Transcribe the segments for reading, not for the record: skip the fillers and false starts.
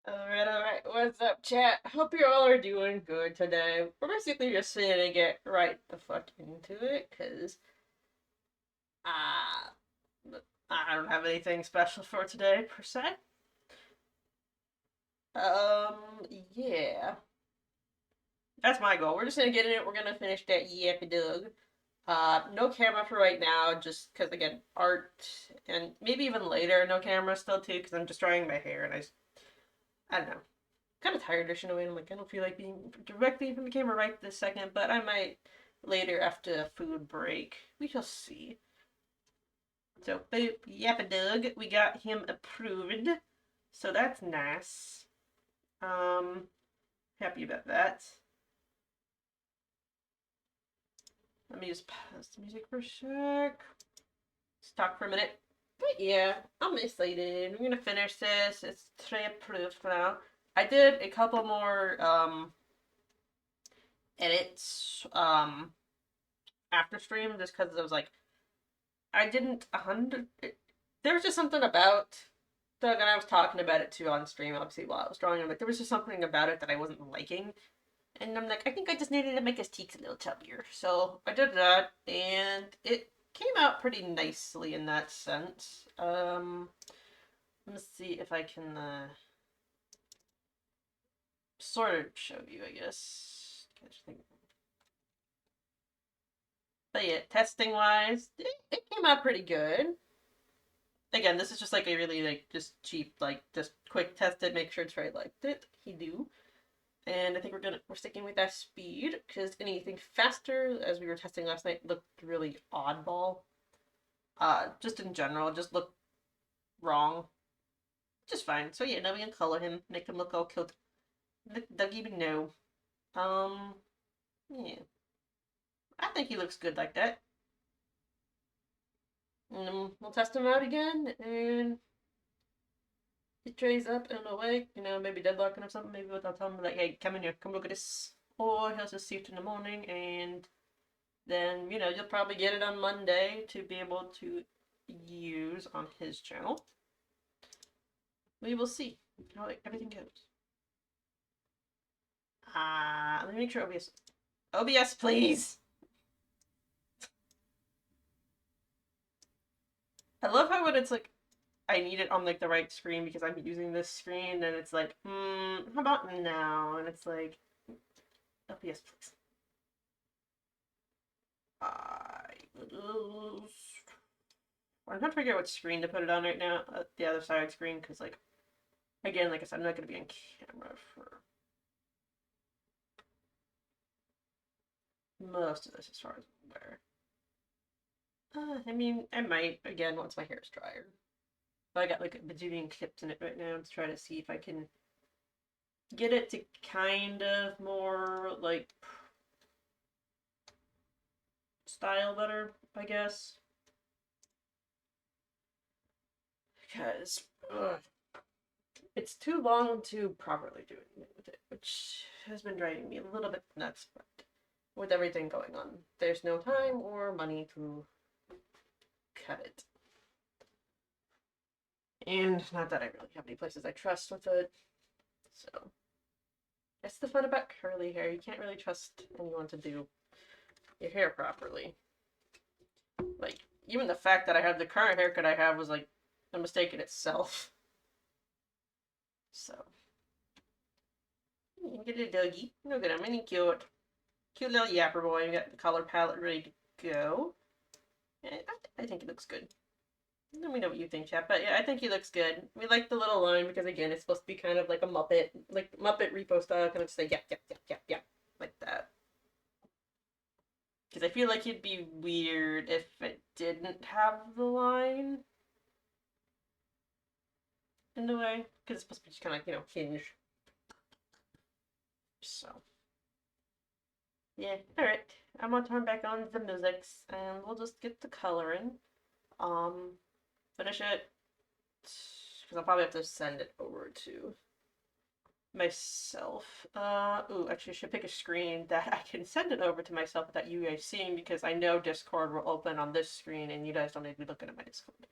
Alright. What's up, chat? Hope you all are doing good today. We're basically just gonna get right the fuck into it, because uh, I don't have anything special for today, per se. Yeah. That's my goal. We're just gonna get in it. We're gonna finish that Yapper Doug. No camera for right now, just because, again, art, and maybe even later, no camera still, too, because I'm just drying my hair, and I don't know. Kind of tired in a way. I'm like, I don't feel like being directly from the camera right this second, but I might later after a food break. We shall see. So, boop, Yappa Doug, we got him approved. So that's nice. Um, Happy about that. Let me just pause the music for a sec. Let's talk for a minute. But yeah, I'm excited. We're gonna finish this. It's tray approved for now. I did a couple more edits after stream just because I was like, I didn't 100. There was just something about Doug, and I was talking about it too on stream, obviously, while I was drawing him. Like, there was just something about it that I wasn't liking. And I'm like, I think I just needed to make his cheeks a little chubbier. So I did that, and it came out pretty nicely in that sense. Let me see if I can sort of show you, I guess. But yeah, testing wise, it came out pretty good. Again, this is just like a really like just cheap, like just quick tested, make sure it's right like it. He do. And I think we're sticking with that speed because anything faster, as we were testing last night, looked really oddball. Just in general, just looked wrong. Just fine. So yeah, now we can color him, make him look all cute. Doug even know. Um, yeah. I think he looks good like that. And we'll test him out again, and he trays up and awake, maybe deadlocking or something. Maybe I'll tell him, like, hey, come in here, come look at this. Or he'll just see it in the morning, and then, you'll probably get it on Monday to be able to use on his channel. We will see how everything goes. Let me make sure OBS. OBS, please! I love how when it's like, I need it on like the right screen because I'm using this screen, and it's like, how about now? And it's like, OBS, please. I'm trying to figure out what screen to put it on right now. The other side screen, because, like, again, like I said, I'm not going to be on camera for most of this as far as I'm aware. I mean, I might, again, once my hair is drier. But I got, like, a bajillion clips in it right now to try to see if I can get it to kind of more, like, style better, I guess. Because it's too long to properly do anything with it, which has been driving me a little bit nuts, but with everything going on, there's no time or money to cut it. And not that I really have any places I trust with it, so that's the fun about curly hair. You can't really trust anyone to do your hair properly. Like, even the fact that I have the current haircut I have was like a mistake in itself. So, get a doggy. Look at him, isn't he cute? Cute little yapper boy. We got the color palette ready to go. And I think it looks good. Let me know what you think, chat. But yeah, I think he looks good. We like the little line because, again, it's supposed to be kind of like a Muppet, like Muppet repo style, kind of just like yep, yep, yep, yep, yep, like that. Because I feel like it'd be weird if it didn't have the line in a way, because it's supposed to be just kind of like, hinge. So yeah, all right. I'm gonna turn back on the musics, and we'll just get the coloring. Um, Finish it because I'll probably have to send it over to myself. Actually, I should pick a screen that I can send it over to myself without you guys seeing, because I know Discord will open on this screen and you guys don't need to be looking at my Discord.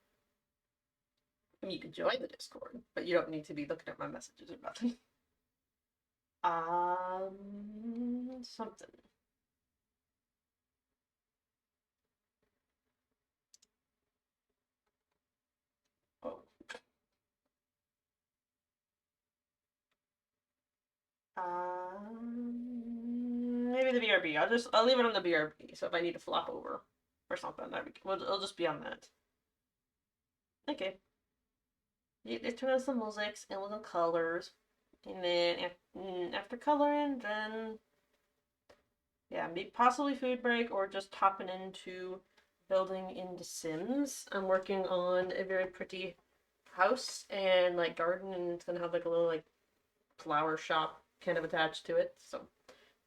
I mean, you can join the Discord, but you don't need to be looking at my messages or nothing. Something. Oh. Maybe the BRB. I'll leave it on the BRB. So if I need to flop over or something, it'll just be on that. Okay. Let's turn on some mosaics and little colors, and then after coloring, then yeah, maybe possibly food break or just hopping into building into Sims. I'm working on a very pretty house and like garden, and it's gonna have like a little like flower shop kind of attached to it. So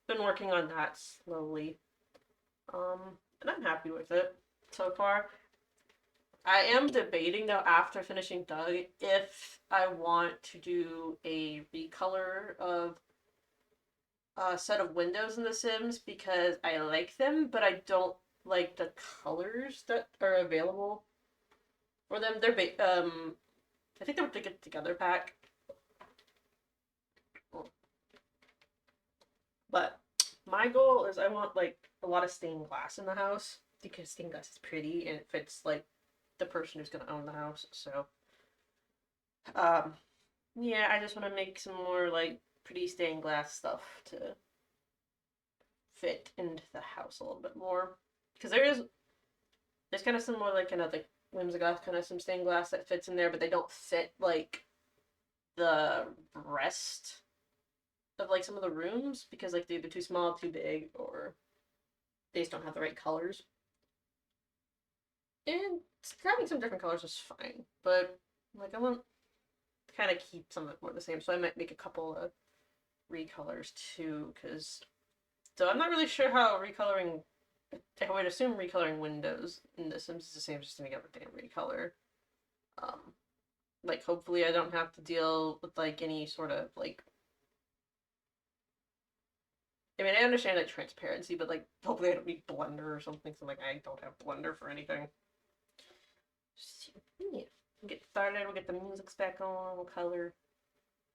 been working on that slowly. And I'm happy with it so far. I am debating though after finishing Doug if I want to do a recolor of a set of windows in The Sims because I like them, but I don't like the colors that are available for them. I think they're a together pack, but my goal is I want like a lot of stained glass in the house because stained glass is pretty and it fits like the person who's gonna own the house. So, um, yeah, I just want to make some more like pretty stained glass stuff to fit into the house a little bit more because there's kind of some more like kind of like whimsical kind of some stained glass that fits in there, but they don't fit like the rest of like some of the rooms because like they're either too small, too big, or they just don't have the right colors. And having some different colors is fine, but like I want to kind of keep some of it more the same, so I might make a couple of recolors too, because so I'm not really sure how recoloring. I would assume recoloring windows in The Sims is the same, just any other damn recolor. Um, like hopefully I don't have to deal with like any sort of like. I mean, I understand like transparency, but like hopefully I don't need Blender or something. So like I don't have Blender for anything. Yeah, we'll get started. We'll get the music's back on. We'll color.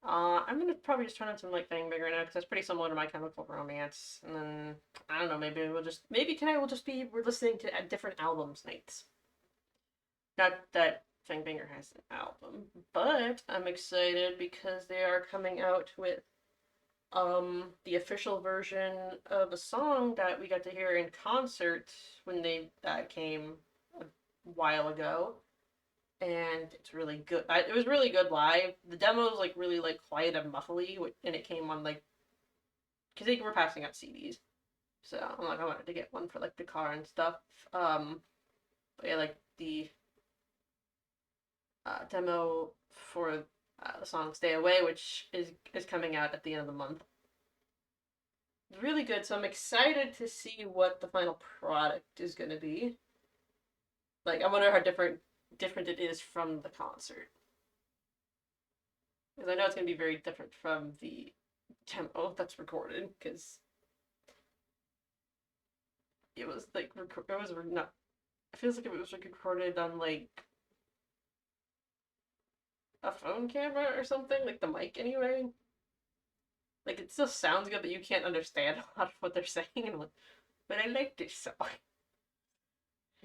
I'm gonna probably just turn on some like Bang Bang right now because that's pretty similar to My Chemical Romance. And then I don't know, maybe tonight we'll just be we're listening to different albums nights. Not that Fang Banger has an album, but I'm excited because they are coming out with the official version of a song that we got to hear in concert when they came a while ago, and it's really good. It was really good live. The demo was like really like quiet and muffly, and it came on like because they were passing out CDs. So I'm like I wanted to get one for like the car and stuff. But yeah, like the demo for the song "Stay Away," which is coming out at the end of the month. It's really good, so I'm excited to see what the final product is going to be. Like, I wonder how different it is from the concert. Because I know it's going to be very different from the demo that's recorded, because it was like, it was not, it feels like it was like recorded on like a phone camera or something, like the mic anyway. Like, it still sounds good, but you can't understand a lot of what they're saying, and I'm like, but I like this song.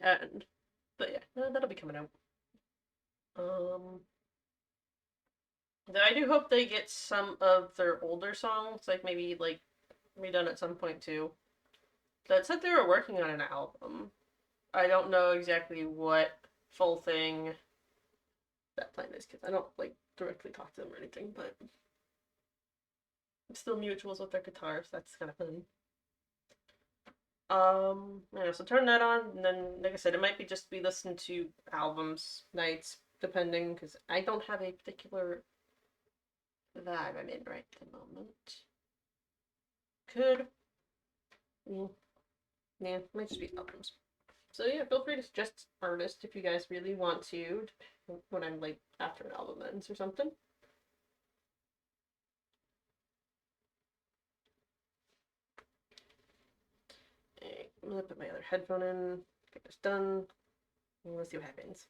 And, but yeah, that'll be coming out. Um, Though I do hope they get some of their older songs, like maybe like redone at some point too. That said they were working on an album. I don't know exactly what full thing that plan is because I don't like directly talk to them or anything, but it's still mutuals with their guitars. That's kind of fun. Yeah, so turn that on, and then like I said, it might be just be listening to albums nights, depending, because I don't have a particular vibe I'm in right at the moment. Could yeah, might just be albums. So yeah, feel free to suggest artists if you guys really want to when I'm like after an album ends or something. Okay, I'm gonna put my other headphone in, get this done, and let's see what happens.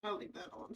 I'll leave that on.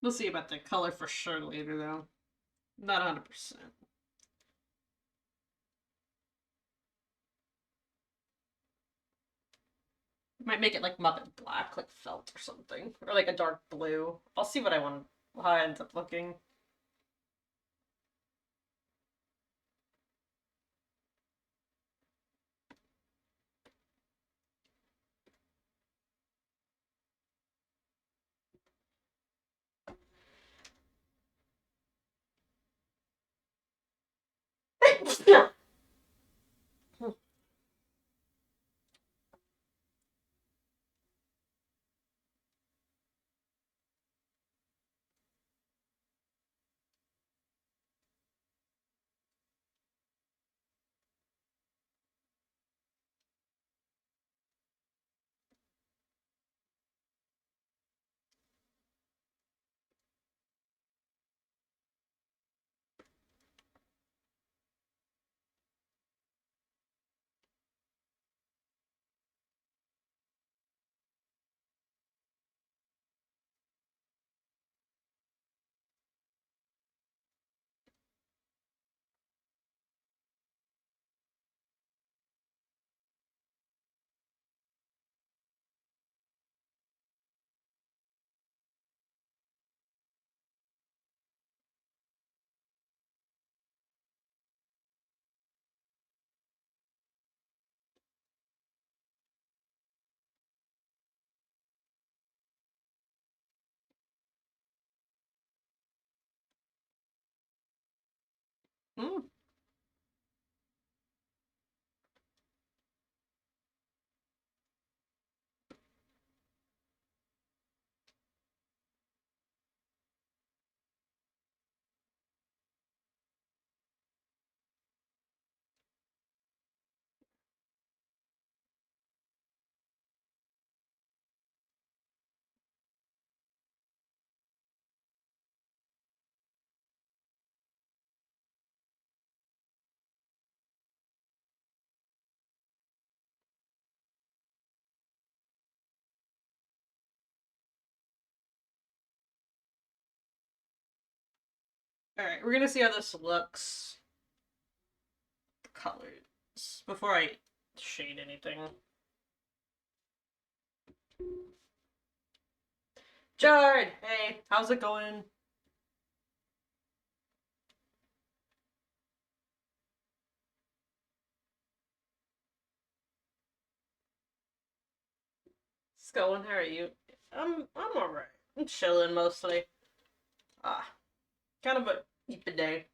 We'll see about the color for sure later, though. Not 100%. Might make it like Muppet black, like felt or something, or like a dark blue. I'll see what I want, how it ends up looking. Mm. Alright, we're gonna see how this looks. Colors. Before I shade anything. Jared! Hey, how's it going? It's going, how are you? I'm alright. I'm chilling mostly. Ah, kind of a heap day.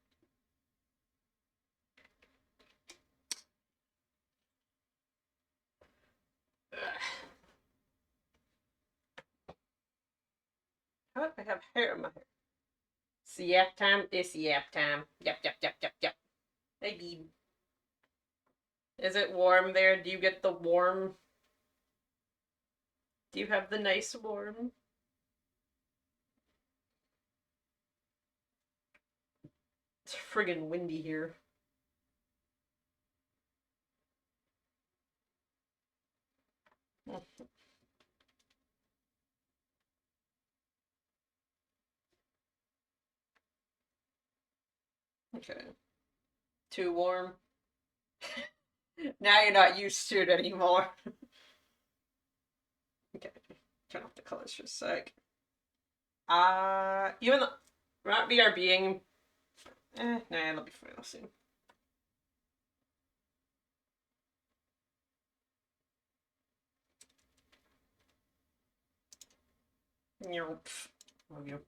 Ugh. How do I have hair in my hair? It's yap time. It's yap time. Yep, yep, yep, yep, yep. Hey, Beeb. Is it warm there? Do you get the warm? Do you have the nice warm? It's friggin' windy here. Okay. Too warm? Now you're not used to it anymore. Okay. Turn off the colors for a sec. Even though not BRBing. Nah, it'll be fine. I'll see. Nope. Love you.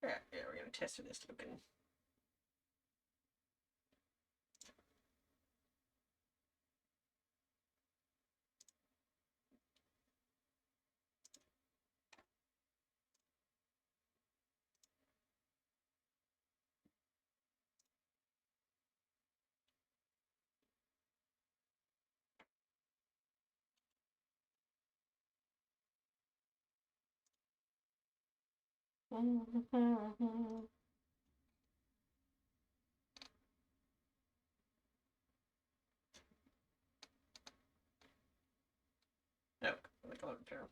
Yeah, we're gonna test this looking. Oh, the color term.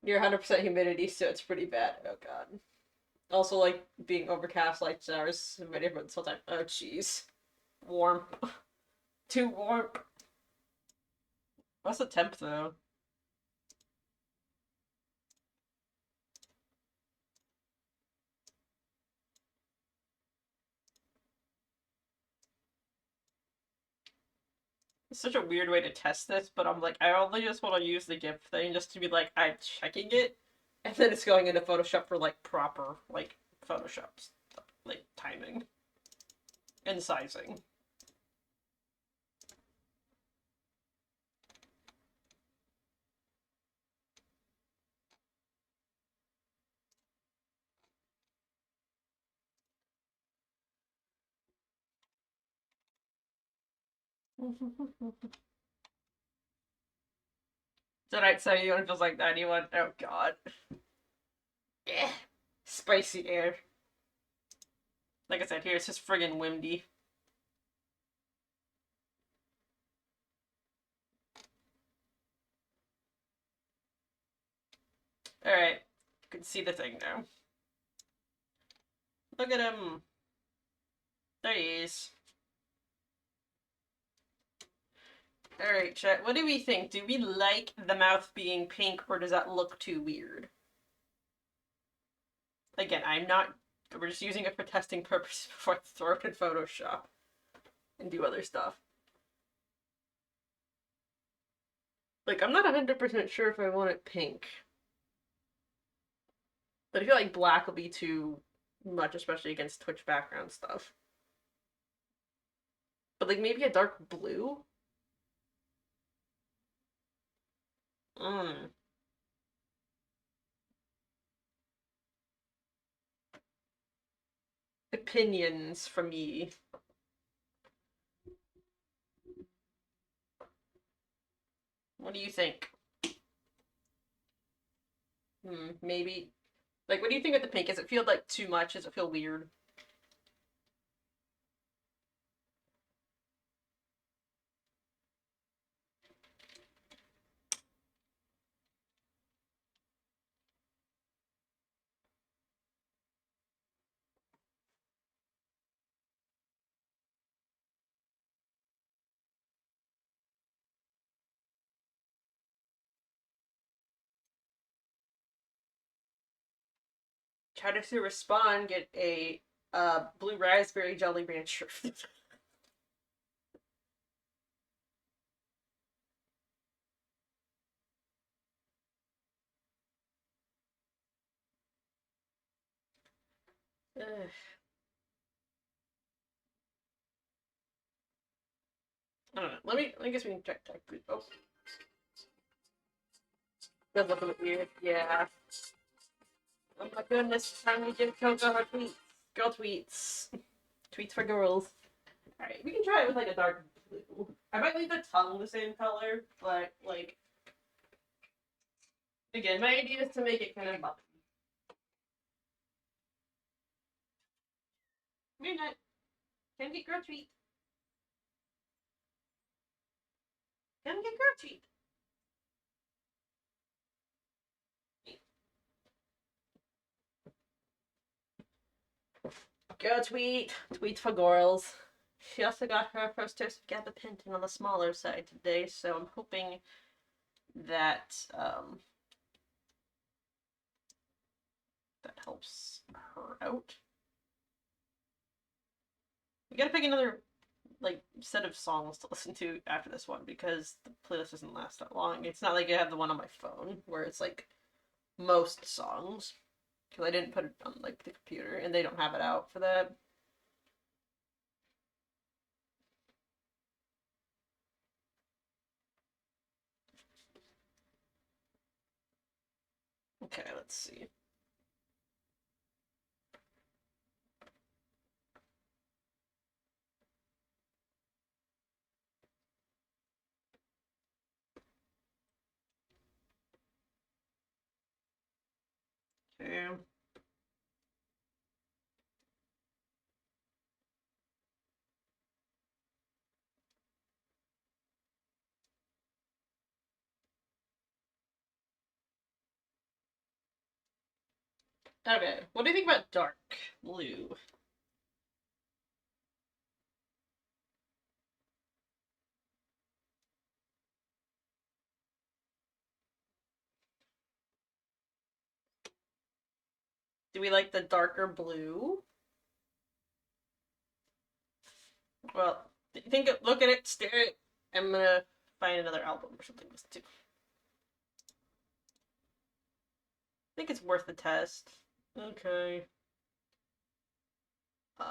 Near 100% humidity, so it's pretty bad. Oh god. Also, like being overcast, like showers in my neighborhood this whole time. Oh jeez. Warm. Too warm. What's the temp though? It's such a weird way to test this, but I'm like, I only just want to use the GIF thing just to be like, I'm checking it, and then it's going into Photoshop for like proper like Photoshop stuff, like timing and sizing. Tonight, so you want feels like 91. Oh god. Yeah. Spicy air. Like I said, here it's just friggin' windy. Alright. You can see the thing now. Look at him. There he is. Alright, chat. What do we think? Do we like the mouth being pink, or does that look too weird? Again, I'm not We're just using it for testing purposes before I throw it in Photoshop and do other stuff. Like, I'm not 100% sure if I want it pink. But I feel like black will be too much, especially against Twitch background stuff. But like maybe a dark blue? Mm. Opinions from me. What do you think? Maybe. Like, what do you think of the pink? Does it feel like too much? Does it feel weird? Try to respond, get a blue raspberry jelly rancher. I don't know. Let me guess we can check. Oh, does look a bit weird. Yeah. Oh my goodness, time to give Coco her tweets. Girl tweets. Tweets for girls. Alright, we can try it with like a dark blue. I might leave the tongue the same color, but like, again, my idea is to make it kind of bumpy. Midnight. Can get girl tweet. Can get girl tweet. Girl tweet. Tweet for girls. She also got her first dose of gabapentin on the smaller side today, so I'm hoping that that helps her out. We gotta pick another like set of songs to listen to after this one because the playlist doesn't last that long. It's not like I have the one on my phone where it's like most songs because I didn't put it on like the computer and they don't have it out for that. Okay, let's see. Okay. Okay, what do you think about dark blue? Do we like the darker blue? Well, think, look at it, stare at it. I'm gonna find another album or something to listen to. I think it's worth the test. Okay. Uh,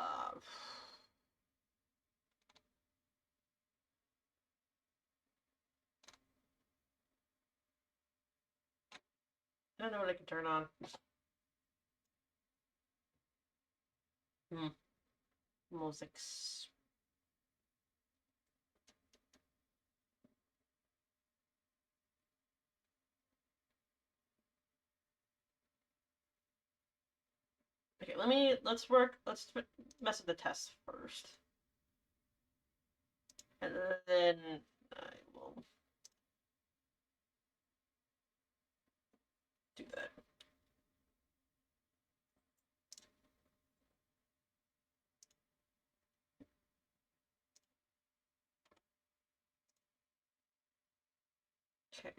I don't know what I can turn on. Musics. Okay, let's mess with the test first. And then I will do that. Okay.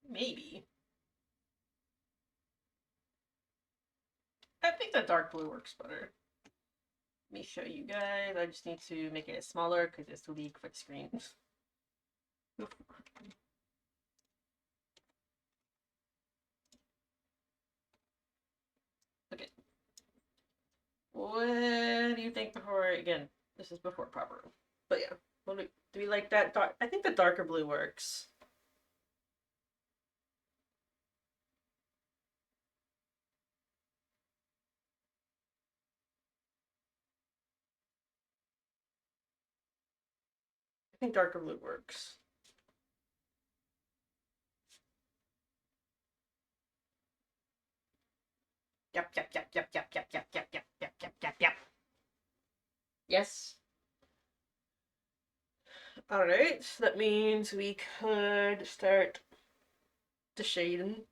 Maybe. I think the dark blue works better. Let me show you guys. I just need to make it smaller because it's really quick screen. Okay. What do you think before, again, this is before proper. But yeah, do we like that dark? I think the darker blue works. I think darker blue works. Yep, yep, yep, yep, yep, yep, yep, yep, yep, yep, yep, yep, yep. Yes. Alright, so that means we could start the shading.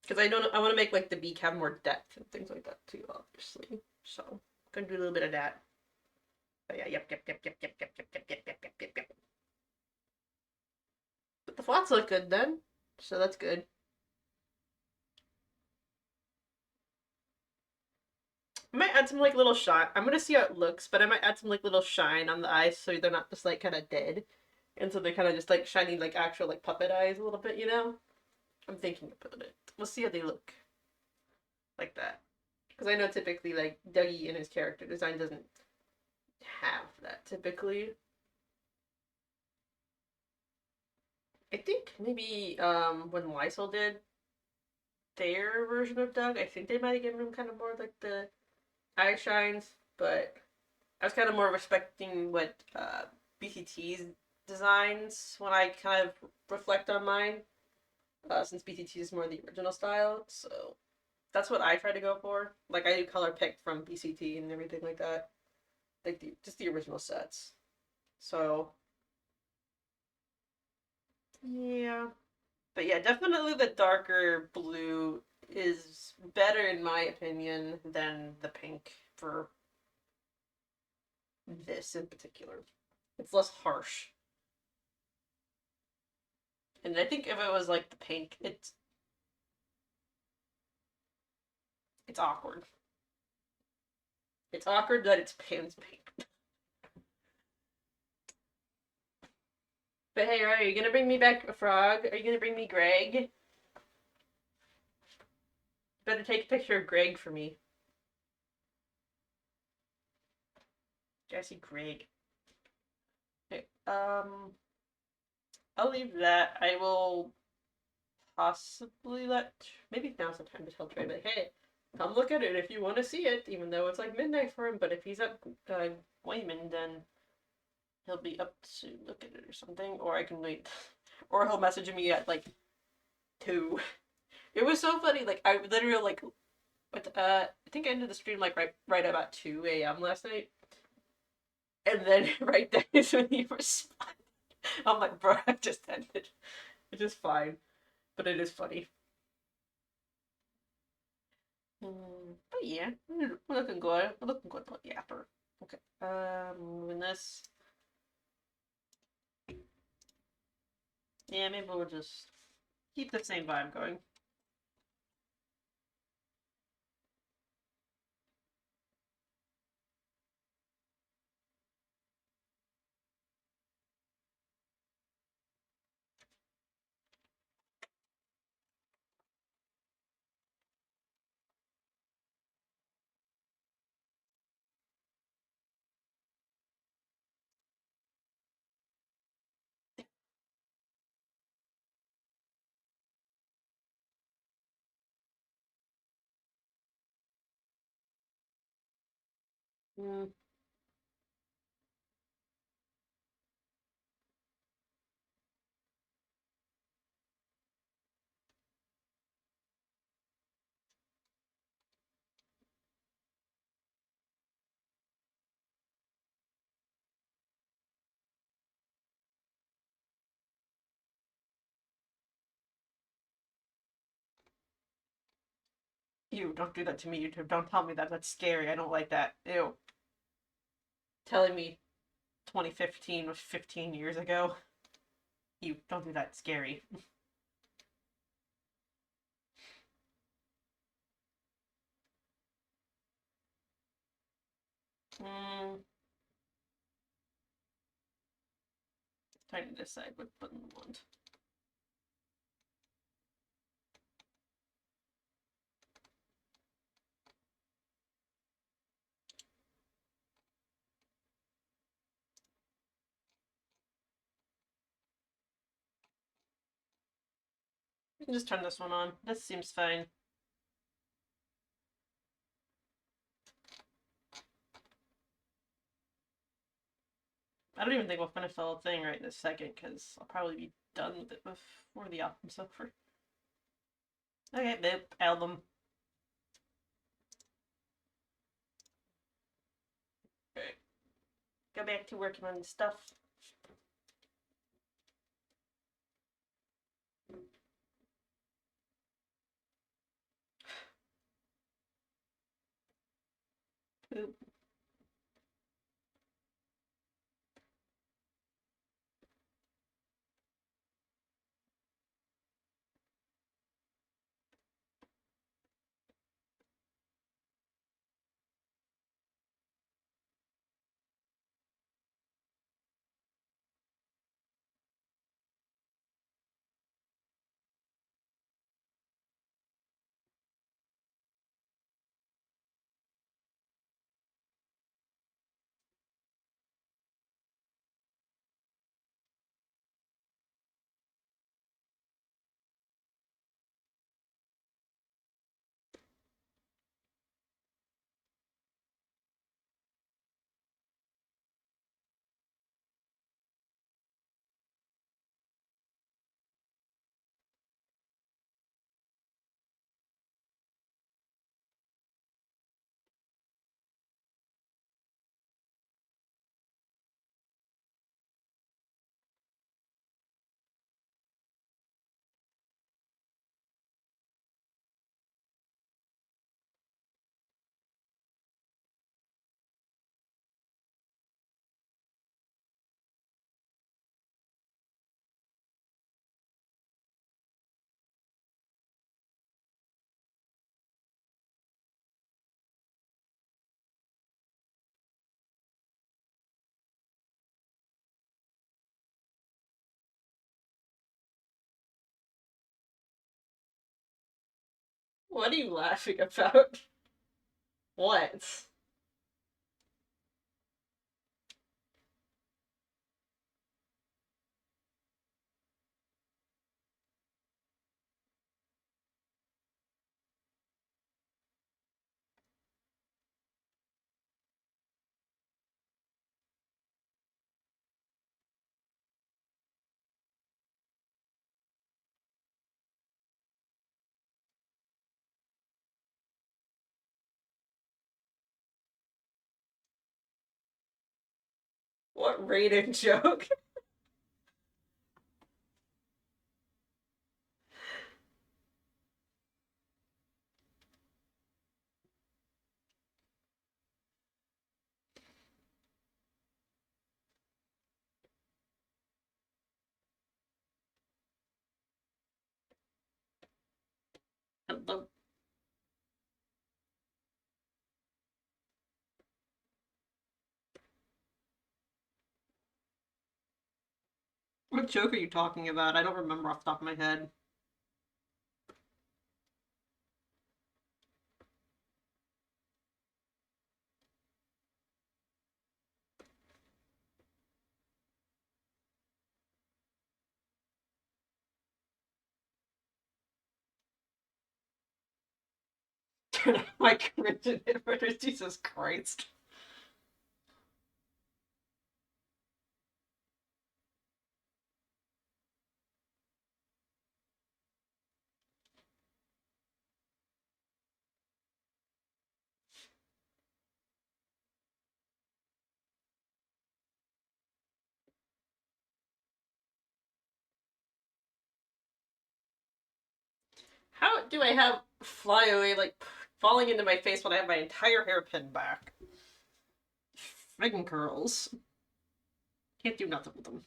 Because I want to make like the beak have more depth and things like that too, obviously. So, I'm gonna do a little bit of that. But yeah, yep, yep, yep, yep, yep, yep, yep, yep, yep, yep, yep, yep, yep. But the fonts look good then, so that's good. I might add some like little shine. I'm gonna see how it looks, but I might add some like little shine on the eyes so they're not just like kind of dead, and so they're kind of just like shiny like actual like puppet eyes a little bit, you know. I'm thinking about it. We'll see how they look like that, because I know typically like Dougie in his character design doesn't have that typically. I think maybe when Lysol did their version of Doug, I think they might have given him kind of more like the eye shines, but I was kind of more respecting what BCT's designs when I kind of reflect on mine, since BCT is more the original style. So that's what I try to go for. Like I do color picked from BCT and everything like that, like just the original sets. So yeah, but yeah, definitely the darker blue is better in my opinion than the pink for this in particular. It's less harsh. And I think if it was like the pink, it's awkward. It's awkward that it's pink. But hey, are you gonna bring me back a frog? Are you gonna bring me Greg? Better take a picture of Greg for me. Jesse Greg. Okay, I'll leave that. I will possibly maybe now's the time to tell Trey, but hey, come look at it if you want to see it, even though it's like midnight for him. But if he's up Wayman, then he'll be up to look at it or something, or I can wait, or he'll message me at like 2. It was so funny. Like I literally like, I think I ended the stream like right about 2 a.m. last night, and then right then is when he responded. I'm like, bro, I just ended. It's just fine, but it is funny. But yeah, we're looking good. We're looking good for Yapper. Okay. Moving this. Yeah, maybe we'll just keep the same vibe going. Mm. Ew, don't do that to me, YouTube. Don't tell me that. That's scary. I don't like that. Ew. Telling me 2015 was 15 years ago. Ew, don't do that. It's scary. Hmm. Trying to decide what button I want. We can just turn this one on. This seems fine. I don't even think we'll finish the whole thing right this second, because I'll probably be done with it before the album's over. Okay, nope, album. Okay. Go back to working on stuff. Oop. What are you laughing about? What? What rated joke? What joke are you talking about? I don't remember off the top of my head. Turn off my cringe inverters, Jesus Christ. How do I have fly away like falling into my face when I have my entire hairpin back. Friggin' curls. Can't do nothing with them.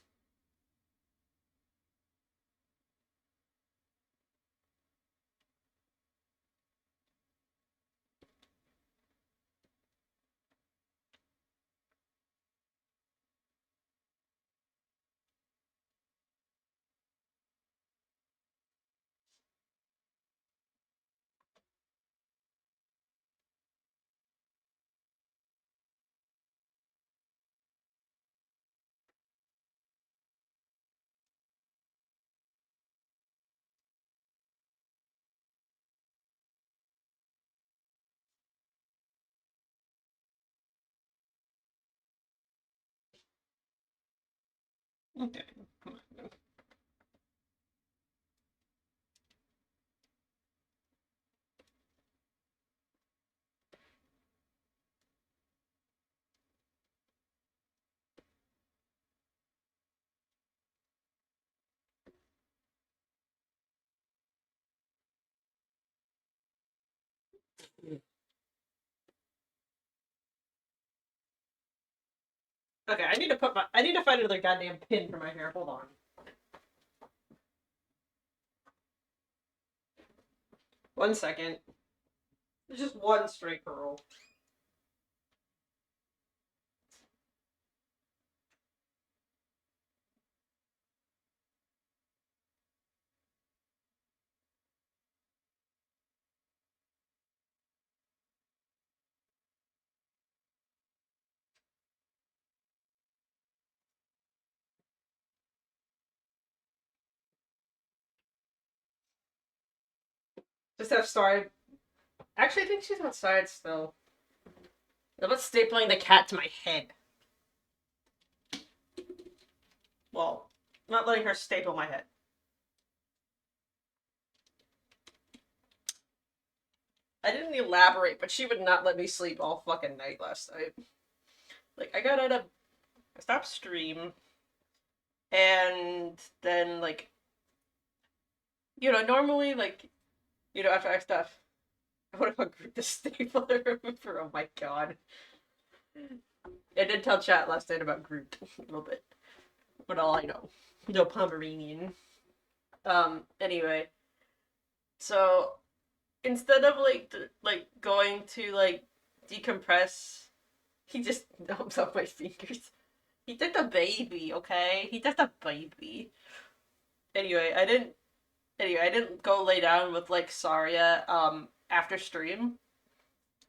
Okay. Okay, I need to find another goddamn pin for my hair. Hold on. One second. It's just one straight curl. Just have sorry. Actually, I think she's outside still. How about stapling the cat to my head? Well, not letting her staple my head. I didn't elaborate, but she would not let me sleep all fucking night last night. Like, I got out of. I stopped stream, and then, like, normally, like, after I stop. What if I group the stapler remover? Oh my god. I did tell chat last night about Groot a little bit. But all I know. No Pomeranian. Anyway. So instead of like going to like decompress, he just numbs up my fingers. He did the baby, okay? He did the baby. Anyway, I didn't go lay down with like Saria after stream.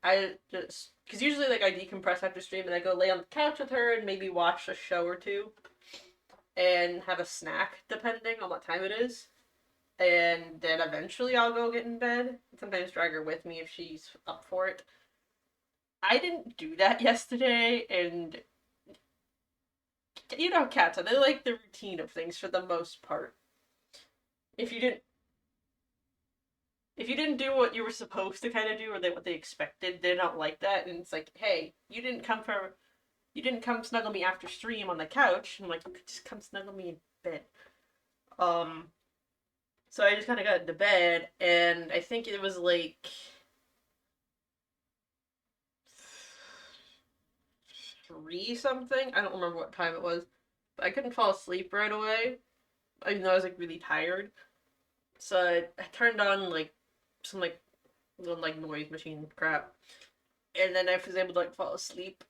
I just because usually like I decompress after stream and I go lay on the couch with her and maybe watch a show or two and have a snack depending on what time it is. And then eventually I'll go get in bed. Sometimes drag her with me if she's up for it. I didn't do that yesterday, and cats are they like the routine of things for the most part. If you didn't if you didn't do what you were supposed to kind of do or what they expected, they're not like that. And it's like, hey, you didn't come snuggle me after stream on the couch. I'm like, you could just come snuggle me in bed. Um, so I just kind of got into bed, and I think it was like 3 something. I don't remember what time it was, but I couldn't fall asleep right away, even though I was like really tired. So I turned on like some like little like noise machine crap, and then I was able to like fall asleep.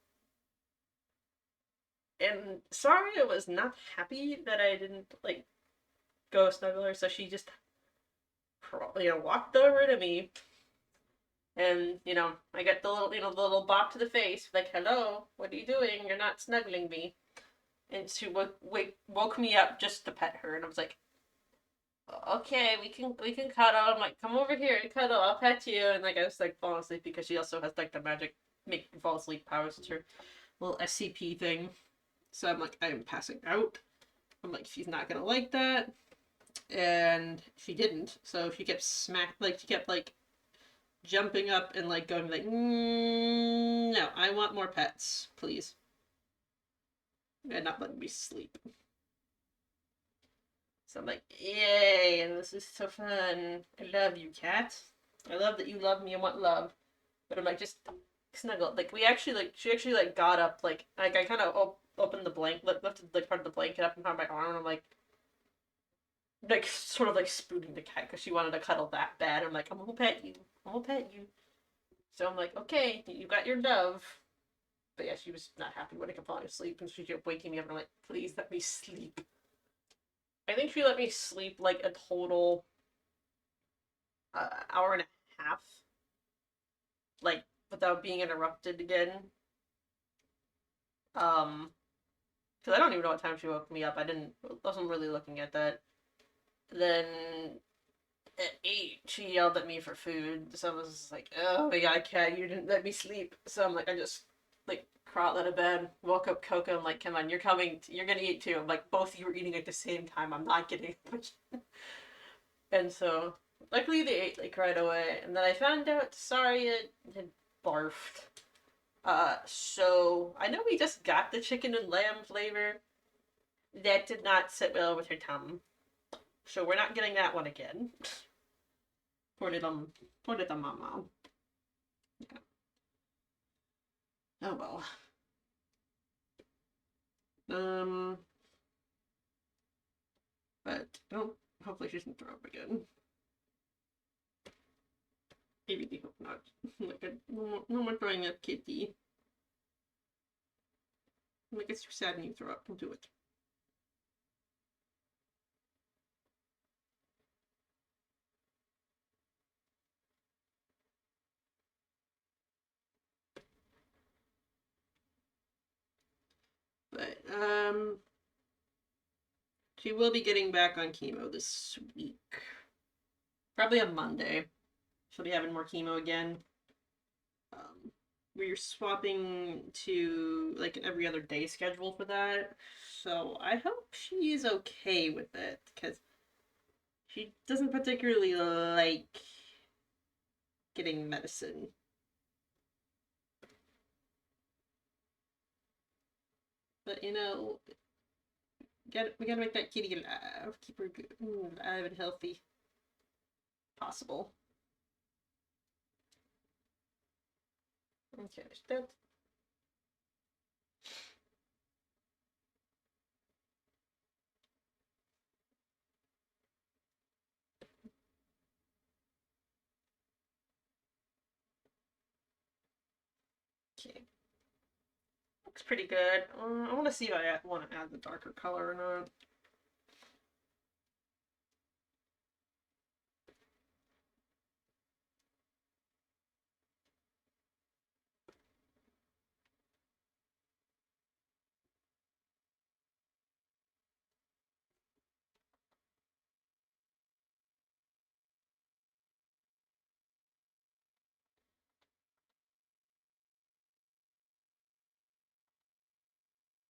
And Saria was not happy that I didn't like go snuggle her, so she just walked over to me, and I got the little the little bop to the face, like, hello, what are you doing? You're not snuggling me. And she woke me up just to pet her, and I was like, okay, we can cuddle. I'm like, come over here and cuddle. I'll pet you. And like I was like falling asleep because she also has like the magic make you fall asleep powers. It's her little SCP thing. So I'm like, I am passing out. I'm like, she's not gonna like that. And she didn't. So she kept she kept like jumping up and like going like, no, I want more pets, please. And not letting me sleep. So I'm like, yay, and this is so fun. I love you, cat. I love that you love me and want love. But I'm like, just snuggle. Like we actually like she actually like got up like I kind of opened the blanket, lifted like part of the blanket up and found my arm, and I'm like sort of like spooning the cat because she wanted to cuddle that bad. I'm like, I'm gonna pet you. I'm gonna pet you. So I'm like, okay, you got your dove. But yeah, she was not happy when I kept falling asleep, and she kept waking me up. And I'm like, please let me sleep. I think she let me sleep like a total hour and a half, like without being interrupted again. Because I don't even know what time she woke me up. Wasn't really looking at that. Then at 8, she yelled at me for food. So I was like, oh my god, cat, you didn't let me sleep. So I'm like, I just like crawled out of bed, woke up Coco. I'm like, come on, you're coming. You're gonna eat too. I'm like, both of you were eating at the same time. I'm not getting much. And so luckily they ate like right away. And then I found out Saria had barfed. So I know we just got the chicken and lamb flavor. That did not sit well with her tongue. So we're not getting that one again. Poor little mama. Yeah. Oh well. Um, but oh, hopefully she doesn't throw up again. I really hope not. Like, no more throwing up, kitty. I guess you're sad and you throw up. Don't do it. But she will be getting back on chemo this week. Probably on Monday. She'll be having more chemo again. We're swapping to like an every other day schedule for that. So I hope she's okay with it because she doesn't particularly like getting medicine. But you know, we gotta make that kitty alive, keep her good, alive and healthy, possible. Okay, that. Okay, looks pretty good. I want to see if I want to add the darker color or not.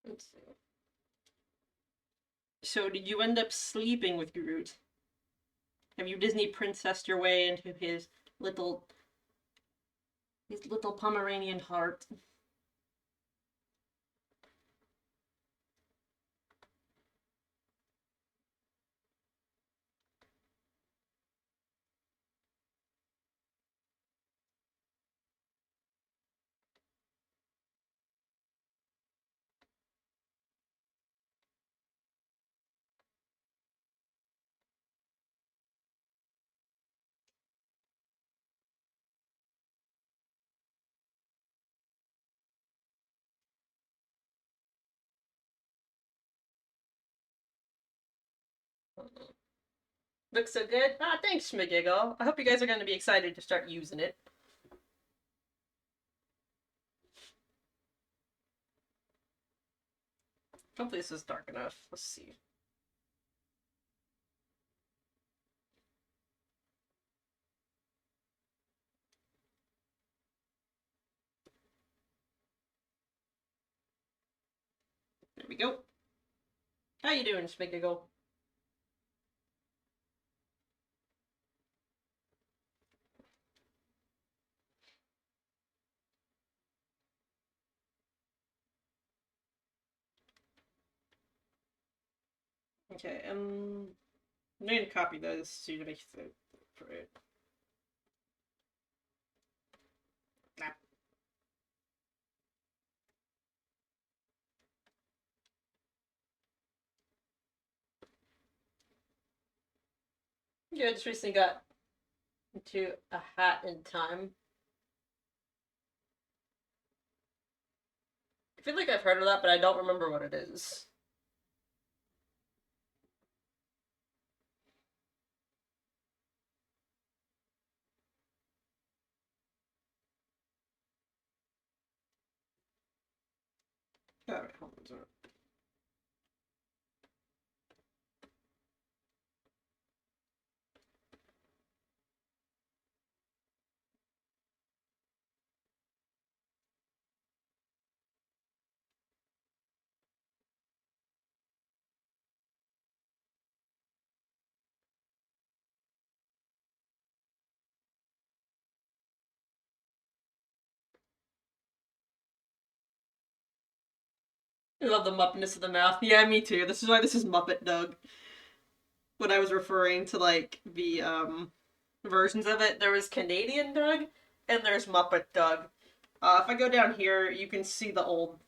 Let's see. So, did you end up sleeping with Groot? Have you Disney princessed your way into little his little Pomeranian heart? Looks so good. Ah, thanks, McGiggle. I hope you guys are going to be excited to start using it. Hopefully this is dark enough. Let's see. There we go. How you doing, Smigiggle? Okay, I'm going to copy this so you make it for it. you. I just recently got into a hat in time. I feel like I've heard of that, but I don't remember what it is. Alright, hold on. I love the Muppetness of the mouth. Yeah, me too. This is why this is Muppet Doug. When I was referring to like the versions of it, there was Canadian Doug and there's Muppet Doug. If I go down here, you can see the whole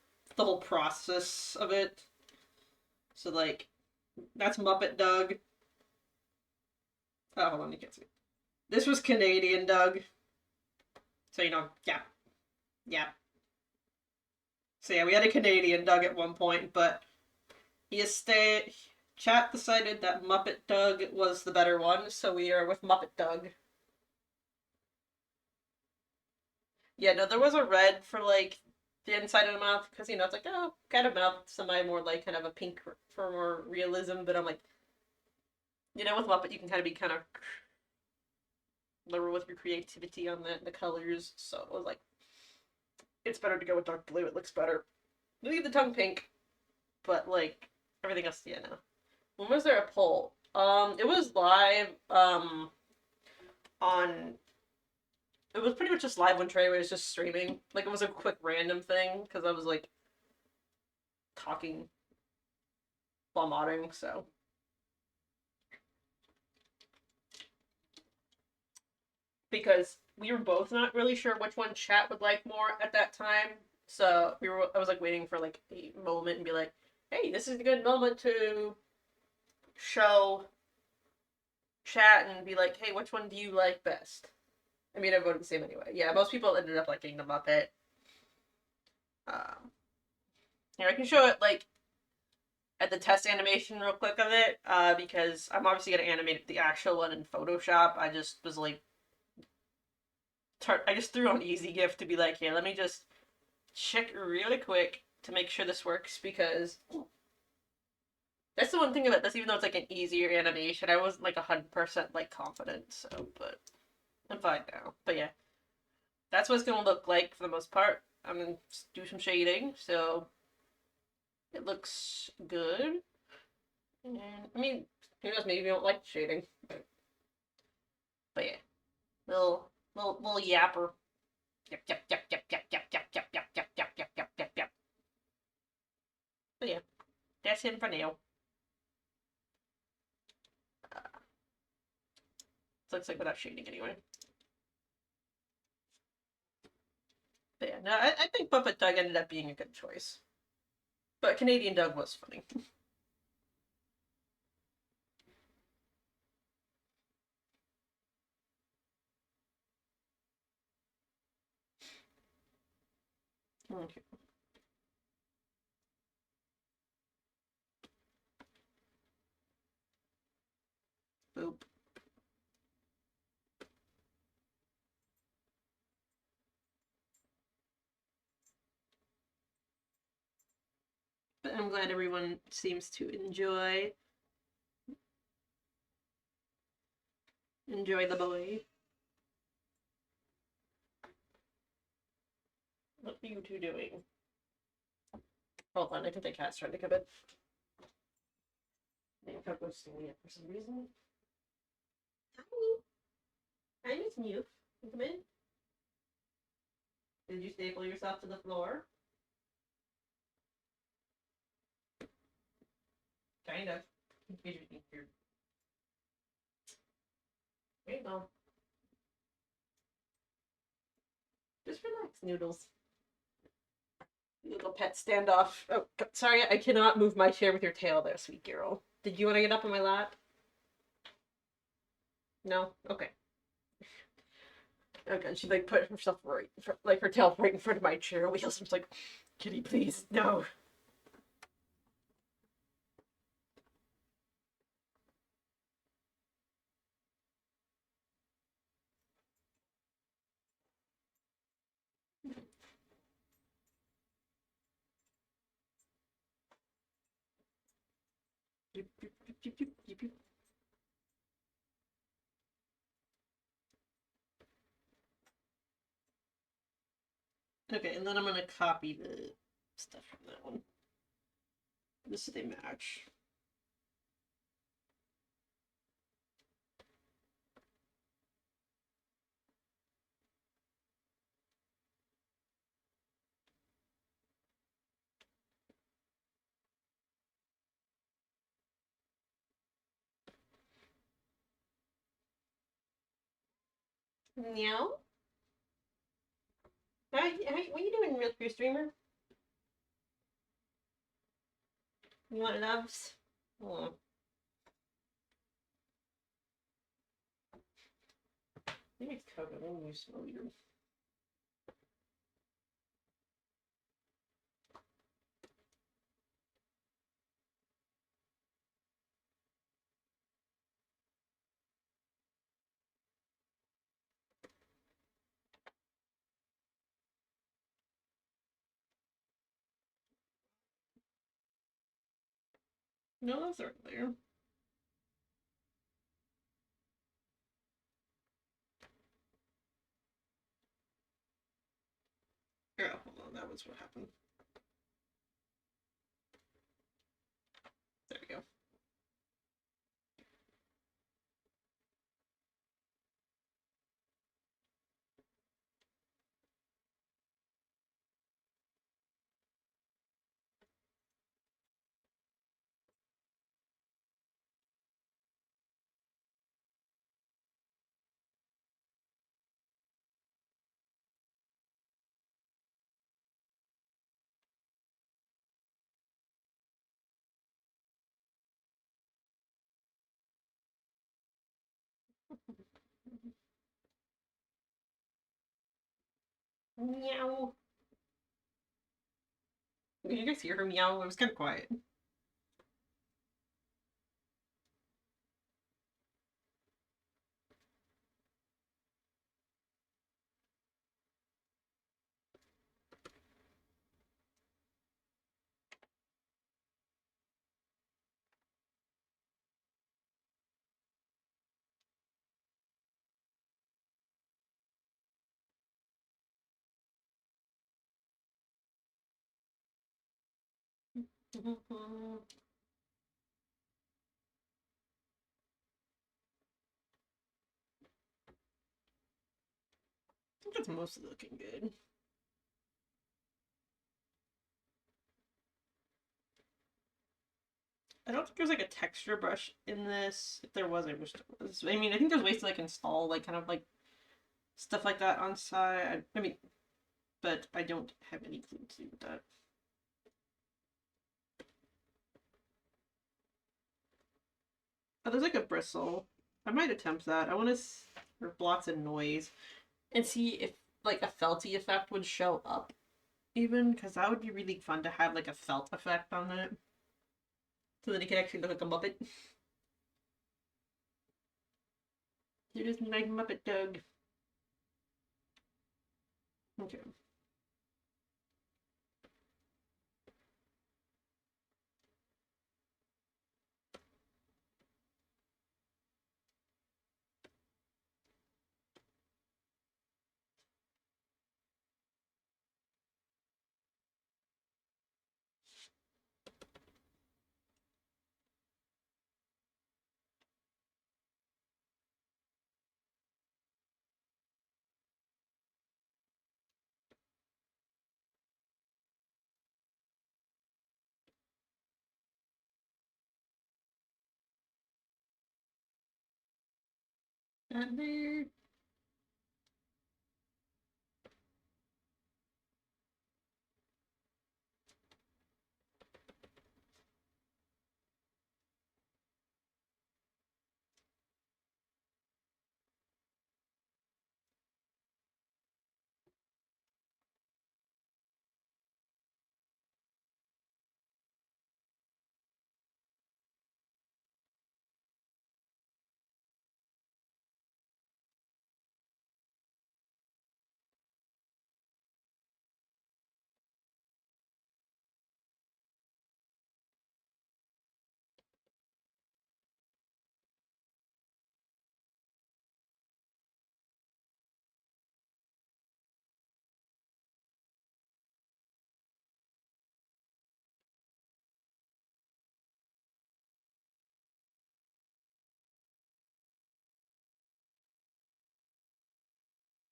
process of it. So like, that's Muppet Doug. Oh, hold on, you can't see. This was Canadian Doug. So you know, yeah, yeah. So yeah, we had a Canadian Doug at one point, but he is stay. Chat decided that Muppet Doug was the better one, so we are with Muppet Doug. Yeah, no, there was a red for like the inside of the mouth because you know it's like oh kind of mouth, somebody more like kind of a pink for more realism. But I'm like, you know, with Muppet you can kind of be kind of liberal with your creativity on the colors. So it was like, it's better to go with dark blue. It looks better. Leave the tongue pink, but like everything else, yeah, no. When was there a poll? It was live. On it was pretty much just live when Trey was just streaming. Like it was a quick random thing because I was like talking while modding, so. Because we were both not really sure which one chat would like more at that time. So I was like waiting for like a moment and be like, hey, this is a good moment to show chat and be like, hey, which one do you like best? I mean, I voted the same anyway. Yeah, most people ended up liking the Muppet. Here, I can show it like at the test animation real quick of it, because I'm obviously gonna animate the actual one in Photoshop. I just was like, I just threw on easy gift to be like, hey, let me just check really quick to make sure this works because that's the one thing about this. Even though it's like an easier animation, I wasn't like 100% like confident. So, but I'm fine now. But yeah, that's what it's gonna look like for the most part. I'm gonna do some shading, so it looks good. And I mean, who knows? Maybe you don't like the shading, but yeah, little yapper. Yep, yep, yep, yep, yep, yep, yep, yep, yep, yep, yep, yep, yep, yep, yep. But yeah, that's him for now. It looks like without shading anyway. But yeah, no, I think Muppet Doug ended up being a good choice. But Canadian Doug was funny. Okay. Boop. But I'm glad everyone seems to enjoy the boy. What are you two doing? Hold on, I think the cat's trying to come in. I think Coco's stealing it for some reason. Hi. Hi, Miss Mew. Come in. Did you staple yourself to the floor? Kind of. There you go. Just relax, Noodles. Little pet standoff. Oh, sorry, I cannot move my chair with your tail there, sweet girl. Did you want to get up on my lap? No? Okay. Okay, she like put herself right, like her tail right in front of my chair wheels. I'm just like, kitty, please, no. Okay, and then I'm gonna copy the stuff from that one. This is a match. Meow. What are you doing, real true streamer? You want loves? Oh, I think it's covered. Let me smell you. No, those aren't there. Oh, hold on, that was what happened. There we go. Meow. Did you guys hear her meow? It was kind of quiet. I think it's mostly looking good. I don't think there's like a texture brush in this. If there was, I wish there was. I mean, I think there's ways to like install like kind of like stuff like that on side. I mean, but I don't have any clue to do with that. Oh, there's like a bristle. I might attempt that. I want to or blocks and noise and see if like a felty effect would show up even because that would be really fun to have like a felt effect on it so that it can actually look like a Muppet. It is my Muppet Doug. Okay. And there.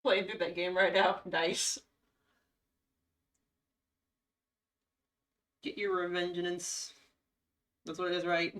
Playing through that game right now. Nice. Get your revengeance. That's what it is, right?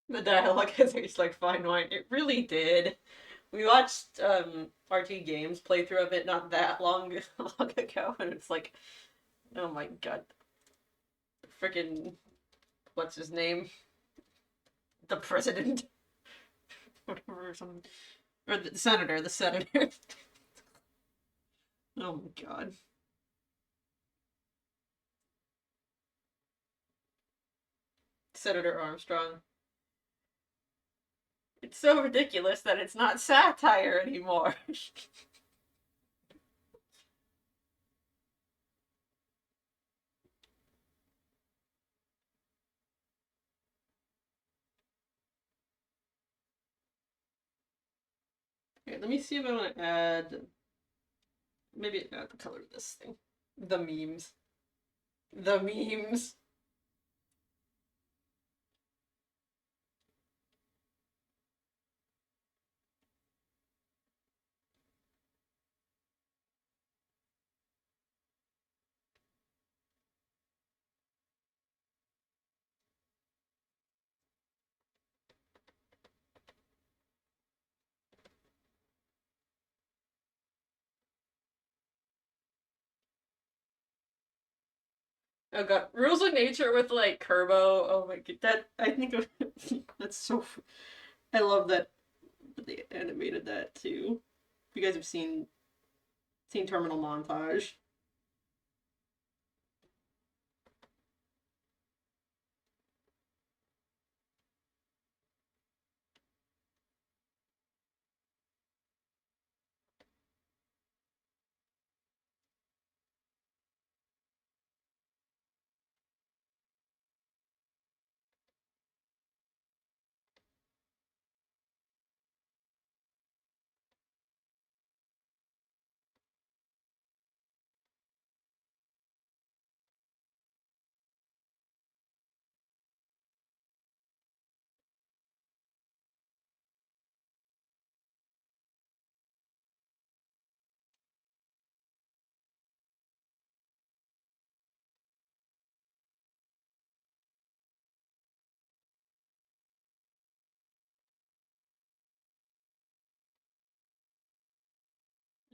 The dialogue has tastes like fine wine. It really did. We watched RT Games playthrough of it not that long ago, and it's like, oh my god, freaking what's his name? The president, whatever, or something, or the senator. The senator. Oh my god, Senator Armstrong. It's so ridiculous that it's not satire anymore. Okay, let me see if I want to add. Maybe add the color of this thing. The memes. The memes. Oh god, Rules of Nature with like Kerbo. Oh my god, that I think of, that's so. I love that they animated that too. If you guys have seen Terminal Montage.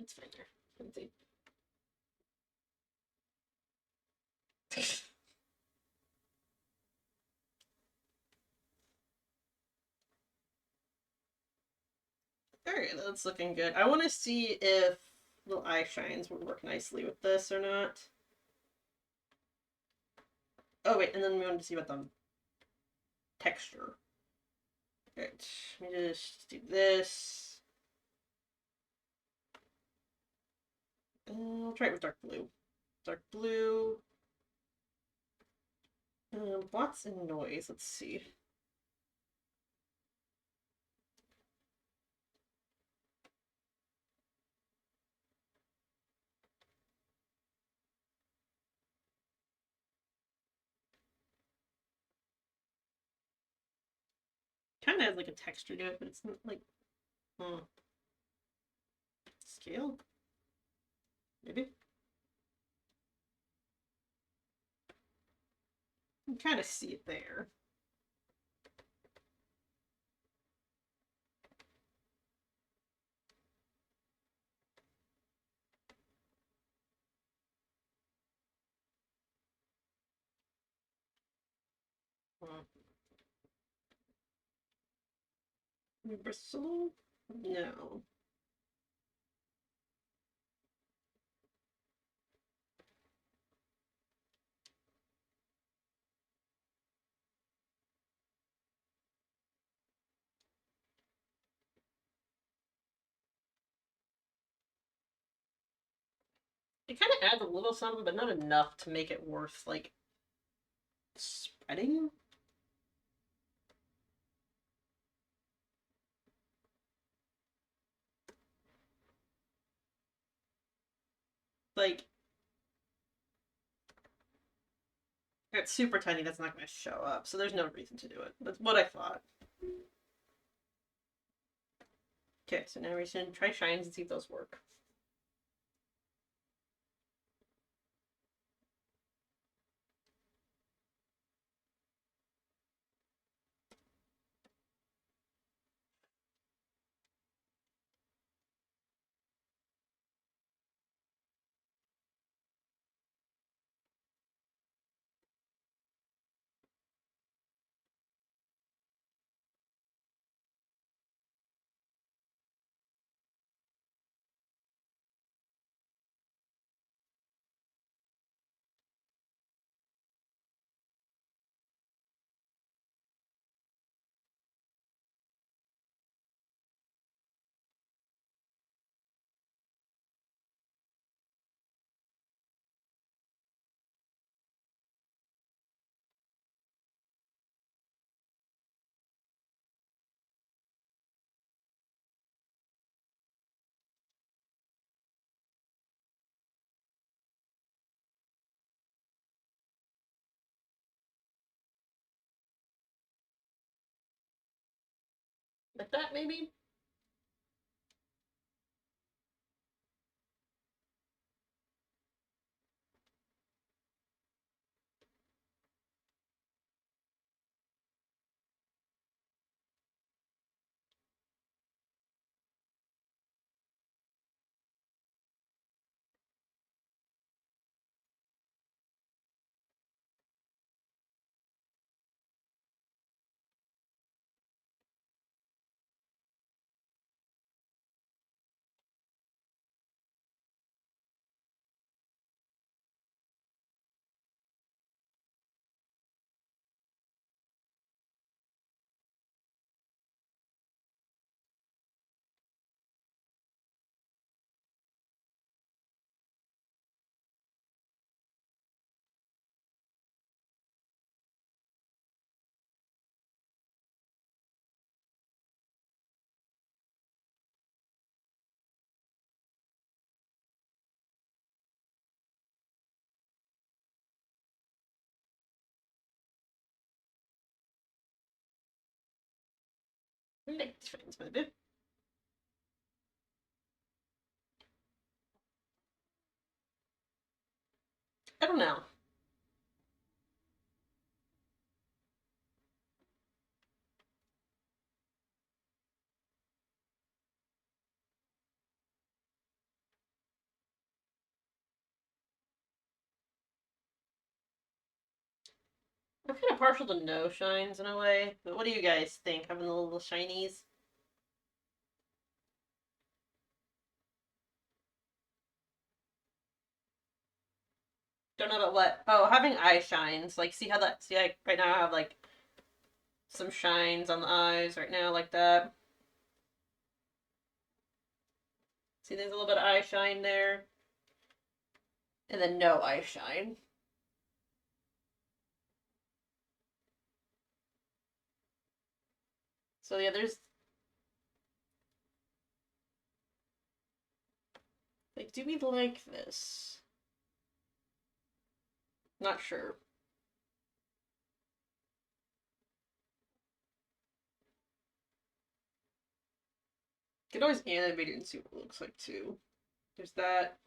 It's fine there. Let's see. Alright, that's looking good. I want to see if little eye shines would work nicely with this or not. Oh wait, and then we wanted to see about the texture. Alright, let me just do this. I'll try it with dark blue. Dark blue. Lots of noise. Let's see. Kind of has like a texture to it, but it's not like scale. Maybe you can kind of see it there. Bristle? No. It kind of adds a little something, but not enough to make it worth like spreading. Like it's super tiny. That's not going to show up, so there's no reason to do it. That's what I thought. Okay, so now we're just gonna try shines and see if those work. Like that, maybe? Make shines, maybe. I don't know. I'm kind of partial to no shines in a way, but what do you guys think? Having the little shinies? Don't know about what. Oh, having eye shines. Like, see how that. See, like, right now I have, like, some shines on the eyes right now, like that. See, there's a little bit of eye shine there. And then no eye shine. So, yeah, there's. Like, do we like this? Not sure. Could always animate it and see what it looks like, too. There's that.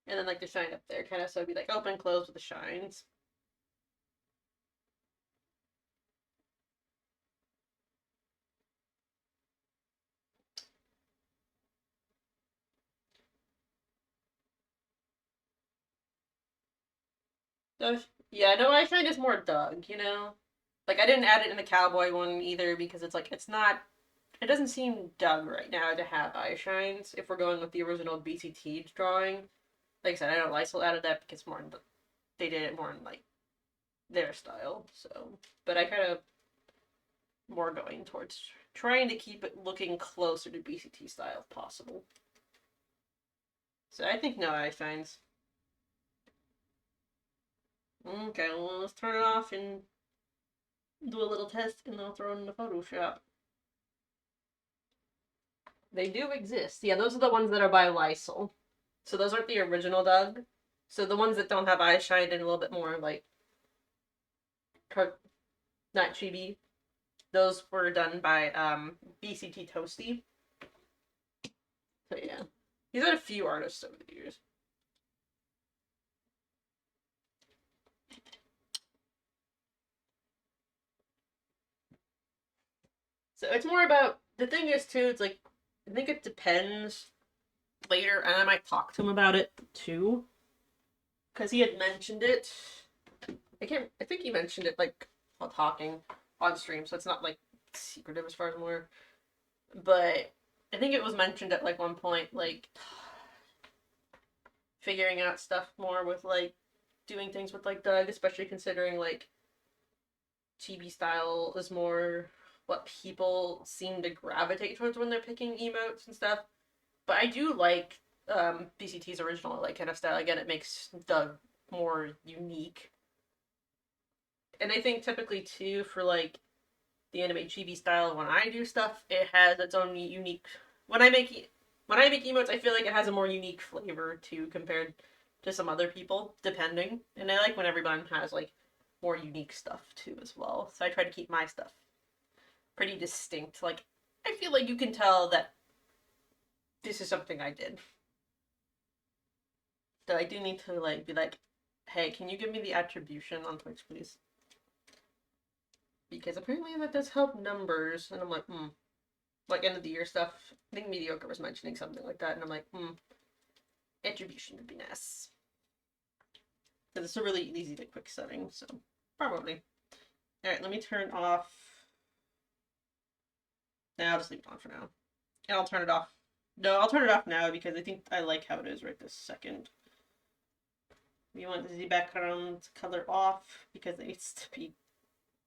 And then, like, the shine up there, kind of, so it'd be, like, open, close with the shines. So, yeah, no, eye shine is more Doug, you know? Like, I didn't add it in the cowboy one either because it's, like, it's not. It doesn't seem Doug right now to have eye shines if we're going with the original BCT drawing. Like I said, I know Lysol added that because more in they did it more in, like, their style. So, but I kind of more going towards trying to keep it looking closer to BCT style if possible. So I think no eye shines. Okay, well, let's turn it off and do a little test, and then I'll throw it into Photoshop. They do exist. Yeah, those are the ones that are by Lysol. So those aren't the original Doug. So the ones that don't have eye shine and a little bit more like not chibi, those were done by BCT Toasty. So yeah, he's had a few artists over the years. So it's more about the thing is too. It's like I think it depends later, and I might talk to him about it too, because he had mentioned it. I can't. I think he mentioned it like while talking on stream, so it's not like secretive as far as I'm aware. But I think it was mentioned at like one point, like figuring out stuff more with like doing things with like Doug, especially considering like chibi style is more what people seem to gravitate towards when they're picking emotes and stuff. But I do like BCT's original like kind of style. Again, it makes Doug more unique. And I think typically too for like the anime chibi style when I do stuff, it has its own unique. When I make emotes, I feel like it has a more unique flavor too compared to some other people, depending. And I like when everyone has like more unique stuff too as well. So I try to keep my stuff pretty distinct. Like I feel like you can tell that this is something I did. So I do need to like be like, hey, can you give me the attribution on Twitch, please? Because apparently that does help numbers, and I'm like, like end of the year stuff. I think Mediocre was mentioning something like that, and I'm like, attribution would be nice. Because it's a really easy to quick setting, so probably. Alright, let me turn off. Nah, I'll just leave it on for now. And I'll turn it off. No, I'll turn it off now because I think I like how it is right this second. We want the background color off because it needs to be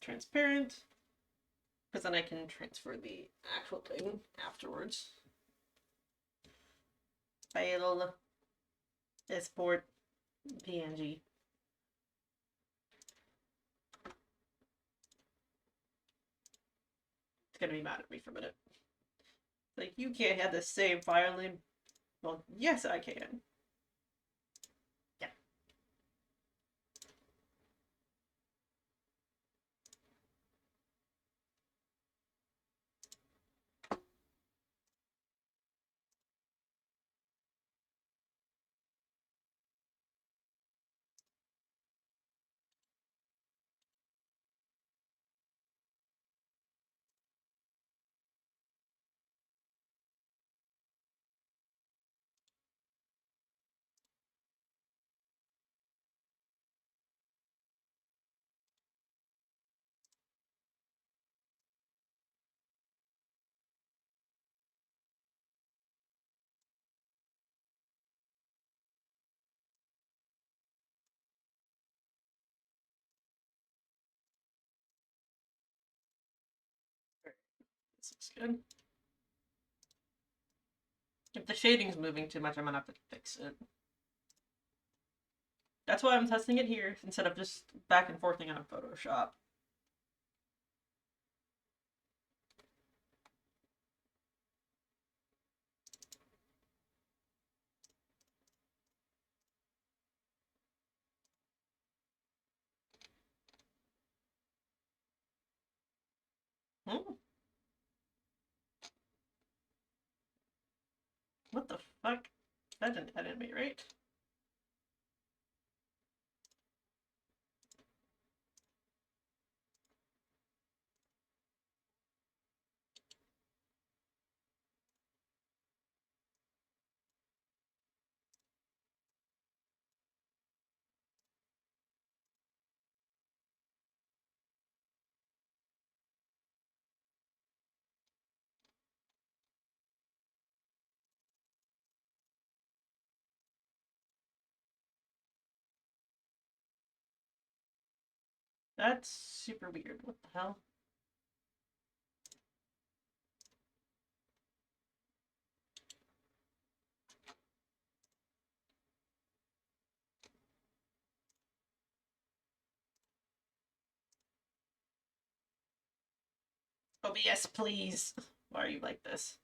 transparent. Because then I can transfer the actual thing afterwards. File, export, PNG. It's gonna be mad at me for a minute. Like, you can't have the same file name. Well, yes, I can. Yeah. This looks good. If the shading's moving too much, I'm gonna have to fix it. That's why I'm testing it here instead of just back and forthing on Photoshop. Hmm. What the fuck? That didn't animate right. That's super weird. What the hell? OBS, please. Why are you like this?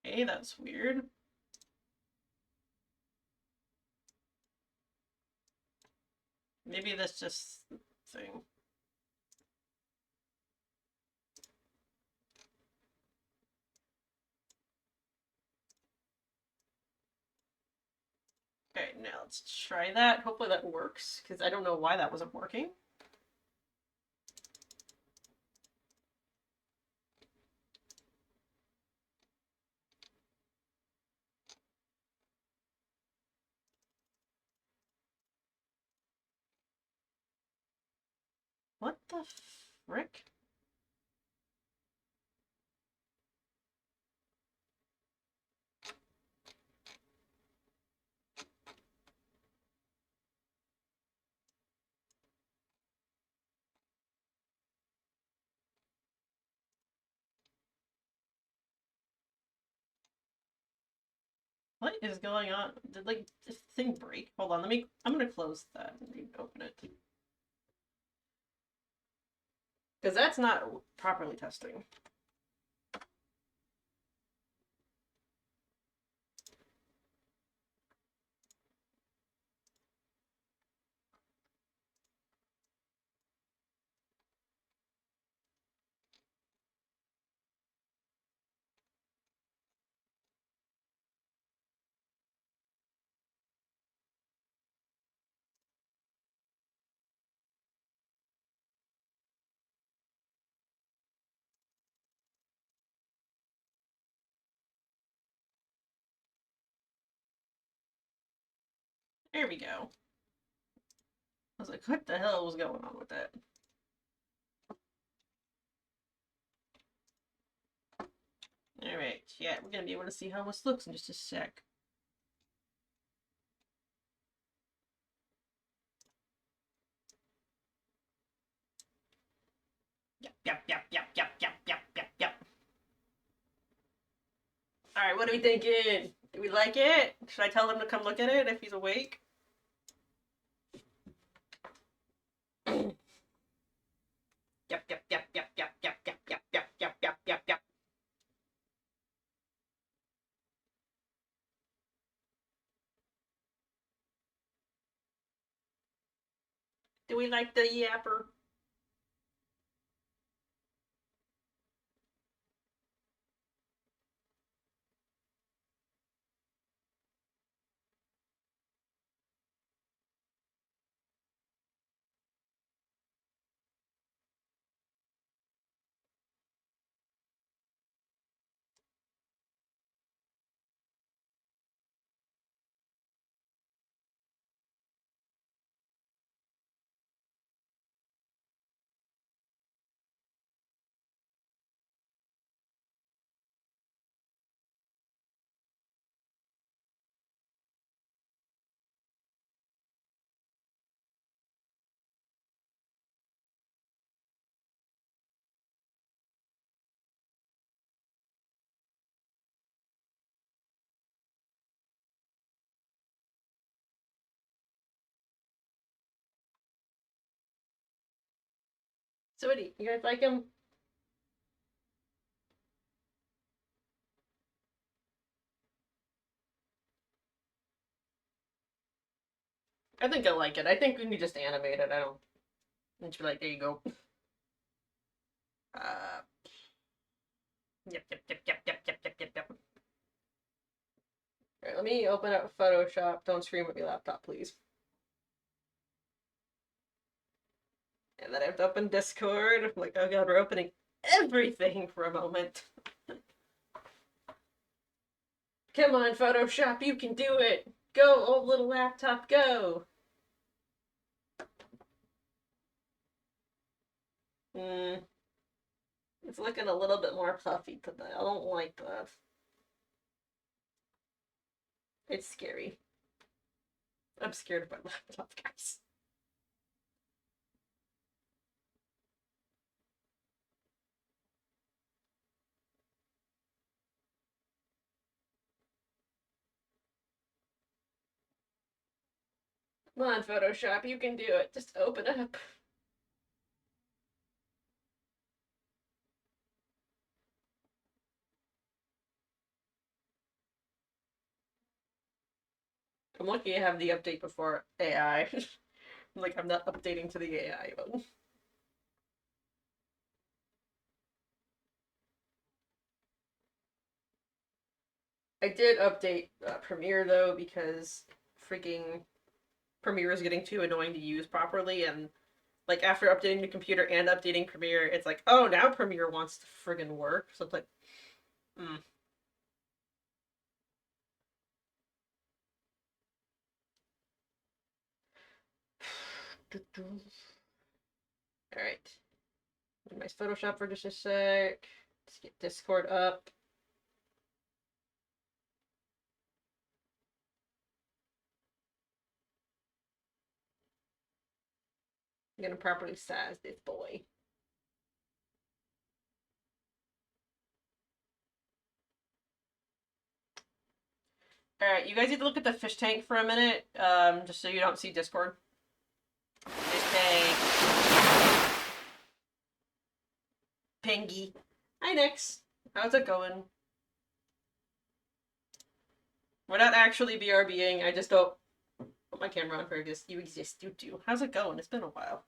Hey, that's weird. Maybe that's just thing. Okay, now let's try that. Hopefully that works, because I don't know why that wasn't working. What the frick? What is going on? Did like this thing break? Hold on, I'm gonna close that and open it. Because that's not properly testing. There we go. I was like, what the hell was going on with that? Alright, yeah, we're gonna be able to see how this looks in just a sec. Yep, yep, yep, yep, yep, yep, yep, yep, yep. Alright, what are we thinking? Do we like it? Should I tell him to come look at it if he's awake? Yep, yep, yep, yep, yep, yep, yep, yep, yep, yep, yep, yep, yep. Do we like the yapper? So what do you guys like him? I think I like it. I think we can just animate it. I don't. And be like, there you go. Uh, yep. Alright, let me open up Photoshop. Don't scream at me, laptop, please. And then I have to open Discord. I'm like, oh god, we're opening everything for a moment. Come on, Photoshop, you can do it! Go, old little laptop, go! It's looking a little bit more puffy today. I don't like that. It's scary. I'm scared of my laptop, guys. Come on, Photoshop, you can do it. Just open up. I'm lucky I have the update before AI. Like, I'm not updating to the AI button. I did update Premiere, though, because freaking Premiere is getting too annoying to use properly, and like after updating the computer and updating Premiere, it's like, oh, now Premiere wants to friggin' work. So it's like, hmm. Alright. My Photoshop for just a sec. Let's get Discord up. I'm gonna properly size this boy. Alright, you guys need to look at the fish tank for a minute, just so you don't see Discord. Fish tank. Pingy. Hi, Nix. How's it going? We're not actually BRBing, I just don't put my camera on for this. You exist, you do. How's it going? It's been a while.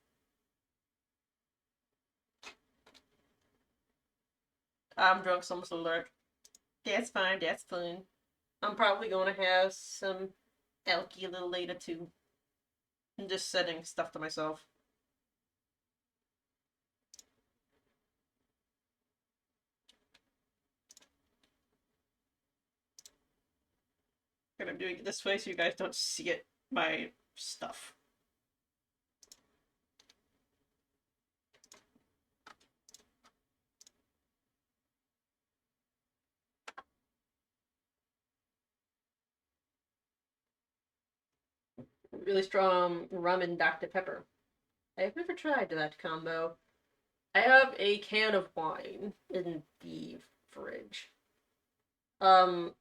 I'm drunk, so I'm almost alert. That's fine, that's fine. I'm probably going to have some elky a little later, too. I'm just setting stuff to myself. And I'm doing it this way so you guys don't see it, my stuff. Really strong rum and Dr. Pepper. I've never tried that combo. I have a can of wine in the fridge. I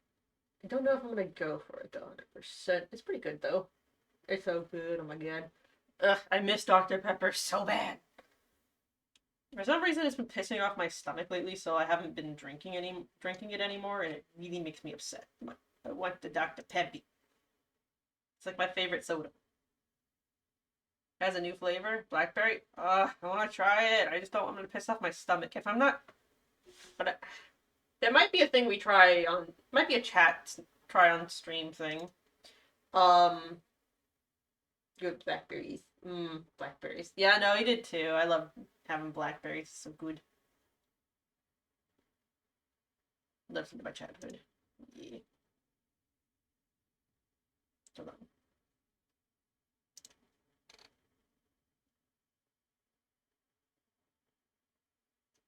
don't know if I'm gonna go for it though, 100%. It's pretty good though. It's so good, oh my god. Ugh, I miss Dr. Pepper so bad. For some reason, it's been pissing off my stomach lately, so I haven't been drinking it anymore, and it really makes me upset. I want the Dr. Peppy. It's like my favorite soda. It has a new flavor, blackberry. I want to try it. I just don't want it to piss off my stomach. If I'm not, but it might be a thing we try on. Might be a chat try on stream thing. Um, Good blackberries. Blackberries. Yeah, no, he did too. I love having blackberries. So good. Lives into my childhood. Yeah. Hold on.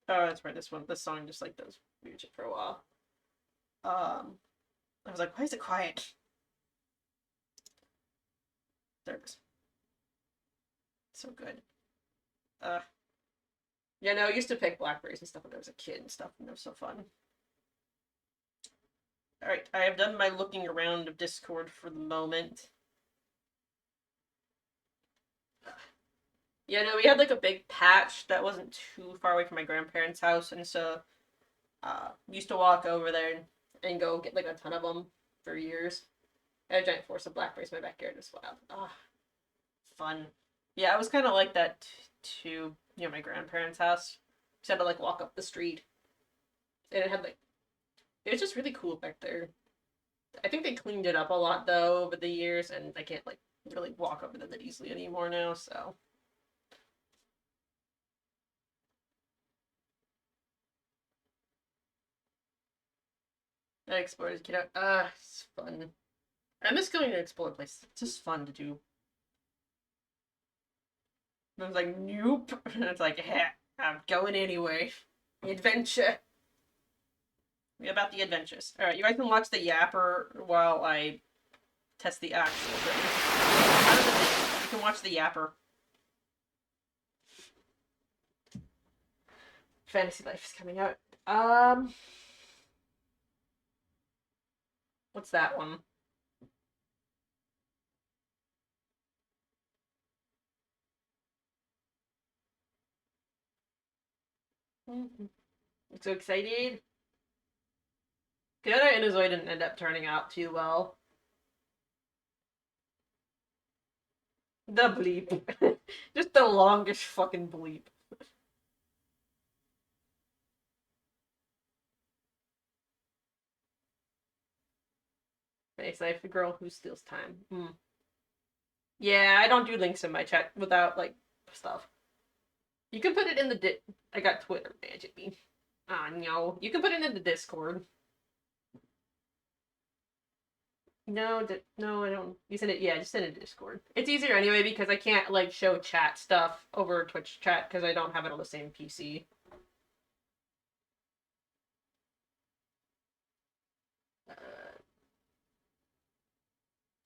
Oh, that's right. This song just like does music for a while. I was like, why is it quiet? There it is. So good. Uh, yeah, no, I used to pick blackberries and stuff when I was a kid and stuff, and it was so fun. Alright, I have done my looking around of Discord for the moment. Yeah, no, we had like a big patch that wasn't too far away from my grandparents' house, and so used to walk over there and go get like a ton of them for years. I had a giant forest of blackberries in my backyard as well. Ah, fun. Yeah, I was kind of like that too. My grandparents' house. Just had to like walk up the street, and it had like it was just really cool back there. I think they cleaned it up a lot though over the years, and I can't like really walk over them that easily anymore now. So I explored as a kid. It's fun. I miss going to explore places. It's just fun to do. And I was like, nope. And it's like, I'm going anyway. Adventure. We about the adventures. All right, you guys can watch the Yapper while I test the actual thing. Out of the thing, you can watch the Yapper. Fantasy Life is coming out. What's that one? I'm so excited. Good Inazoid didn't end up turning out too well. The bleep. Just the longest fucking bleep. Fantasy Life, the girl who steals time. Yeah, I don't do links in my chat without, like, stuff. You can put it in the I got Twitter magic me. Ah, no. You can put it in the Discord. No, no, I don't. You send it, yeah, just send it to Discord. It's easier anyway because I can't, like, show chat stuff over Twitch chat because I don't have it on the same PC. Let's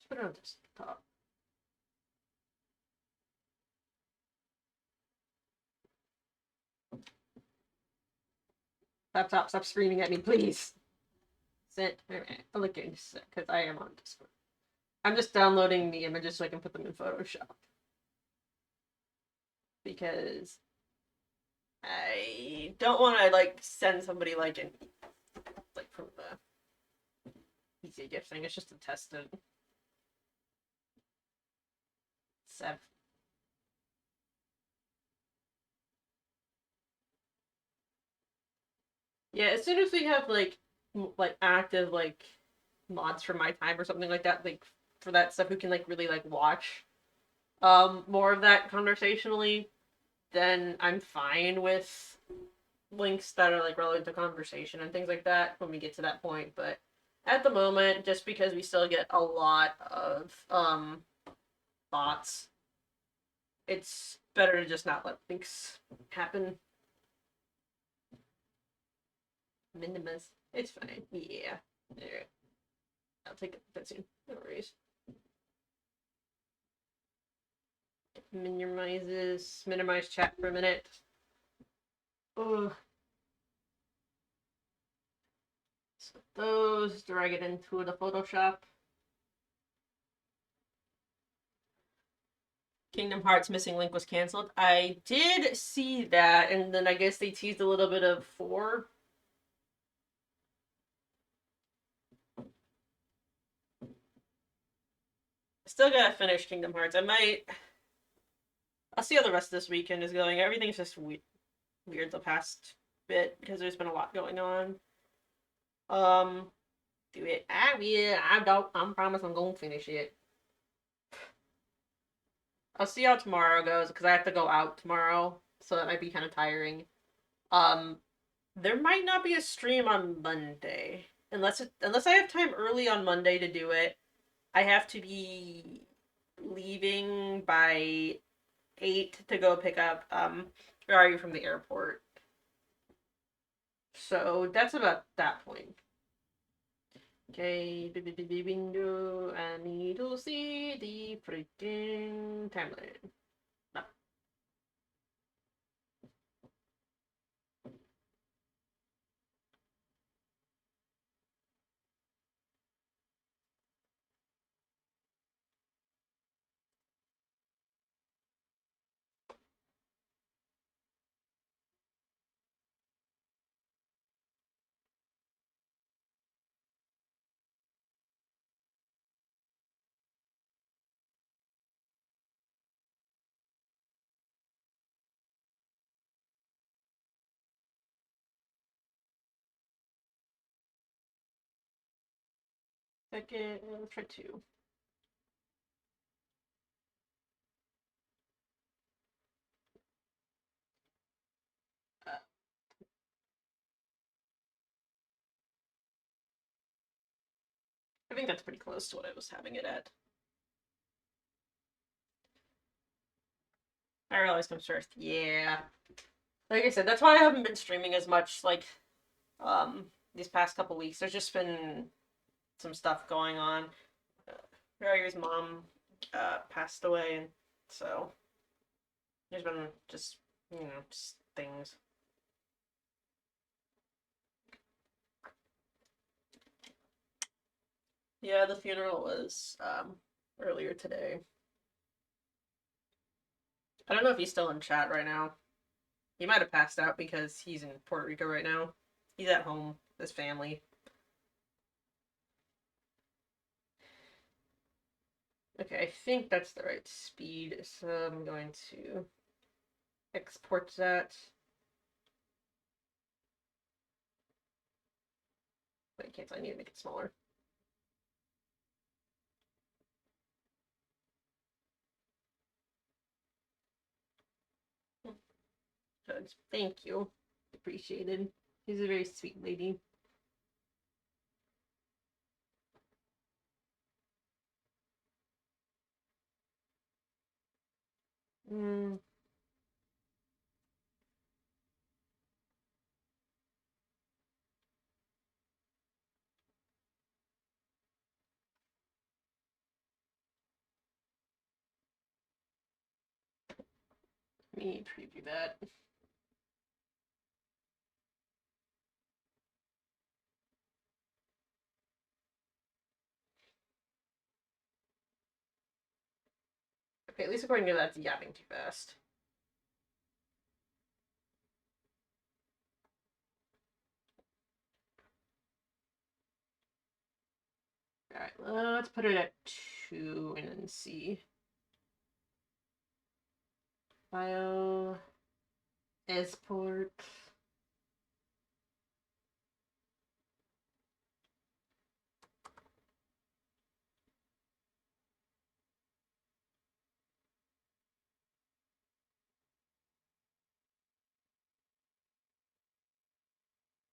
put it on desktop. Laptop, stop screaming at me, please. Sent. Alright, I'll look in just because I am on Discord. I'm just downloading the images so I can put them in Photoshop. Because I don't want to, like, send somebody, like, from the PC gift thing. It's just to test it. Sev. Yeah, as soon as we have, like active, like, mods for my time or something like that, like, for that stuff, who can, like, really, like, watch more of that conversationally, then I'm fine with links that are, like, relevant to conversation and things like that when we get to that point. But at the moment, just because we still get a lot of bots, it's better to just not let links happen. Minimus. It's fine. Yeah. Alright. I'll take that soon. No worries. Minimize chat for a minute. Oh. So those, drag it into the Photoshop. Kingdom Hearts missing link was canceled. I did see that, and then I guess they teased a little bit of 4. Still gotta finish Kingdom Hearts. I'll see how the rest of this weekend is going. Everything's just weird the past bit because there's been a lot going on. Do it. I will. I don't. I promise I'm gonna finish it. I'll see how tomorrow goes because I have to go out tomorrow, so that might be kind of tiring. Um, there might not be a stream on Monday unless I have time early on Monday to do it. I have to be leaving by 8 to go pick up Rari from the airport. So that's about that point. Okay, window. I need to see the freaking timeline. No. Second, let's try 2. I think that's pretty close to what I was having it at. I realize comes first. Yeah. Like I said, that's why I haven't been streaming as much, like, these past couple weeks. There's just been some stuff going on. Rari's mom passed away, and so there's been just, just things. Yeah, the funeral was earlier today. I don't know if he's still in chat right now. He might have passed out because he's in Puerto Rico right now. He's at home with his family. Okay, I think that's the right speed, so I'm going to export that. But I can't, I need to make it smaller. Good. Thank you. Appreciated. She's a very sweet lady. Mm. Let me preview that. Okay, at least according to that, it's yapping too fast. Alright, let's put it at 2 and then see. File. Export.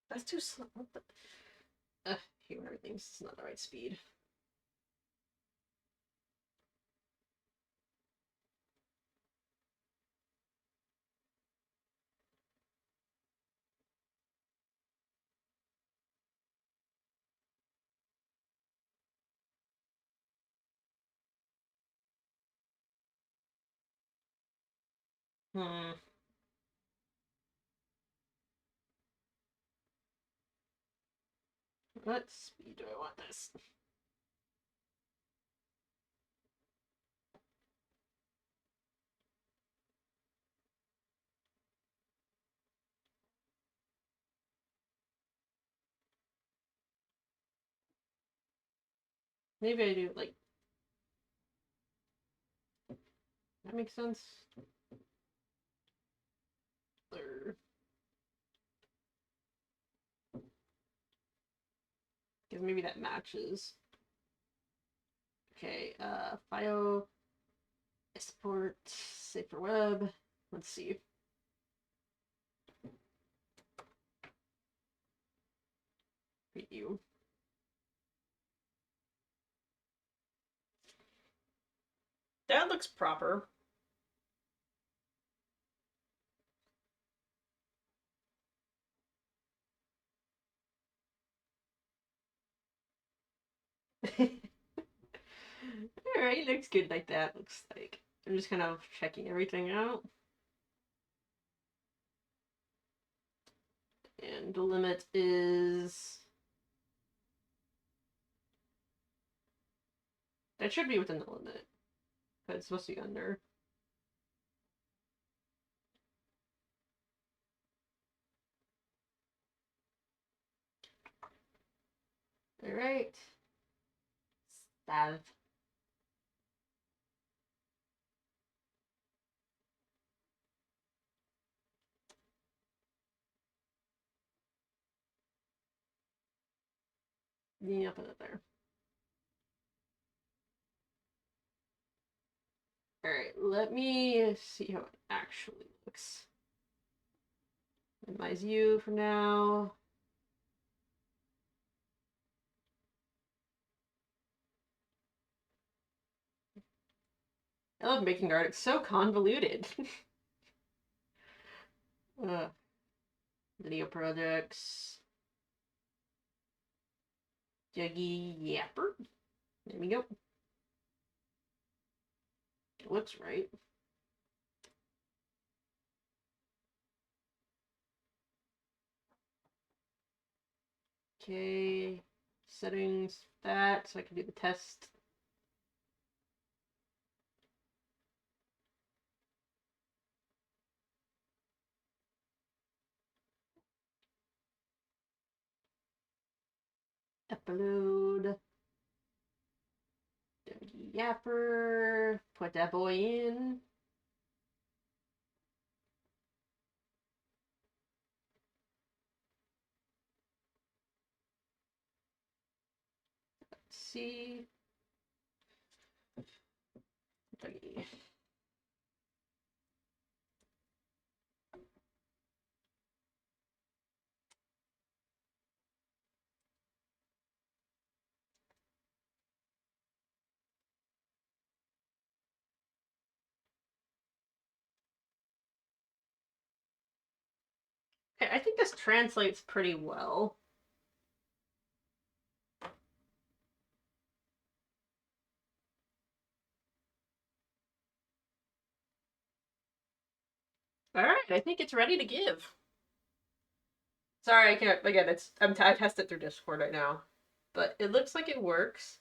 That's too slow. What the? Here, everything's not the right speed. Hmm. What speed do I want this? Maybe I do like. That makes sense. Or because maybe that matches. Okay, file export safer web. Let's see. Preview. That looks proper. Alright, looks good like that. Looks like I'm just kind of checking everything out. And the limit is. That should be within the limit. But it's supposed to be under. Alright. Stav. Yeah, put it there. Alright, let me see how it actually looks. Minimize you for now. I love making art. It's so convoluted. Video projects. Juggy Yapper. There we go. It looks right. Okay. Settings, that, so I can do the test. Upload. Yapper. Put that boy in. Let's see. Okay. I think this translates pretty well. All right, I think it's ready to give. Sorry, I can't. Again, I tested through Discord right now, but it looks like it works.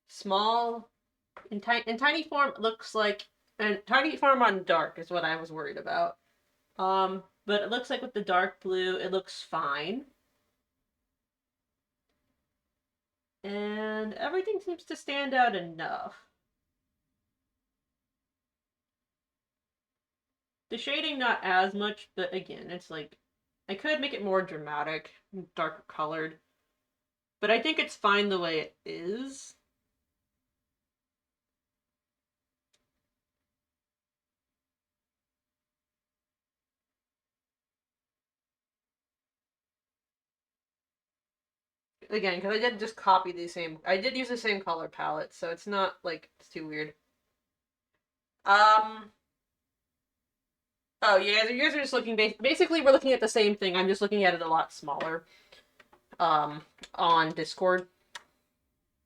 Small, in tiny form looks like, and tiny form on dark is what I was worried about. But it looks like with the dark blue, it looks fine. And everything seems to stand out enough. The shading not as much, but again, it's like I could make it more dramatic, darker colored. But I think it's fine the way it is. Again, because I did just copy the same. I did use the same color palette, so it's not like it's too weird. Oh, you guys are just looking. Basically, we're looking at the same thing. I'm just looking at it a lot smaller. On Discord.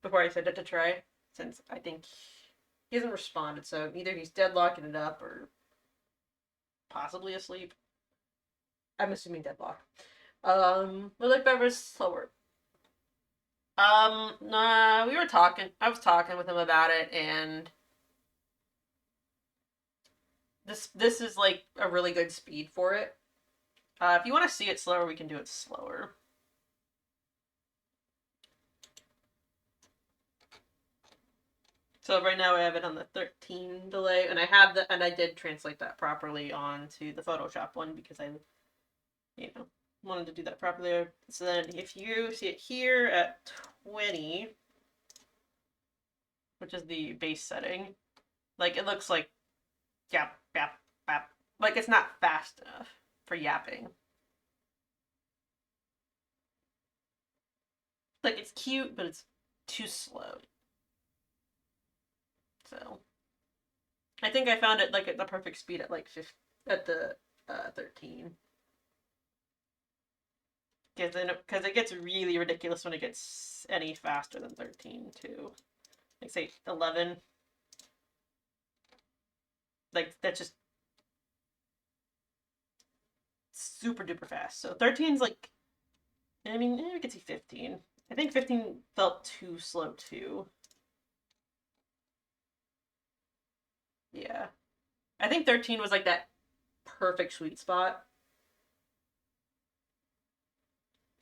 Before I sent it to Trey, since I think he hasn't responded, so either he's deadlocking it up or possibly asleep. I'm assuming deadlock. We look better slower. Nah, we were talking. I was talking with him about it, and this is like a really good speed for it. If you want to see it slower, we can do it slower. So right now I have it on the 13 delay, and I did translate that properly onto the Photoshop one because I, wanted to do that properly. So then if you see it here at 20, which is the base setting, like it looks like yap, yap, yap. Like it's not fast enough for yapping. Like it's cute, but it's too slow. So I think I found it like at the perfect speed at like 50, at the 13. Because it gets really ridiculous when it gets any faster than 13 too. Like say 11. Like that's just super duper fast. So 13's like, I mean, we could see 15. I think 15 felt too slow too. Yeah. I think 13 was like that perfect sweet spot.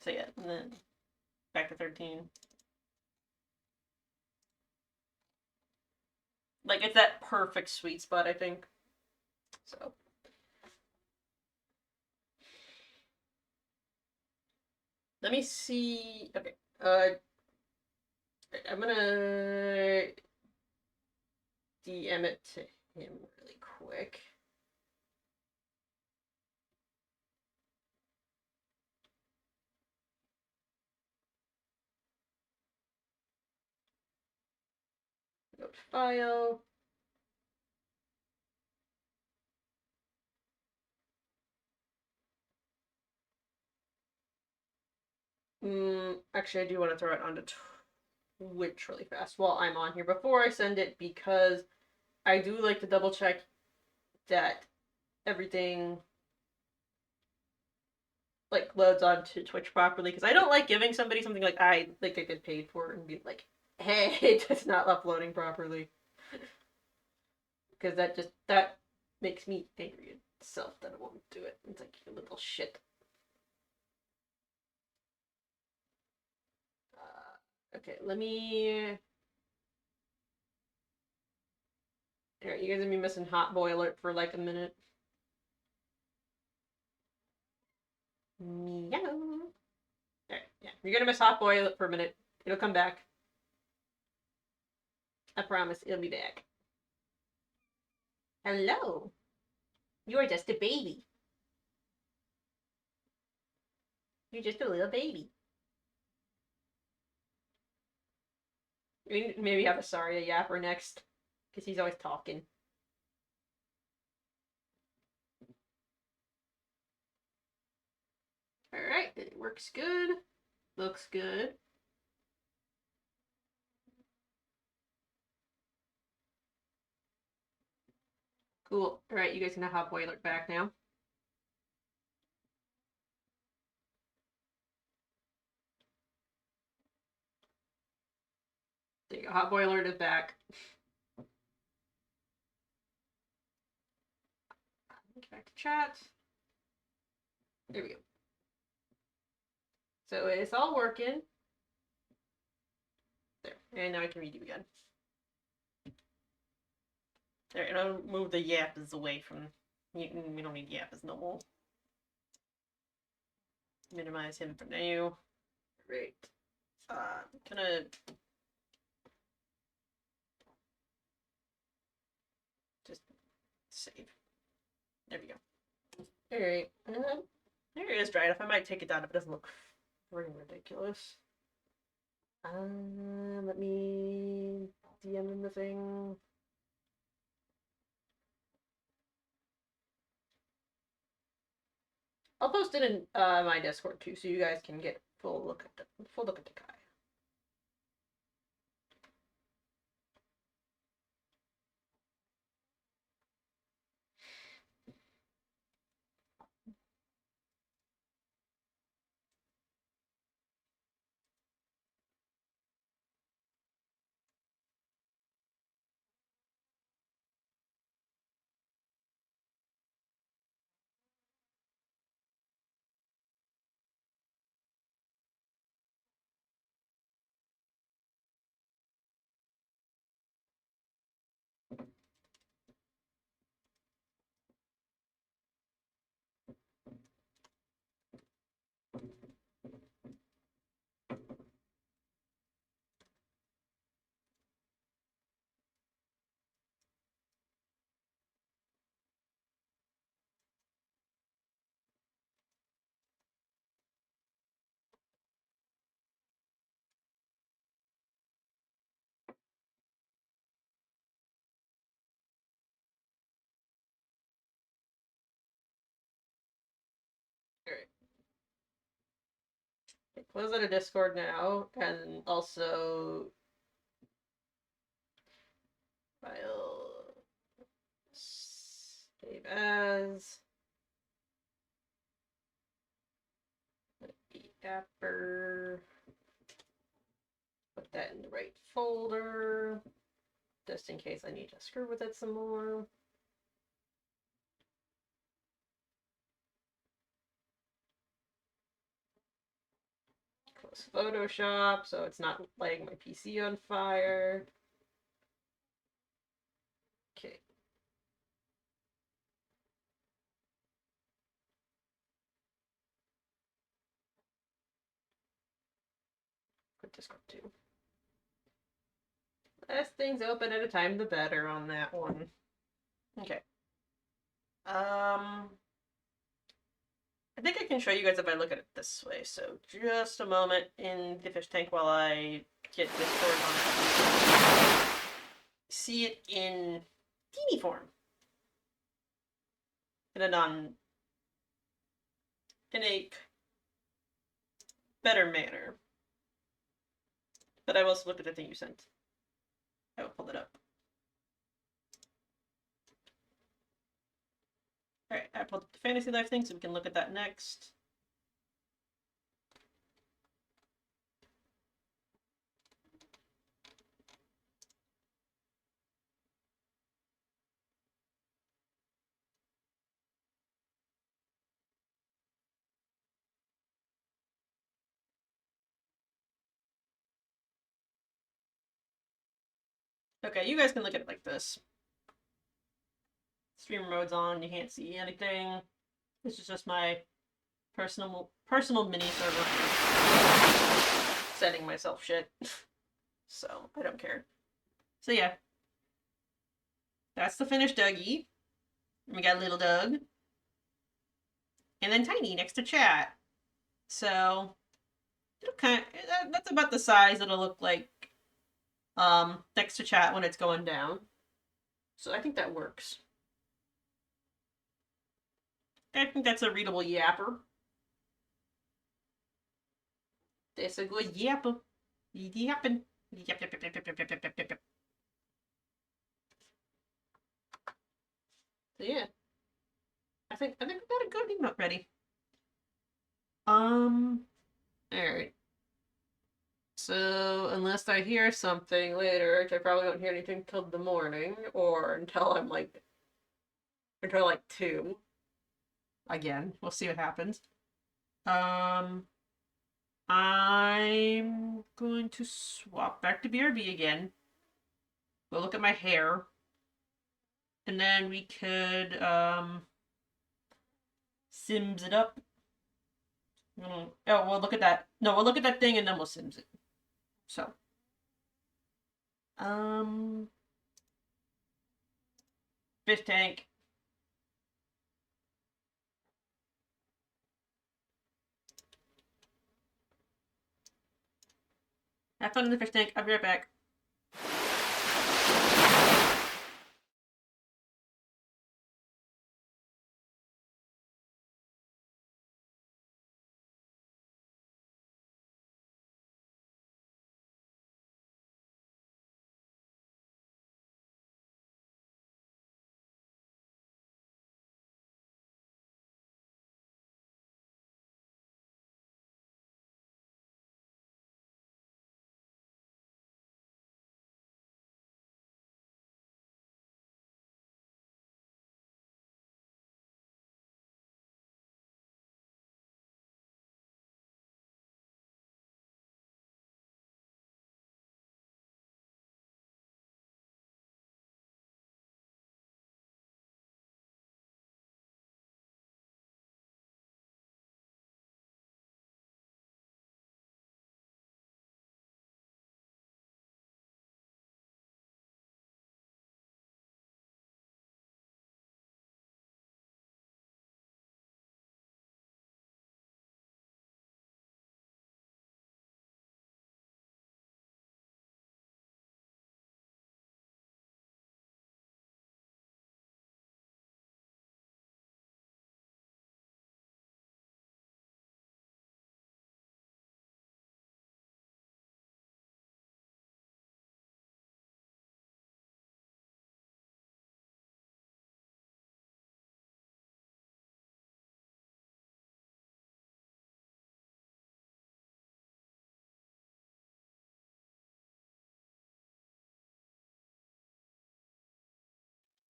So yeah, and then back to 13. Like it's that perfect sweet spot, I think. So let me see. Okay. I'm gonna DM it to him really quick. Go to file. Actually, I do want to throw it onto Twitch really fast while I'm on here before I send it, because I do like to double check that everything like loads onto Twitch properly, because I don't like giving somebody something like they get paid for and be like, hey, it's not uploading properly, because that makes me angry itself that it won't do it. It's like, you little shit. Okay, let me. Alright, you guys are gonna be missing hot boiler for like a minute. Meow. Alright, yeah. You're gonna miss hot boiler for a minute. It'll come back. I promise, it'll be back. Hello. You are just a baby. You're just a little baby. We maybe have a Saria Yapper next, because he's always talking. Alright, it works good. Looks good. Cool. Alright, you guys can have hot boiler back now. There you go. Hot boiler is back. Get back to chat. There we go. So it's all working. There. And now I can read you again. There, and I'll move the yappers away from. We don't need yappers no more. Minimize him for now. Great. Gonna just save. There we go. Alright. There it is dried off. I might take it down if it doesn't look freaking ridiculous. Let me DM in the thing. I'll post it in my Discord too, so you guys can get full look at the guy. Alright. Close out of Discord now, and also file save as Yapper. Put that in the right folder, just in case I need to screw with it some more. Close Photoshop so it's not lighting my PC on fire. Okay. Quit Discord too. Less things open at a time, the better on that one. Okay. I think I can show you guys if I look at it this way. So just a moment in the fish tank while I get Discord on. See it in teeny form. In a in a better manner. But I will also look at the thing you sent. I will pull it up. Alright, I pulled up the fantasy life thing so we can look at that next. Okay, you guys can look at it like this. Streamer mode's on, you can't see anything. This is just my personal mini server sending myself shit. So I don't care. So yeah. That's the finished Dougie. And we got little Doug. And then Tiny next to chat. So it'll that's about the size it'll look like next to chat when it's going down. So I think that works. I think that's a readable yapper. That's a good yapper. Yapping. Yap, yap, yap, yap, yap, yap, yap, yap, yap. So yeah. I think we got a good emote ready. Alright. So unless I hear something later, which I probably won't hear anything till the morning, or until I'm like until like 2. Again, we'll see what happens. I'm going to swap back to BRB again. We'll look at my hair. And then we could Sims it up. Oh, we'll look at that. No, we'll look at that thing and then we'll Sims it. So. Fish tank. Have fun in the fish tank. I'll be right back.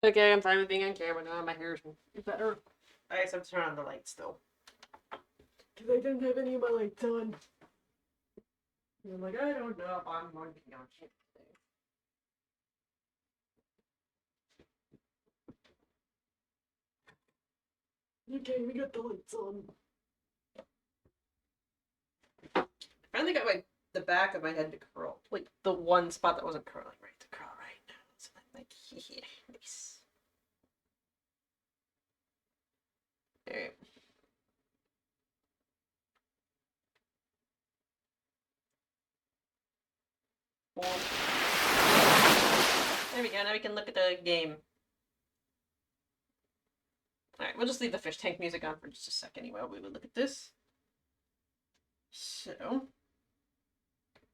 Okay, I'm fine with being on camera now. My hair's better. I guess I have to turn on the lights though. Because I didn't have any of my lights on. And I'm like, I don't know if I'm going to be on camera today. Okay, we got the lights on. I finally got the back of my head to curl. Like the one spot that wasn't curling right to curl right now. So I'm like, yeah, nice. Yeah, now we can look at the game. Alright, we'll just leave the fish tank music on for just a second anyway. We would look at this. So,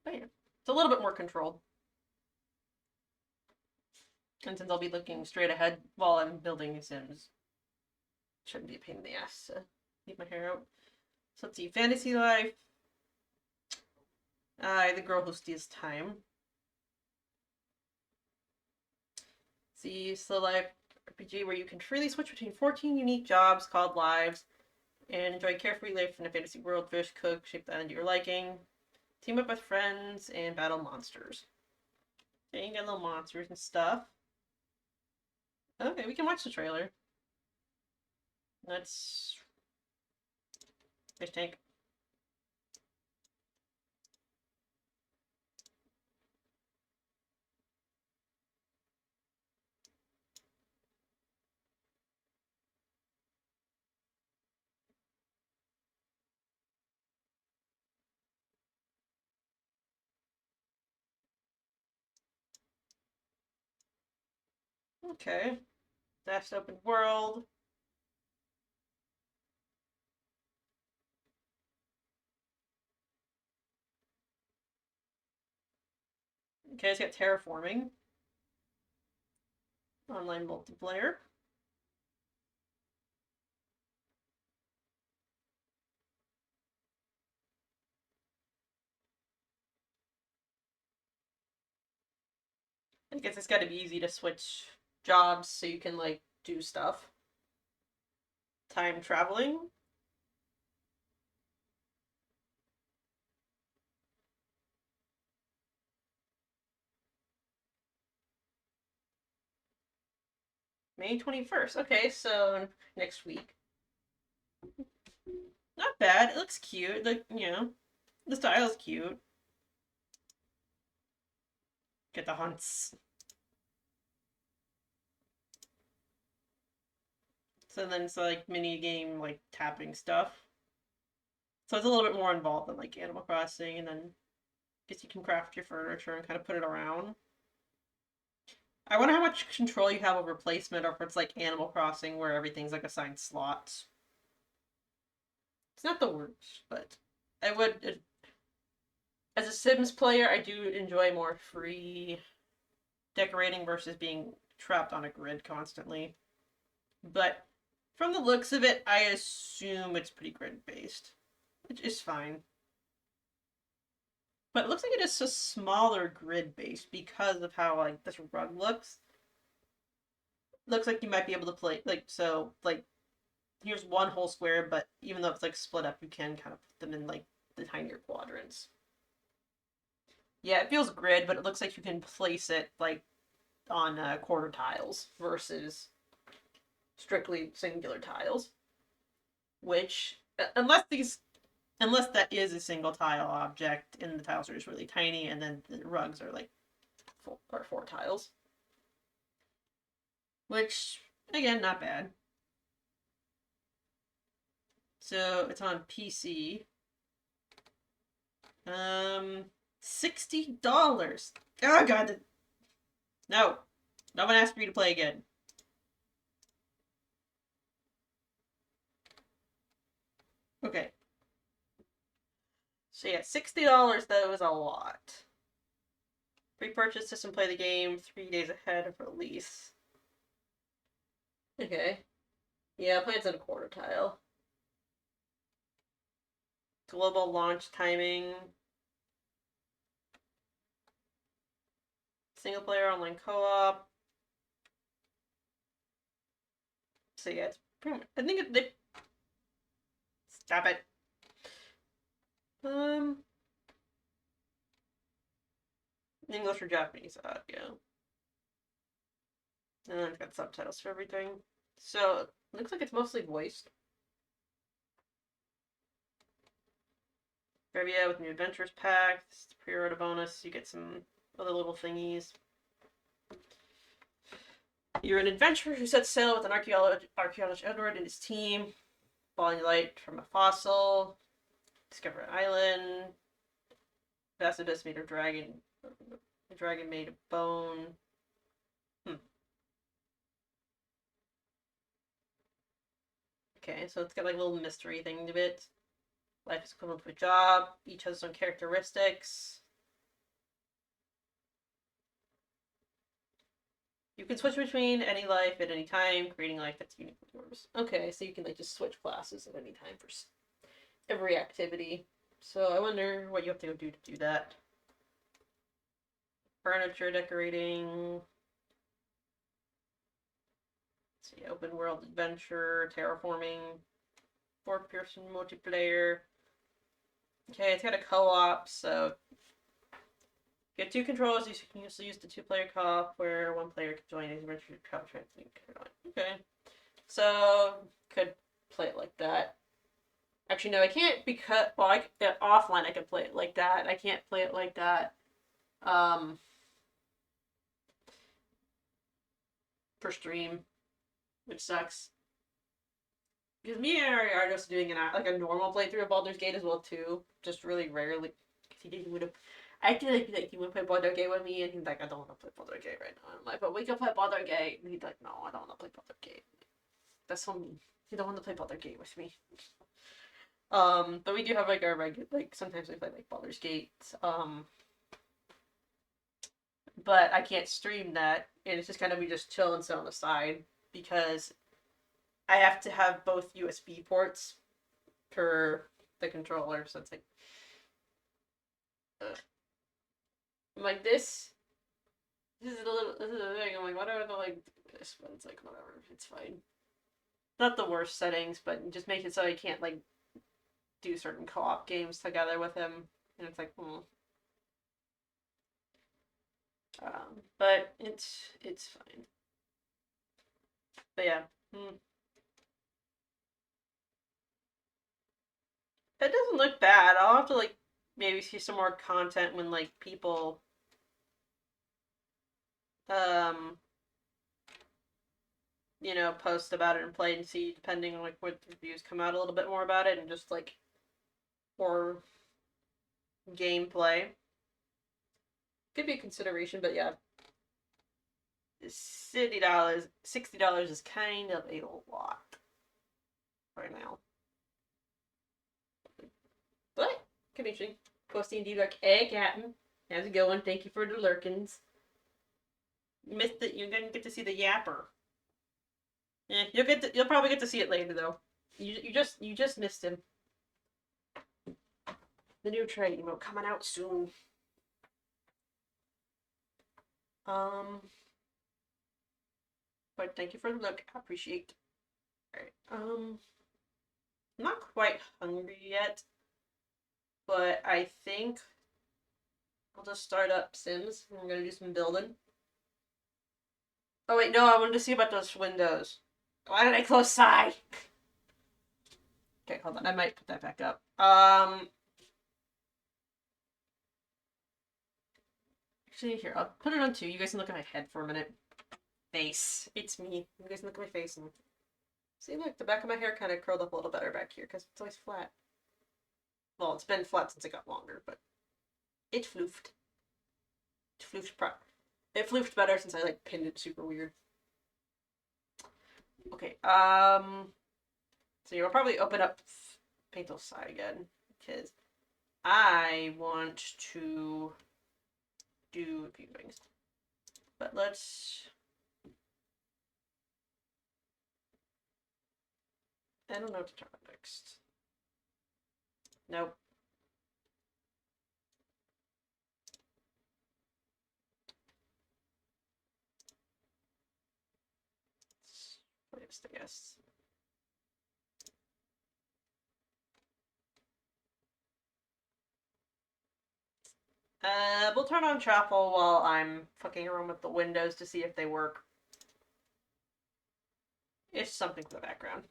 bam. It's a little bit more controlled. And since I'll be looking straight ahead while I'm building Sims, shouldn't be a pain in the ass to leave my hair out. So let's see, Fantasy Life. The Girl Who Steals Time. See, Slow Life RPG where you can freely switch between 14 unique jobs called lives and enjoy a carefree life in a fantasy world. Fish, cook, shape the island to your liking. Team up with friends and battle monsters. Okay, you got little monsters and stuff. Okay, we can watch the trailer. Let's... Fish tank. Okay. Dash open world. Okay, it's got terraforming. Online multiplayer. I guess it's got to be easy to switch jobs so you can, like, do stuff. Time traveling. May 21st. Okay, so next week. Not bad. It looks cute. Like, you know, the style's cute. Get the hunts. So then it's like mini game, like tapping stuff. So it's a little bit more involved than like Animal Crossing, and then I guess you can craft your furniture and kind of put it around. I wonder how much control you have over placement, or if it's like Animal Crossing where everything's like assigned slots. It's not the worst, but I would, as a Sims player, I do enjoy more free decorating versus being trapped on a grid constantly. But from the looks of it, I assume it's pretty grid based, which is fine. But it looks like it is a smaller grid based because of how like this rug looks. Looks like you might be able to play like so like here's one whole square, but even though it's like split up, you can kind of put them in like the tinier quadrants. Yeah, it feels grid, but it looks like you can place it like on quarter tiles versus strictly singular tiles. Which, unless that is a single tile object, and the tiles are just really tiny, and then the rugs are like four tiles. Which, again, not bad. So it's on PC. $60. Oh god. No. No one asked for you to play again. Okay. So yeah, $60 though is a lot. Pre-purchase this and play the game 3 days ahead of release. Okay. Yeah, plans in a quarter tile. Global launch timing. Single player online co-op. So yeah, it's pretty much, I think they stop it. English or Japanese audio. And then I've got subtitles for everything. So it looks like it's mostly voiced. Trivia with new adventures packs, pre-order bonus, you get some other little thingies. You're an adventurer who sets sail with an archaeologist Edward and his team. Falling light from a fossil. Discover an island. Vast abyss made of dragon. A dragon made of bone. Okay, so it's got like a little mystery thing to it. Life is equivalent to a job. Each has its own characteristics. You can switch between any life at any time, creating a life that's unique with yours. Okay, so you can like just switch classes at any time for every activity. So I wonder what you have to go do to do that. Furniture decorating. Let's see, open world adventure, terraforming, 4-person multiplayer. Okay, it's got a co-op, so you get 2 controllers. You can also use the 2-player co-op where 1 player can join as adventure co-op. Okay, so could play it like that. Actually, no, I can't because well, offline I can play it like that. I can't play it like that. For stream, which sucks. Because me and Ari are just doing a normal playthrough of Baldur's Gate as well too, just really rarely. He would have. I feel like he would play Baldur's Gate with me, and he's like, I don't want to play Baldur's Gate right now. I'm like, but we can play Baldur's Gate, and he's like, no, I don't want to play Baldur's Gate. That's so mean. You don't want to play Baldur's Gate with me. But we do have like our regular, like sometimes we play like Baldur's Gate. But I can't stream that, and it's just kind of we just chill and sit on the side because I have to have both USB ports for the controller, so it's like, ugh. I'm like this. This is a thing. I'm like, why do I have to like do this? But it's like whatever, it's fine. Not the worst settings, but just make it so I can't like do certain co-op games together with him, and it's like, but it's fine. But yeah, it doesn't look bad. I'll have to like maybe see some more content when like people um post about it and play and see, depending on like what reviews come out a little bit more about it and just like or gameplay. Could be a consideration, but yeah. $60 is kind of a lot right now. But could be interesting. Posting D like, hey Captain, how's it going? Thank you for the lurkins. You missed it. You're gonna get to see the Yapper. Yeah, you'll probably get to see it later though. You just missed him. The new trade emote coming out soon. But thank you for the look. I appreciate. Alright. I'm not quite hungry yet, but I think I'll just start up Sims. I'm gonna do some building. Oh wait, no, I wanted to see about those windows. Why did I close Psy? Okay, hold on. I might put that back up. Actually, here, I'll put it on 2. You guys can look at my head for a minute. Face. It's me. You guys can look at my face and see, look, the back of my hair kind of curled up a little better back here because it's always flat. Well, it's been flat since it got longer, but it floofed. It floofed better since I like pinned it super weird. Okay, so you'll probably open up Painter's side again because I want to do a few things. But let's. I don't know what to turn on next. Nope. Latest, I guess. We'll turn on Chapel while I'm fucking around with the windows to see if they work. It's something for the background.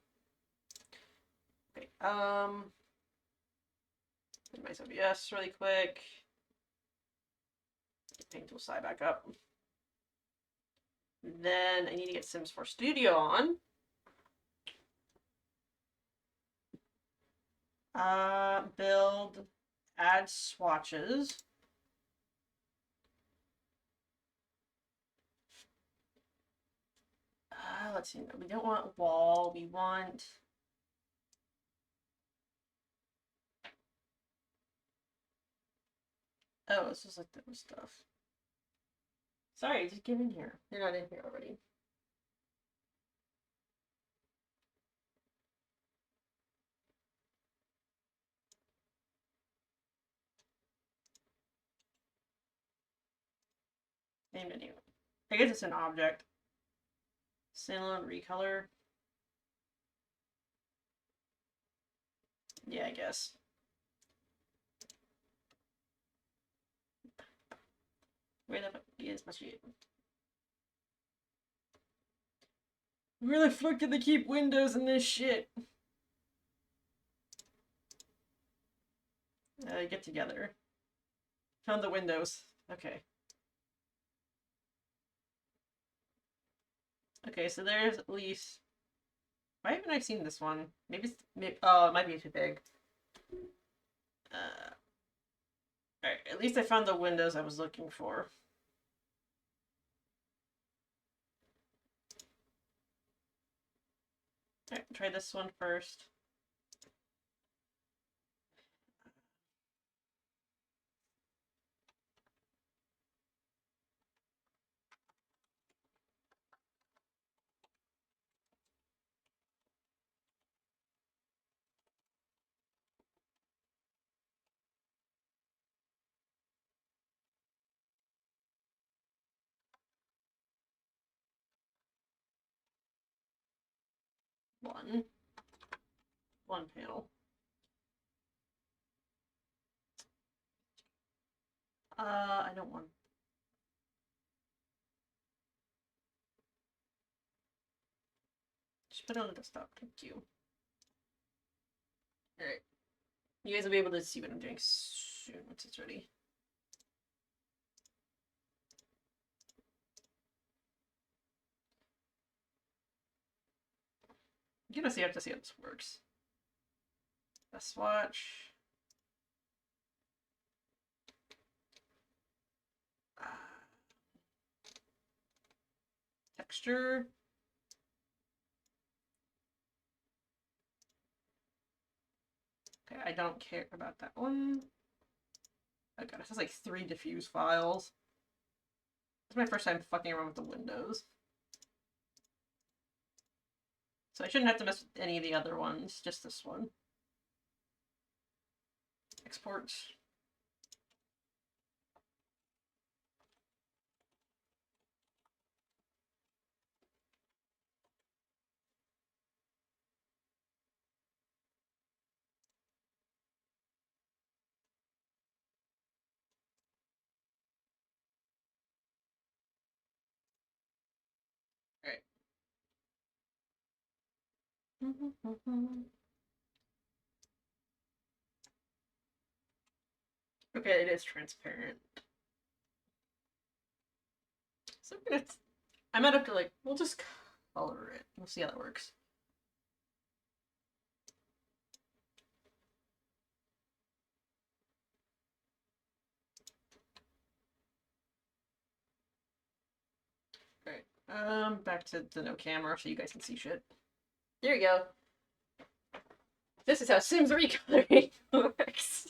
Okay, minimize OBS really quick. Paint tool side back up. Then I need to get Sims 4 Studio on. Build, add swatches. Let's see. We don't want wall. We want Oh, it's just like that stuff. Sorry, just get in here. You're not in here already. Main menu. I guess it's an object. Standalone recolor. Yeah, I guess. Where the fuck is my shit? Where the fuck did they keep windows in this shit? Get together. Found the windows. Okay. Okay, so there's at least... Why haven't I seen this one? Maybe it's... oh, it might be too big. Alright, at least I found the windows I was looking for. Alright, try this one first. One panel. I don't want... Just put it on the desktop. Thank you. Alright. You guys will be able to see what I'm doing soon once it's ready. You can see, have to see how this works. A swatch. Texture. Okay, I don't care about that one. Oh god, it has like 3 diffuse files. This is my first time fucking around with the windows. So I shouldn't have to mess with any of the other ones, just this one. Export. Alright. Okay, it is transparent. So I might have to like, we'll just color it. We'll see how that works. Alright, back to the no camera so you guys can see shit. There you go. This is how Sims recoloring works.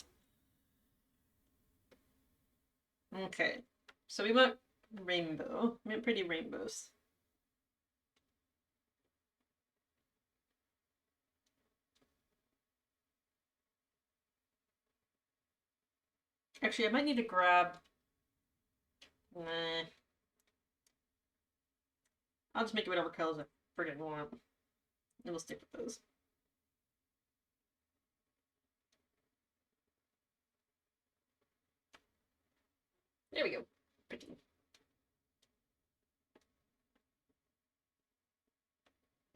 Okay, so we want rainbow. We want pretty rainbows. Actually, I might need to grab... Nah. I'll just make it whatever colors I friggin' want. And we'll stick with those. There we go. Pretty.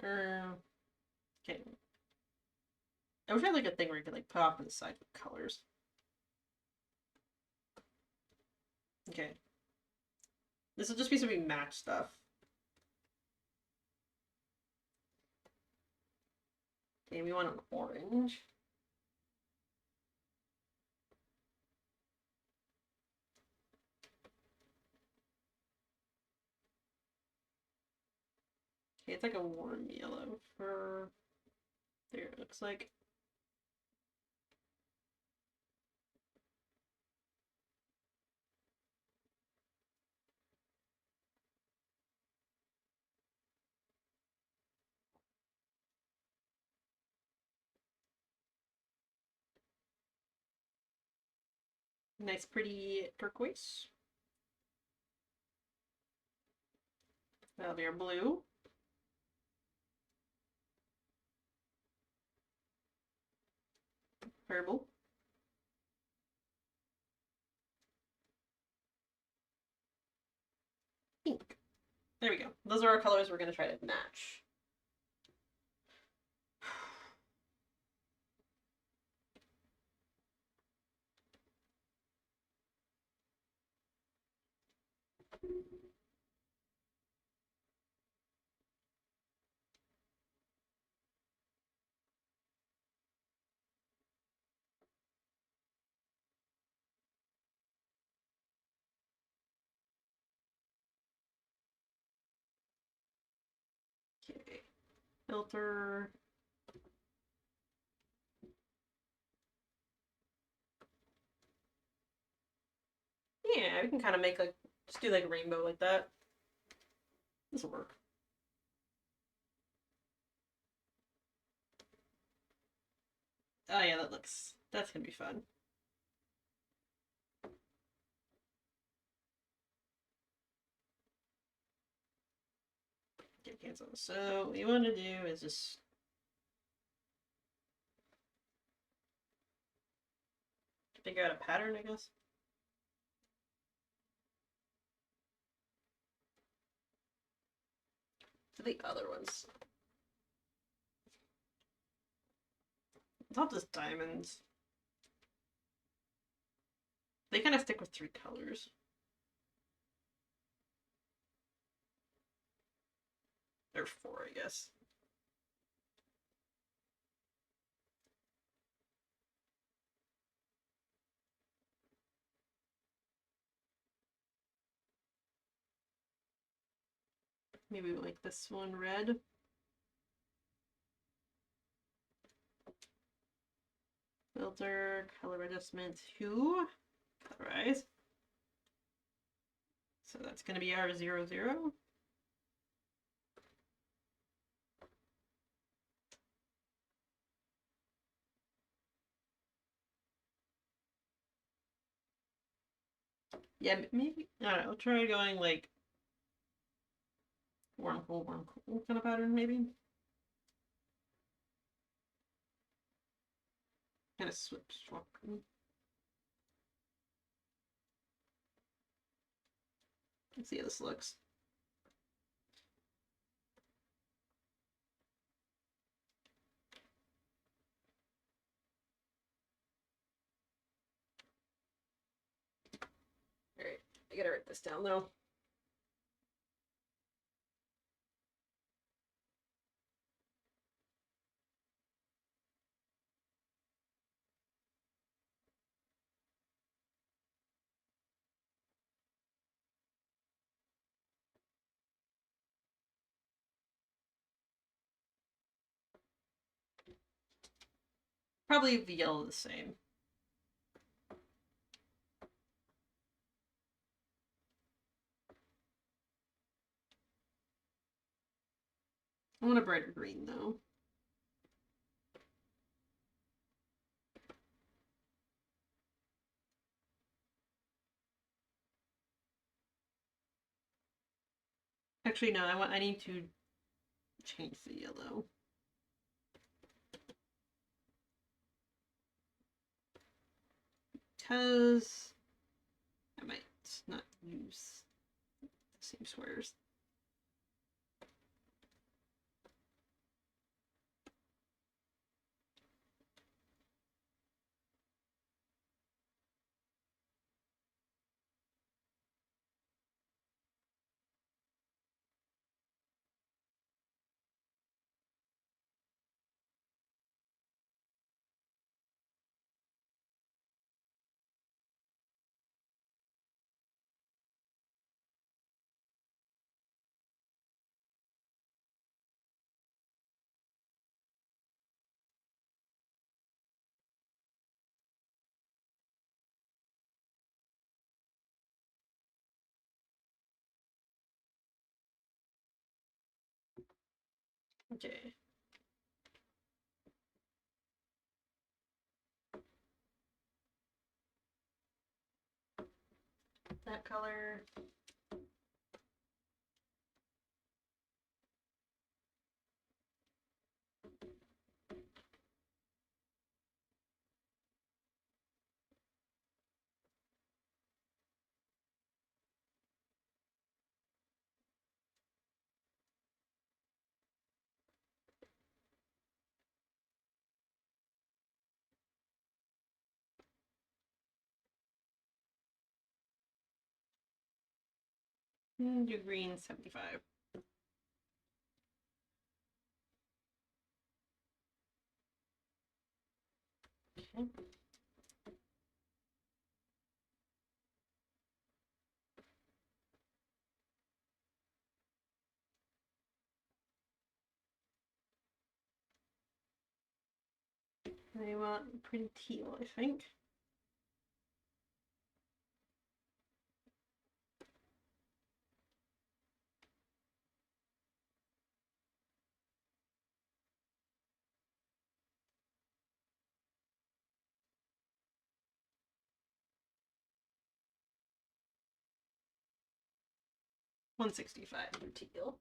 Okay. I wish I had like a thing where you could like put off to the side with colors. Okay. This will just be some match stuff. Okay, we want an orange. Okay, it's like a warm yellow for... There, it looks like. Okay, Nice, pretty turquoise. That'll be our blue. Purple. Pink. There we go. Those are our colors we're going to try to match. Okay. Filter. Yeah, we can kind of make like, just do like a rainbow like that. This will work. Oh yeah, that's gonna be fun. Okay, cancel. So what you want to do is just figure out a pattern, I guess. For the other ones. It's all just diamonds. They kind of stick with 3 colors. Or 4, I guess. Maybe we'll make this one red. Filter, color adjustment 2, colorize. So that's going to be our 0, 0. Yeah, maybe, I don't know, I'll try going like warm, cool kind of pattern, maybe. Kind of swap. Let's see how this looks. Alright, I gotta write this down though. Probably the yellow the same. I want a brighter green though. Actually, no, I need to change the yellow. Because I might not use the same squares. Okay. color. Do green 75. Okay. I want pretty teal, I think. $165 for teal.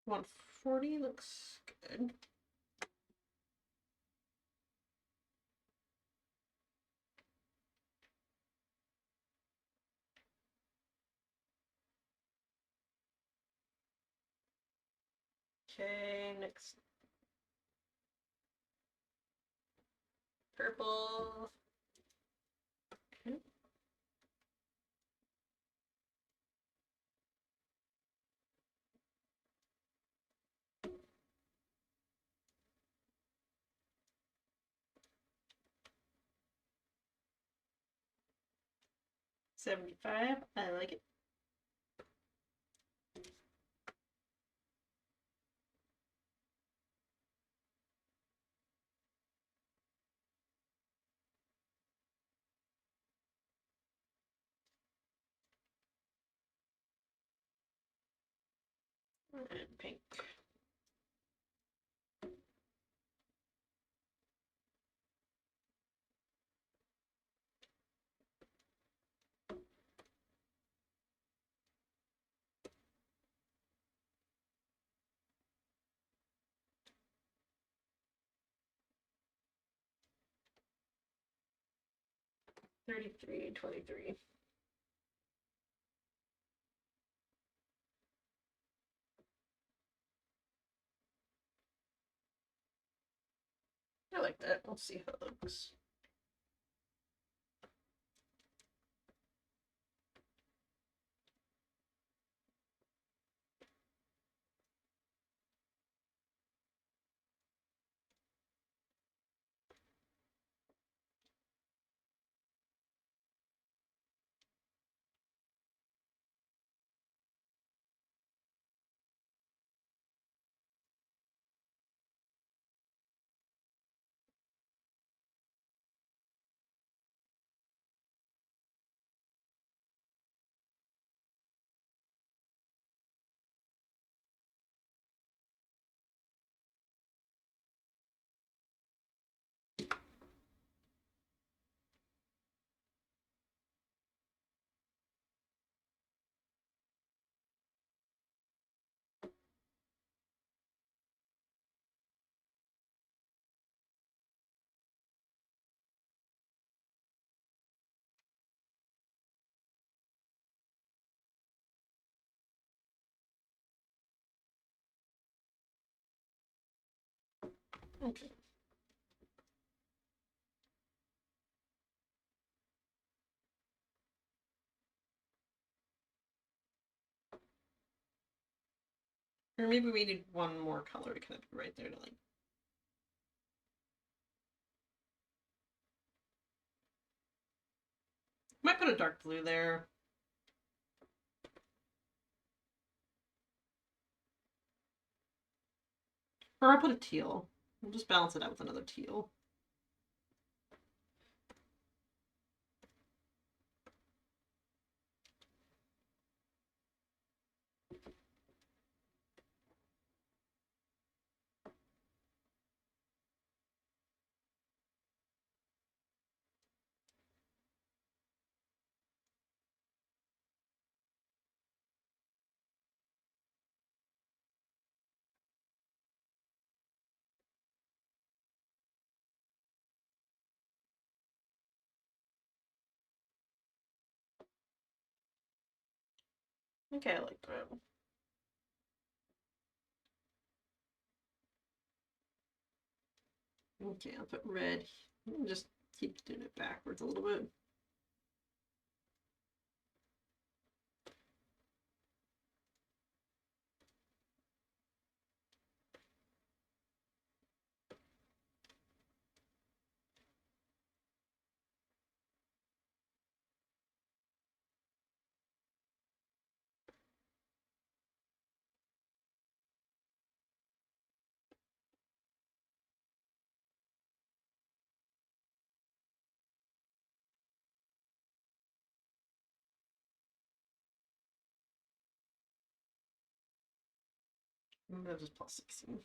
$140 looks good. Okay, next. Purple. Okay. $75. I like it. And pink. $33.23. I like that. We'll see how it looks. Okay. Or maybe we need one more color to kind of be right there to like. Might put a dark blue there. Or I'll put a teal. We'll just balance it out with another teal. Okay, I like that. Okay, I'll put red. Just keep doing it backwards a little bit. That was plus 16.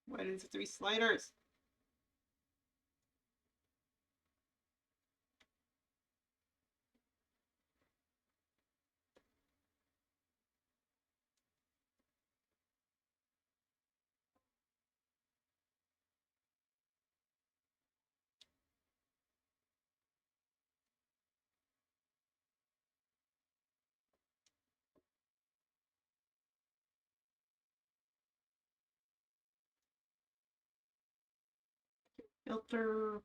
Why did it 3 sliders? Filter.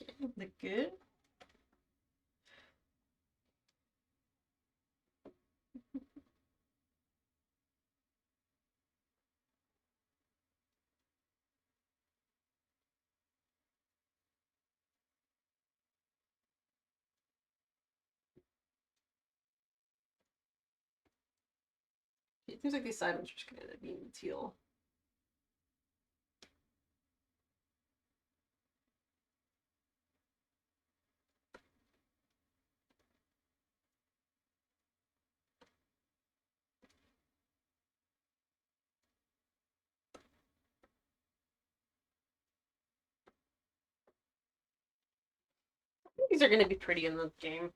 Okay, look good. It seems like these side ones are just gonna end up being teal. These are gonna be pretty in the game.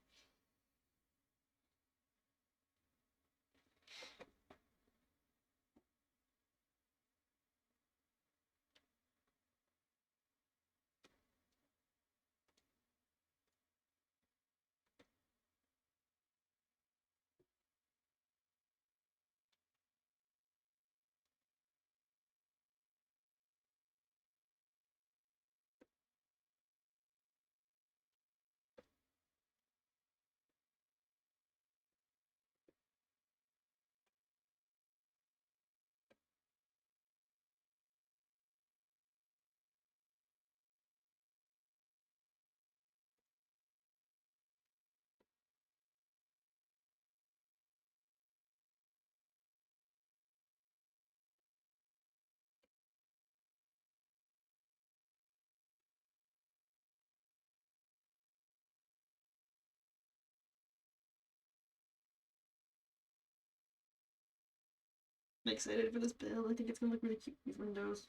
I'm excited for this build. I think it's gonna look really cute, these windows.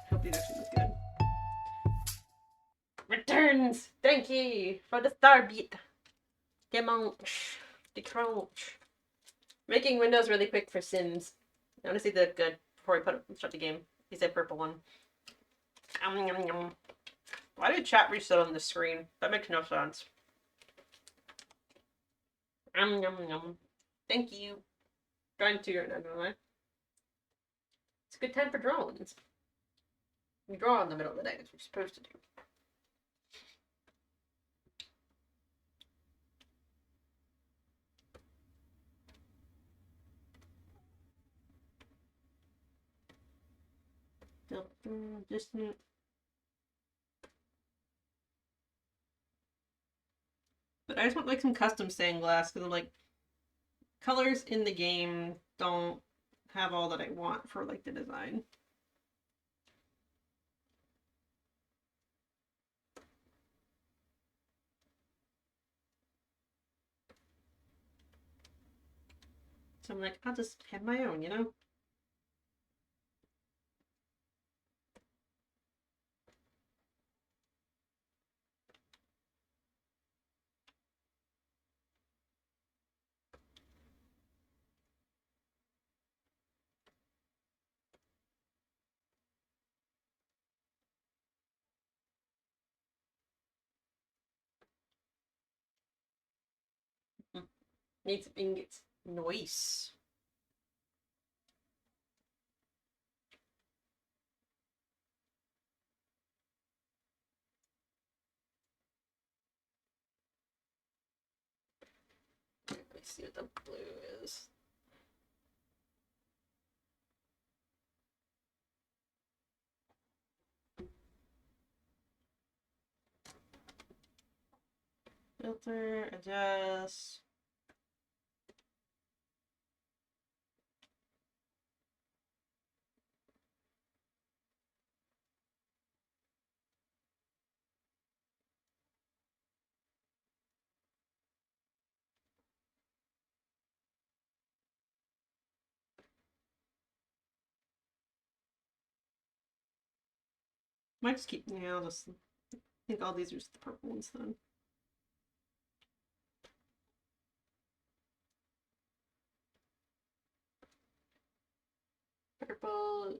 Hope these actually look good. Returns! Thank you for the star beat. Emote. The crunch. Making windows really quick for Sims. I want to see the good before we start the game. He said purple one. Why did chat reset on the screen? That makes no sense. Thank you. Trying to right now, it's a good time for drones. We draw in the middle of the day, as we're supposed to do. Distant. But I just want like some custom stained glass because I'm like, colors in the game don't have all that I want for like the design. So I'm like, I'll just have my own, you know? Need some ingots. Nice. Let's see what the blue is. Filter, adjust. Might just keep, yeah, I'll just, I think all these are just the purple ones then. Purple,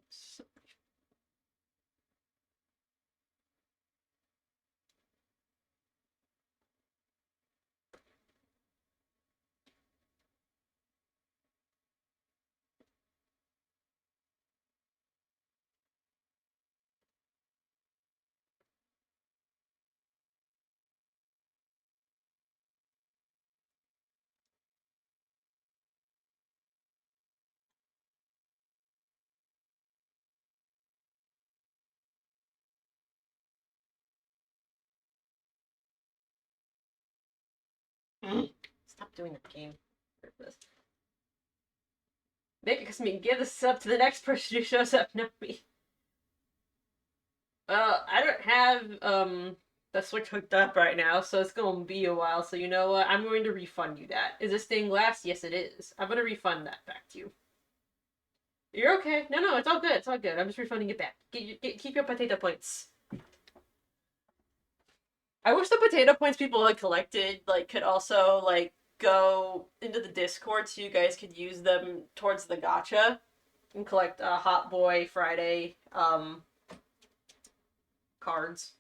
stop doing the game purpose. Make it because me give this up to the next person who shows up, not me. I don't have the Switch hooked up right now, so it's gonna be a while. So you know what? I'm going to refund you that. Is this stained glass? Yes, it is. I'm gonna refund that back to you. You're okay. No, no, it's all good. It's all good. I'm just refunding it back. Keep your potato points. I wish the potato points people had collected could also go into the Discord so you guys could use them towards the gacha and collect Hot Boy Friday cards.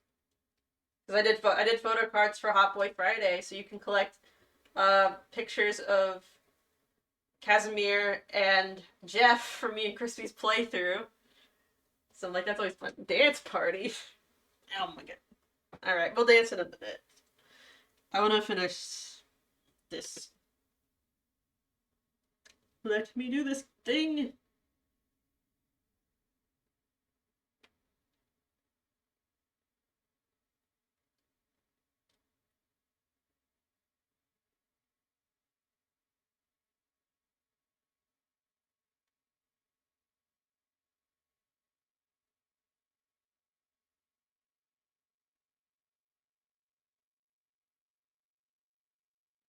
Because I did photo cards for Hot Boy Friday, so you can collect pictures of Casimir and Jeff from me and Crispy's playthrough. So I'm like, that's always fun. Dance party. Oh my god. Alright, we'll dance in a minute. I want to finish this. Let me do this thing.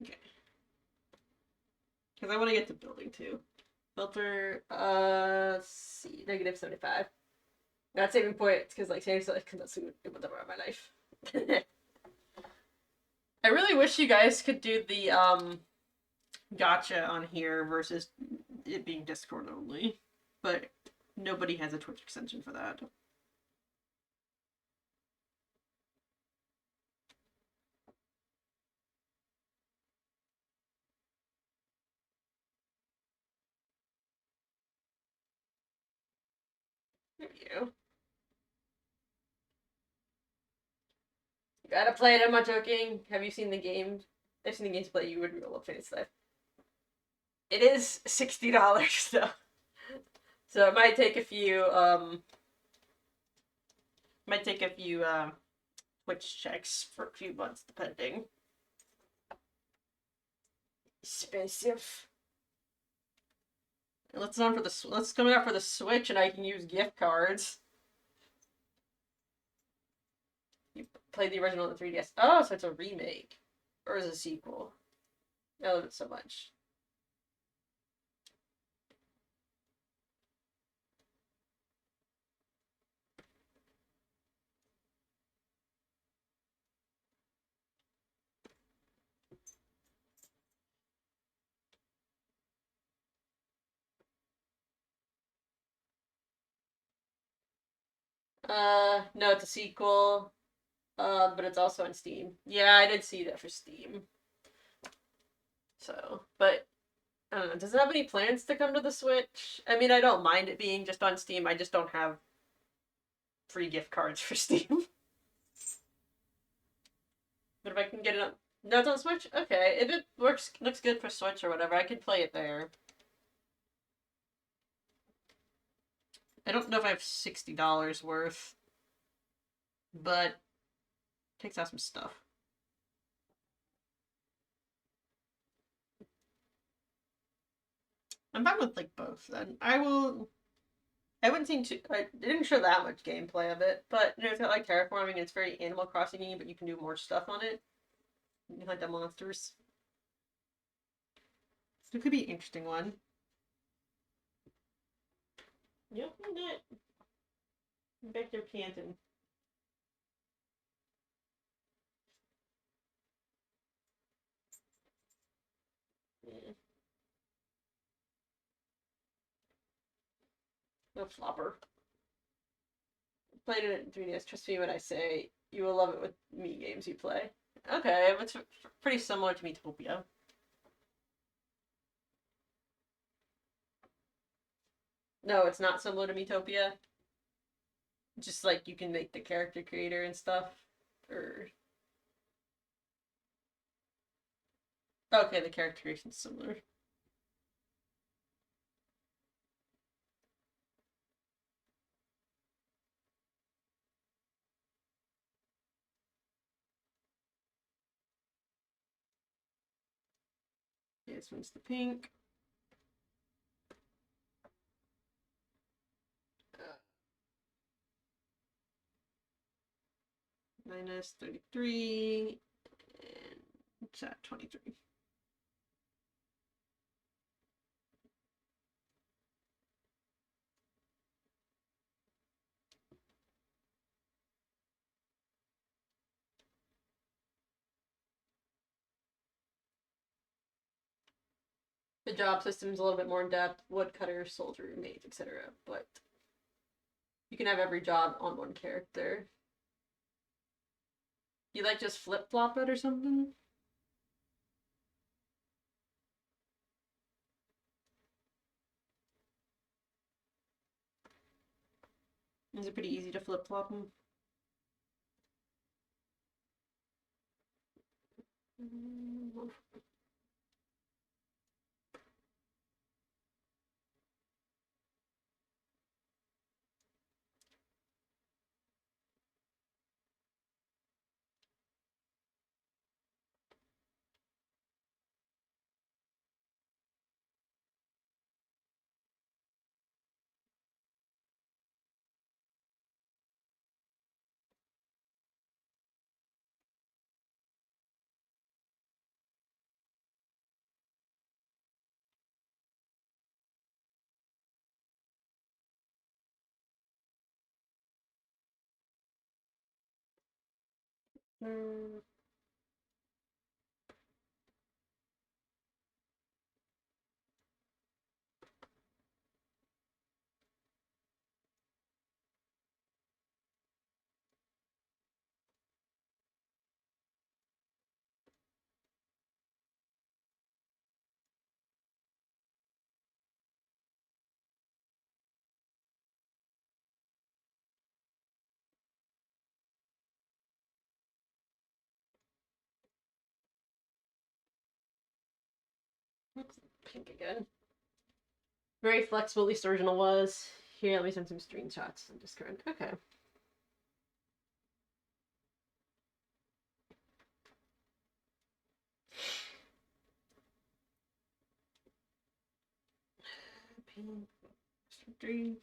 Okay. Because I want to get to building too. Filter, let's see, -75. Not saving points because, like, seriously, because that's a good one of my life. I really wish you guys could do the gotcha on here versus it being Discord only, but nobody has a Twitch extension for that. There you gotta play it. I'm not joking. Have you seen the game? I've seen the games play. You would love Fantasy Life. It is $60 though, so it might take a few Twitch checks for a few months depending. Expensive. Let's come out for the Switch, and I can use gift cards. You played the original on the 3DS. Oh, so it's a remake or is it a sequel? I love it so much. No, it's a sequel. But it's also on Steam. Yeah, I did see that for Steam. So, but I don't know. Does it have any plans to come to the Switch? I mean, I don't mind it being just on Steam. I just don't have free gift cards for Steam. But if I can get it on, no, it's on Switch. Okay, if it looks good for Switch or whatever, I could play it there. I don't know if I have $60 worth, but it takes out some stuff. I'm fine with like both. Then I will. I haven't seen too. I didn't show that much gameplay of it, but you know, it's got like terraforming. And it's very Animal Crossing-y, but you can do more stuff on it. You can hunt the monsters. So it could be an interesting one. Yep, that. Back there panting. Yeah. No flopper. Played it in 3DS. Trust me when I say you will love it with me games you play. Okay, it's pretty similar to Metopia. No, it's not similar to Metopia. Just like you can make the character creator and stuff. Or okay, the character creation's similar. Okay, this one's the pink. Minus 33, and it's at 23. The job system is a little bit more in depth: woodcutter, soldier, mage, etc. But you can have every job on one character. You like just flip flop it or something? Is it pretty easy to flip flop them? Mm. Oops, pink again. Very flexible, at least the original was. Here, let me send some screenshots. I'm just current. Okay. Pink. 3.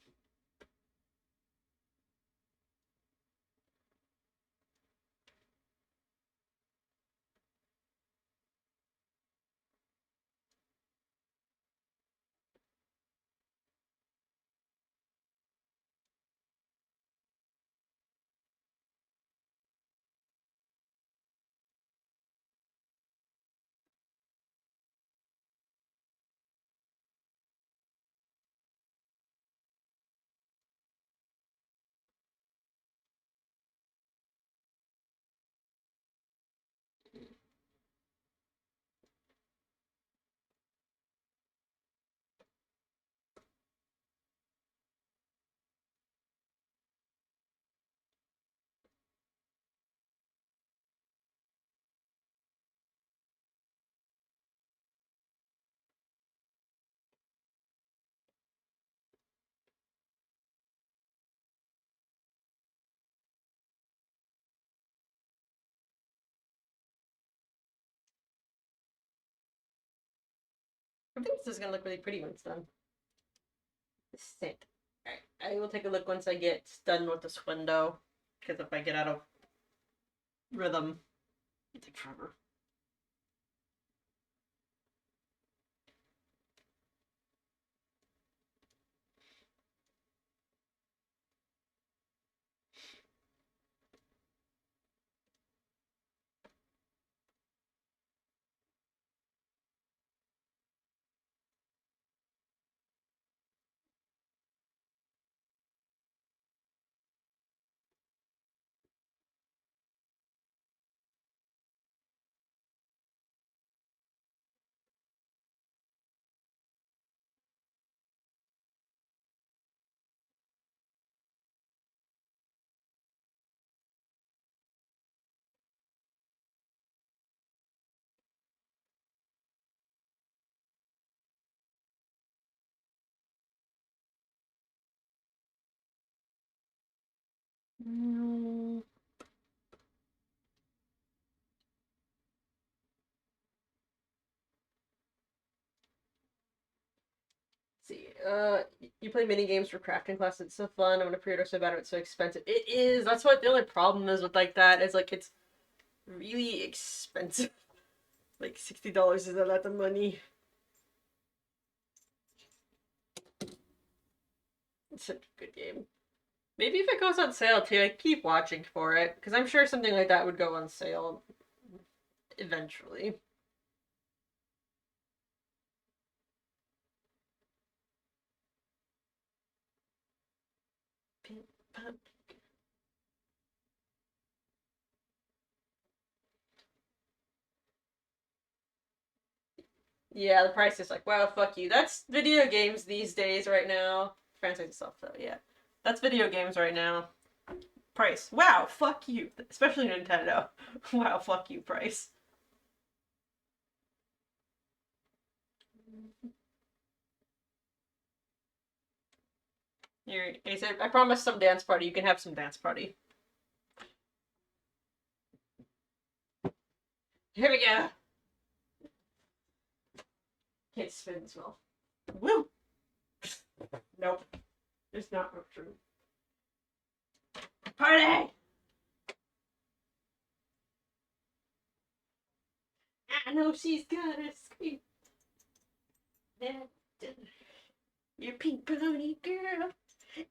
I think this is gonna look really pretty when it's done. Sit. Alright, I will take a look once I get done with this window. Because if I get out of rhythm, it takes forever. Mm. See, you play mini games for crafting class. It's so fun. I want to pre-order so bad, it's so expensive. It is. That's what the only problem is with like that. Is like it's really expensive. Like $60 is a lot of money. It's such a good game. Maybe if it goes on sale too, I keep watching for it because I'm sure something like that would go on sale eventually. Yeah, the price is like, wow, fuck you. That's video games these days right now. Translates itself though, yeah. That's video games right now. Price. Wow, fuck you. Especially Nintendo. Wow, fuck you, price. Here, he said, I promise some dance party. You can have some dance party. Here we go. Can't spin as well. Woo! Nope. It's not true. Party! I know she's gonna scream. Your pink pony girl.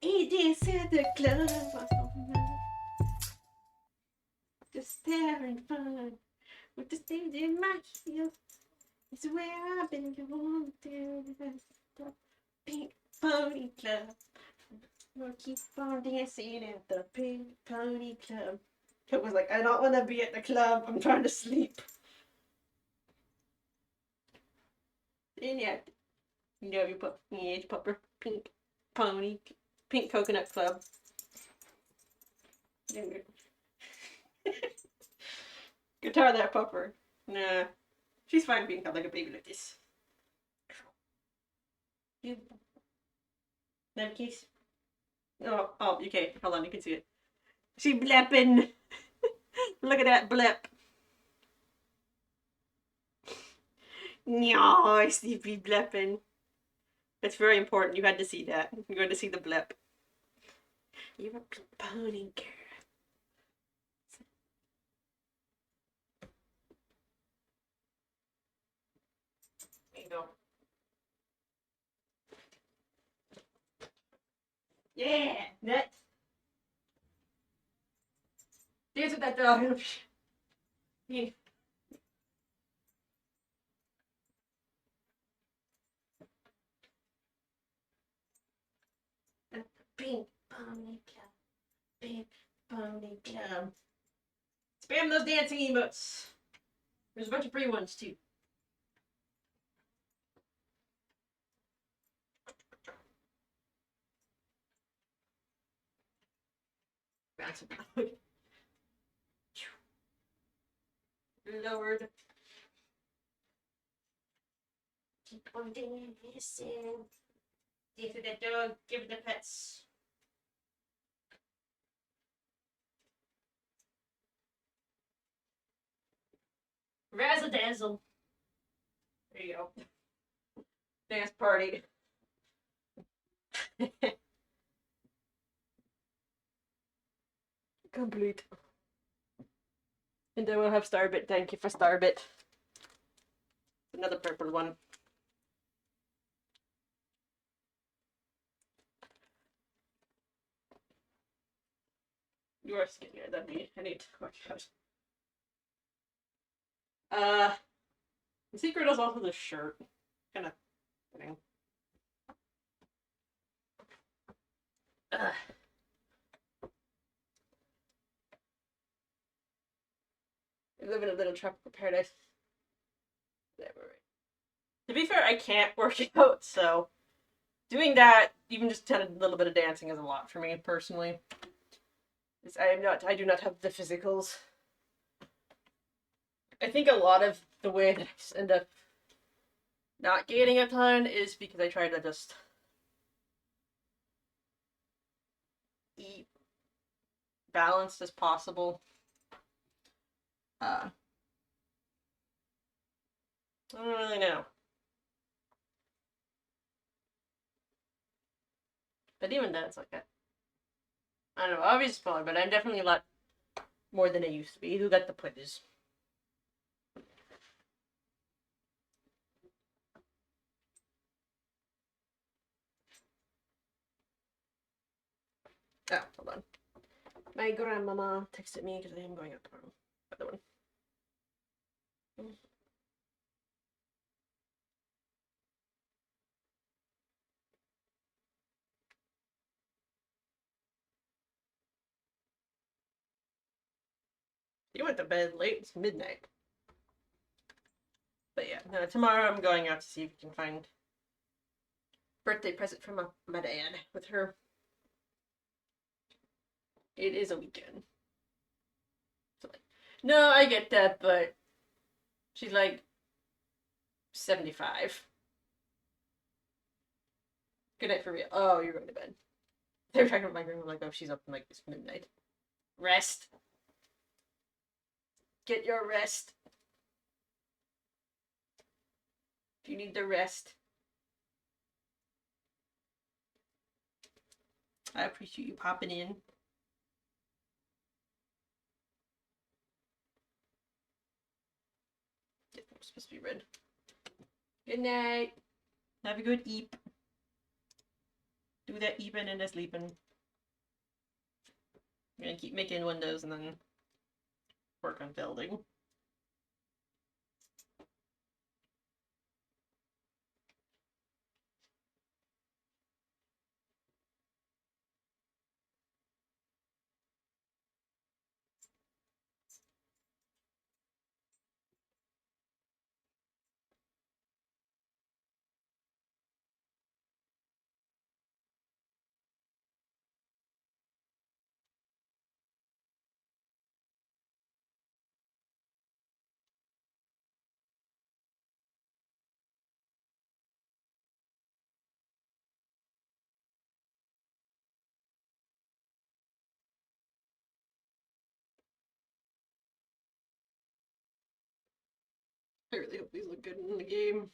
It is at the club. Just having fun with the things in my heel. It's where I've been going to the Pink Pony Club. We'll keep on dancing at the Pink Pony Club. It was like, I don't want to be at the club. I'm trying to sleep. And yeah, you put age pupper, Pink Pony, Pink Coconut Club. Guitar that pupper. Nah, she's fine being held like a baby like this. That kiss. Oh, okay. Hold on, you can see it. She blepping. Look at that blep. No, Sleepy blepping. That's very important. You had to see that. You're going to see the blep. You're a pink pony girl. There you go. Yeah, net. Dance with that dog. Yeah. Pink Pony Club. Pink Pony Club. Spam those dancing emotes. There's a bunch of free ones too. Bounce it. Lowered. Keep on dancing. Dance with that dog. Give it the pets. Razzle dazzle. There you go. Dance party. Complete. And then we'll have Starbit. Thank you for Starbit. Another purple one. You are skinnier than me. I need to work out. The secret is also the shirt. Kind of thing. We live in a little tropical paradise. There, we're right. To be fair, I can't work out, so doing that, even just a little bit of dancing, is a lot for me personally. I do not have the physicals. I think a lot of the way that I end up not gaining a ton is because I try to just eat balanced as possible. I don't really know. But even then, it's like I don't know, obviously smaller, but I'm definitely a lot more than I used to be. Who got the quiz? Oh, hold on. My grandmama texted me because I am going out tomorrow. Other one. You went to bed late. It's midnight. But yeah, no, tomorrow I'm going out to see if we can find birthday present from my dad with her. It is a weekend. So like, no, I get that, but she's like 75. Good night for real. Oh, you're going to bed. They were talking about my grandma, like, oh, she's up like it's midnight. Rest. Get your rest. If you need the rest. I appreciate you popping in. Yeah, I'm supposed to be red. Good night. Have a good eep. Do that eeping and that sleeping. I'm gonna keep making windows and then work on building. I really hope these look good in the game.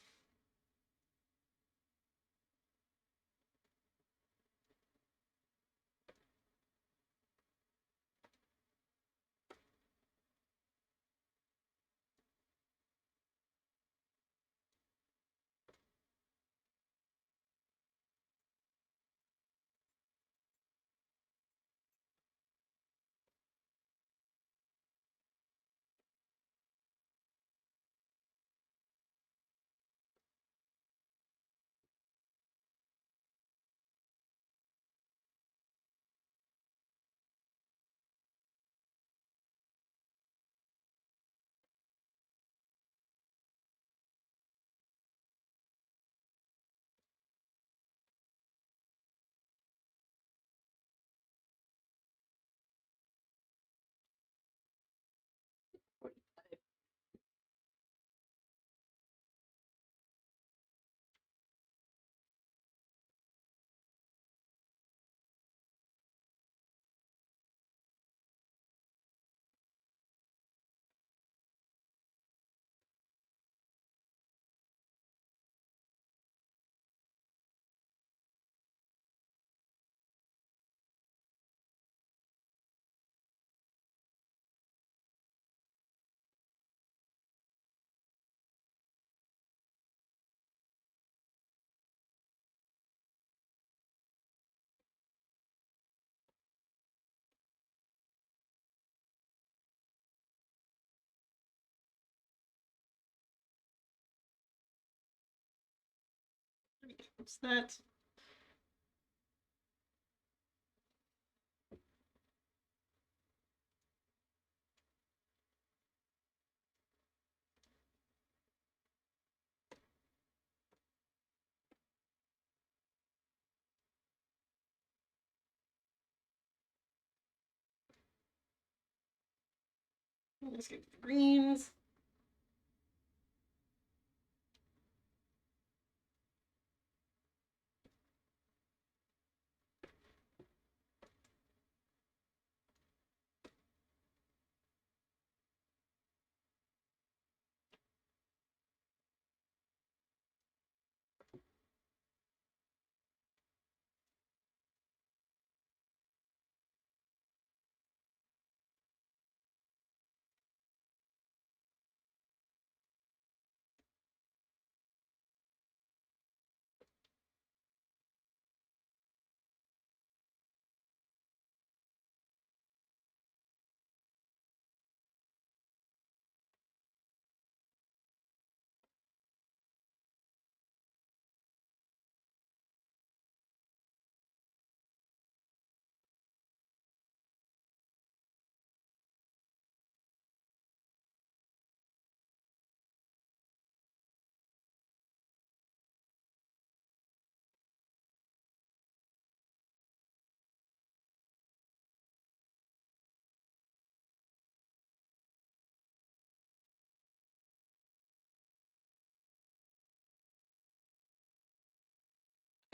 What's that? Let's get the greens.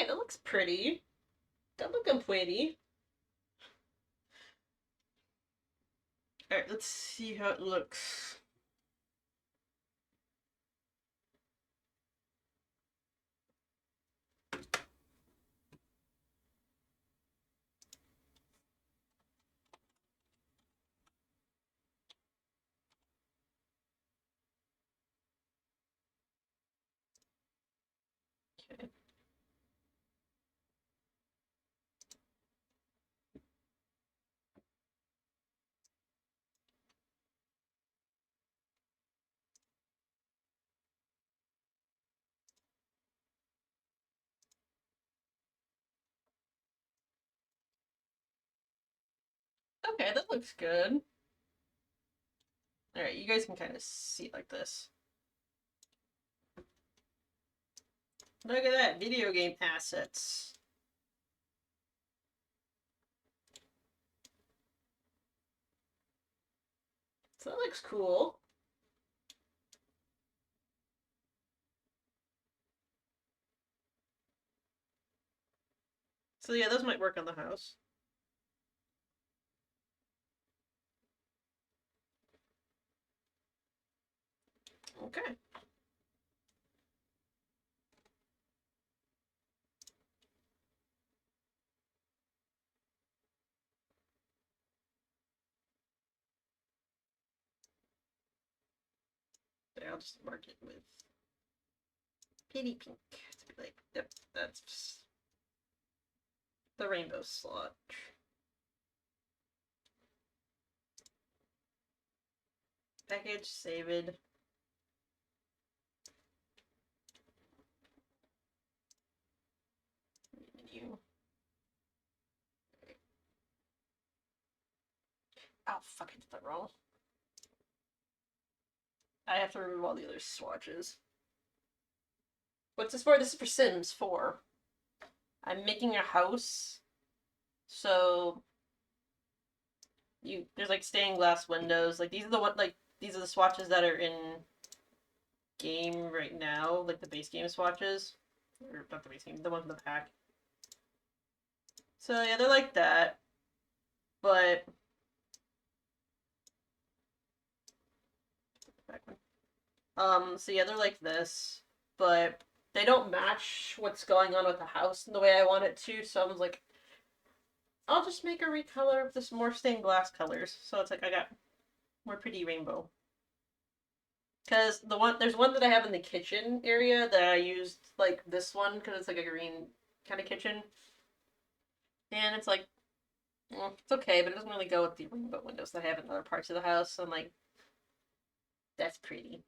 Okay, that looks pretty. That looking pretty. Alright, let's see how it looks. Okay. Okay, that looks good. Alright, you guys can kind of see it like this. Look at that, video game assets. So that looks cool. So yeah, those might work on the house. Okay. So I'll just mark it with Petey Pink to be like, yep, that's the rainbow slot. Package, saved. Menu. Oh, fuck, I did that wrong. I have to remove all the other swatches. What's this for? This is for Sims 4. I'm making a house. So there's like stained glass windows. Like these are these are the swatches that are in game right now, like the base game swatches. Or not the base game, the ones in the pack. So yeah, they're like that. But so yeah, they're like this, but they don't match what's going on with the house in the way I want it to. So I was like, I'll just make a recolor of this more stained glass colors. So it's like I got more pretty rainbow. Because there's one that I have in the kitchen area that I used like this one because it's like a green kind of kitchen, and it's like it's okay, but it doesn't really go with the rainbow windows that I have in other parts of the house. So I'm like, that's pretty.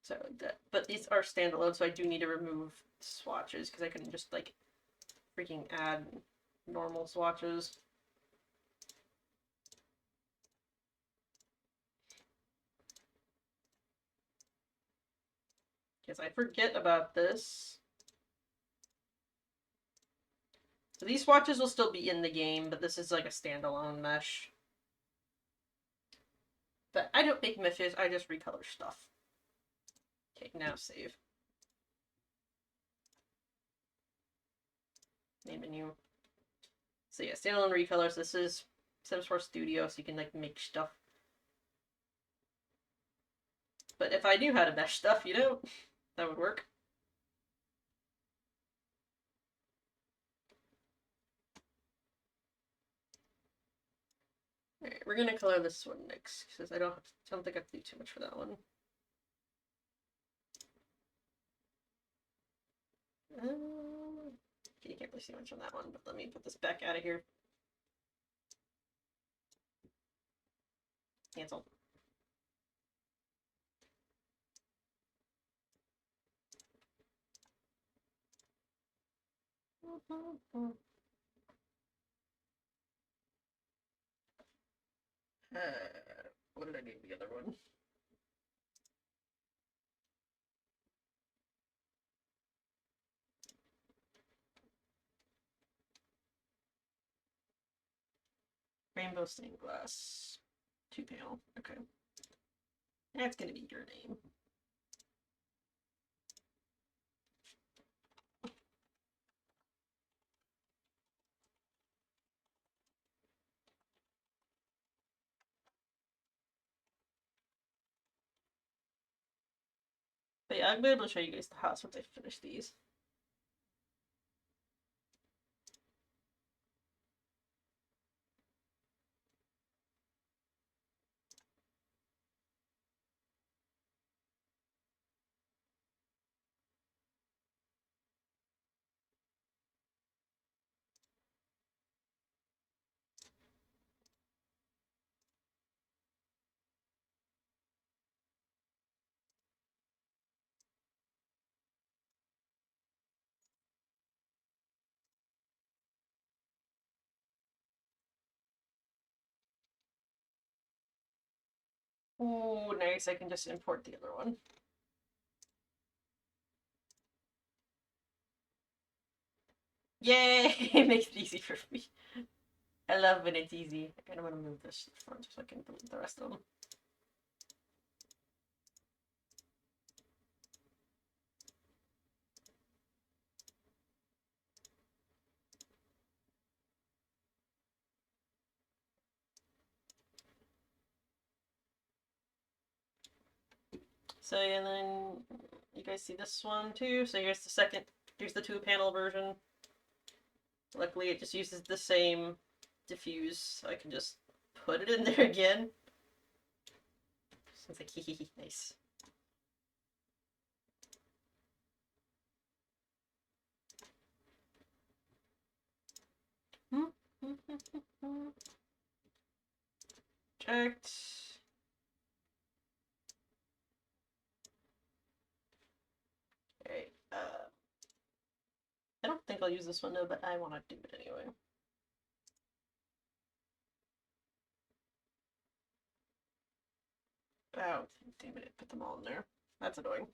So like that, but these are standalone, so I do need to remove swatches because I couldn't just like freaking add normal swatches. Because I forget about this. So these swatches will still be in the game, but this is like a standalone mesh. But I don't make meshes, I just recolor stuff. Okay, now save. Main menu. So yeah, standalone recolors. This is Sims 4 Studio, so you can like make stuff. But if I knew how to mesh stuff, you know, that would work. Alright, we're gonna color this one next, because I don't think I have to do too much for that one. Okay, you can't really see much on that one, but let me put this back out of here. Cancel. What did I name the other one? Rainbow stained glass. 2-panel. Okay. That's gonna be your name. But yeah, I'll be able to show you guys the house once I finish these. Oh, nice. I can just import the other one. Yay! It makes it easy for me. I love when it's easy. I kind of want to move this to the front so I can delete the rest of them. So, and then you guys see this one too. So here's the second, here's the 2-panel version. Luckily, it just uses the same diffuse, so I can just put it in there again. So it's like, hee hee hee, nice. Checked. Alright, I don't think I'll use this one though, but I want to do it anyway. Oh, damn it, put them all in there. That's annoying.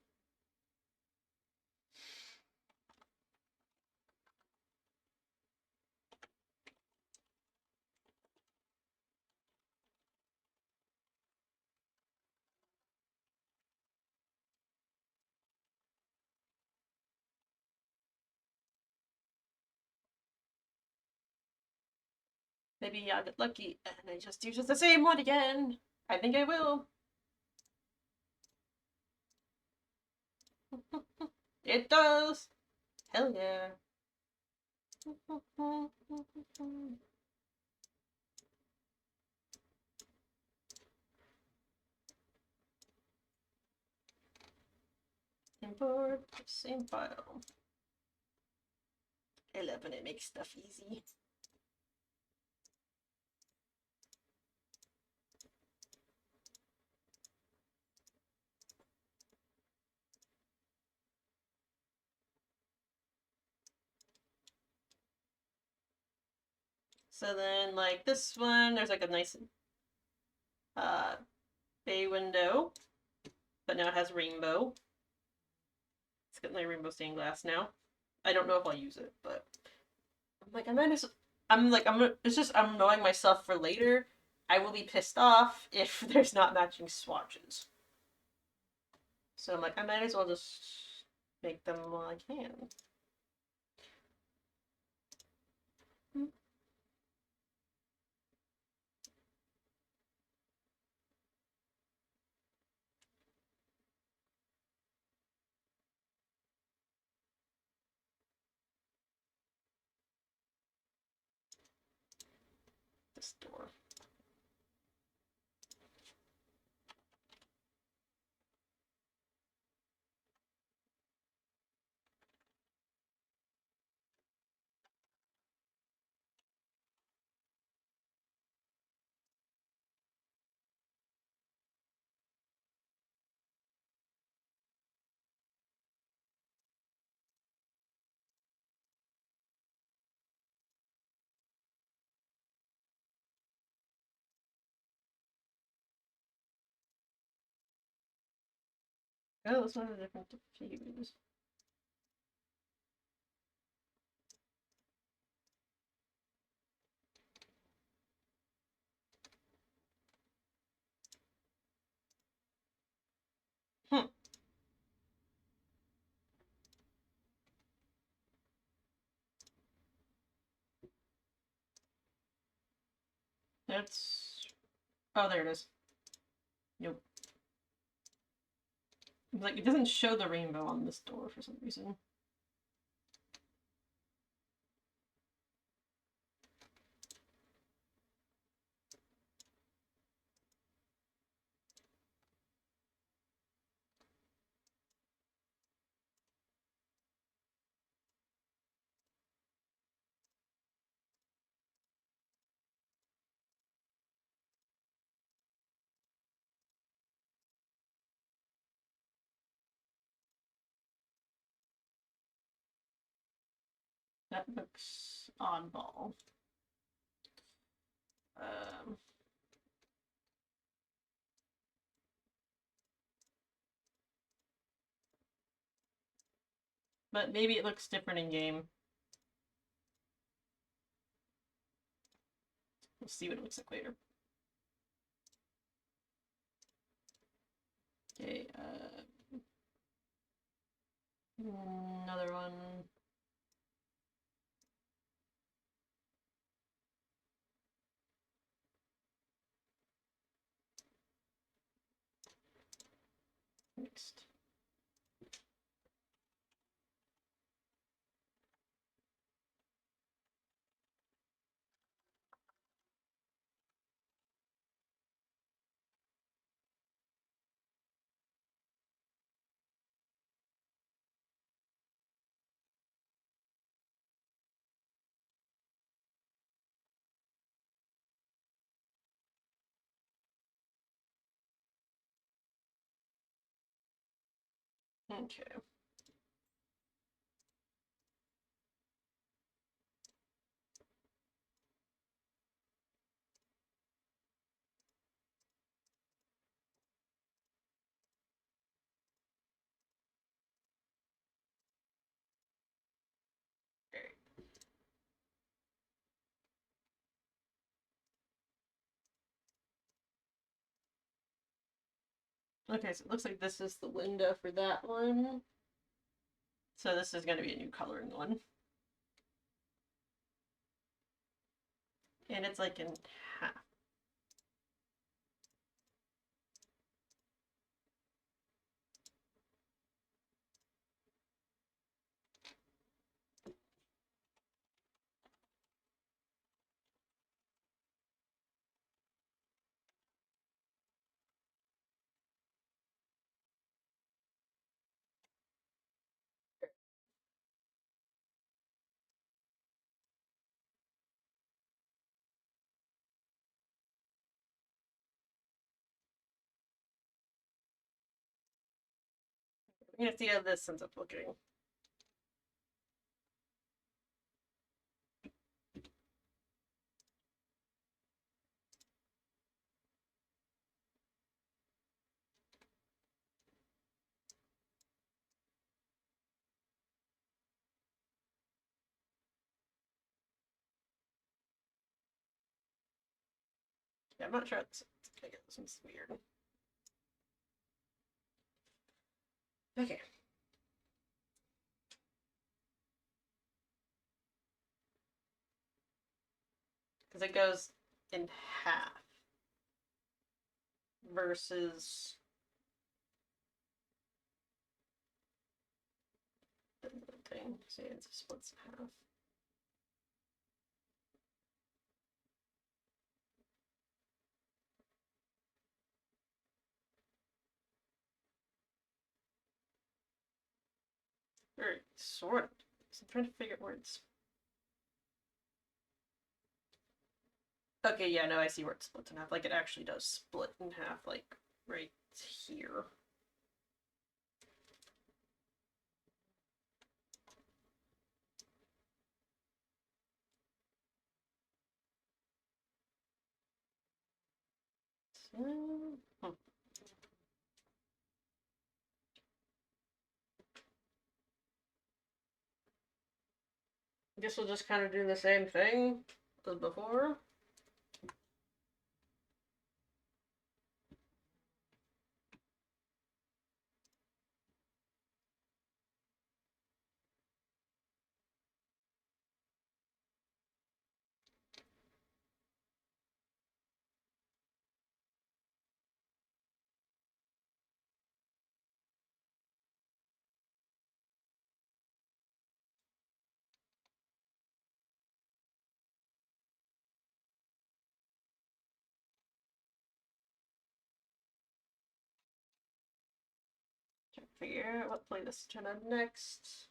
Maybe I'll get lucky and I just use the same one again. I think I will. It does. Hell yeah. Import same file. I love when it makes stuff easy. So then, like this one, there's like a nice bay window, but now it has rainbow. It's got my rainbow stained glass now. I don't know if I'll use it, but I'm like, I might as. I'm like, it's just I'm knowing myself for later. I will be pissed off if there's not matching swatches. So I'm like, I might as well just make them while I can. This door. Oh, this one has a different diffuse. Hmm. That's. Oh, there it is. Nope. Like, it doesn't show the rainbow on this door for some reason. That looks oddball. Um, But maybe it looks different in game. We'll see what it looks like later. Okay, another one. Next. Okay. Okay, so it looks like this is the window for that one. So this is going to be a new coloring one. And it's like in half. We're gonna see how this ends up looking. Yeah, I'm not sure. This one's weird. Okay. Because it goes in half versus the thing. See, it splits in half. Or sort of. So I'm trying to figure out where it's. Okay, yeah, no, I see where it splits in half. Like, it actually does split in half, like, right here. Hmm. I guess we'll just kind of do the same thing as before. Trying to figure out what playlist to turn on next.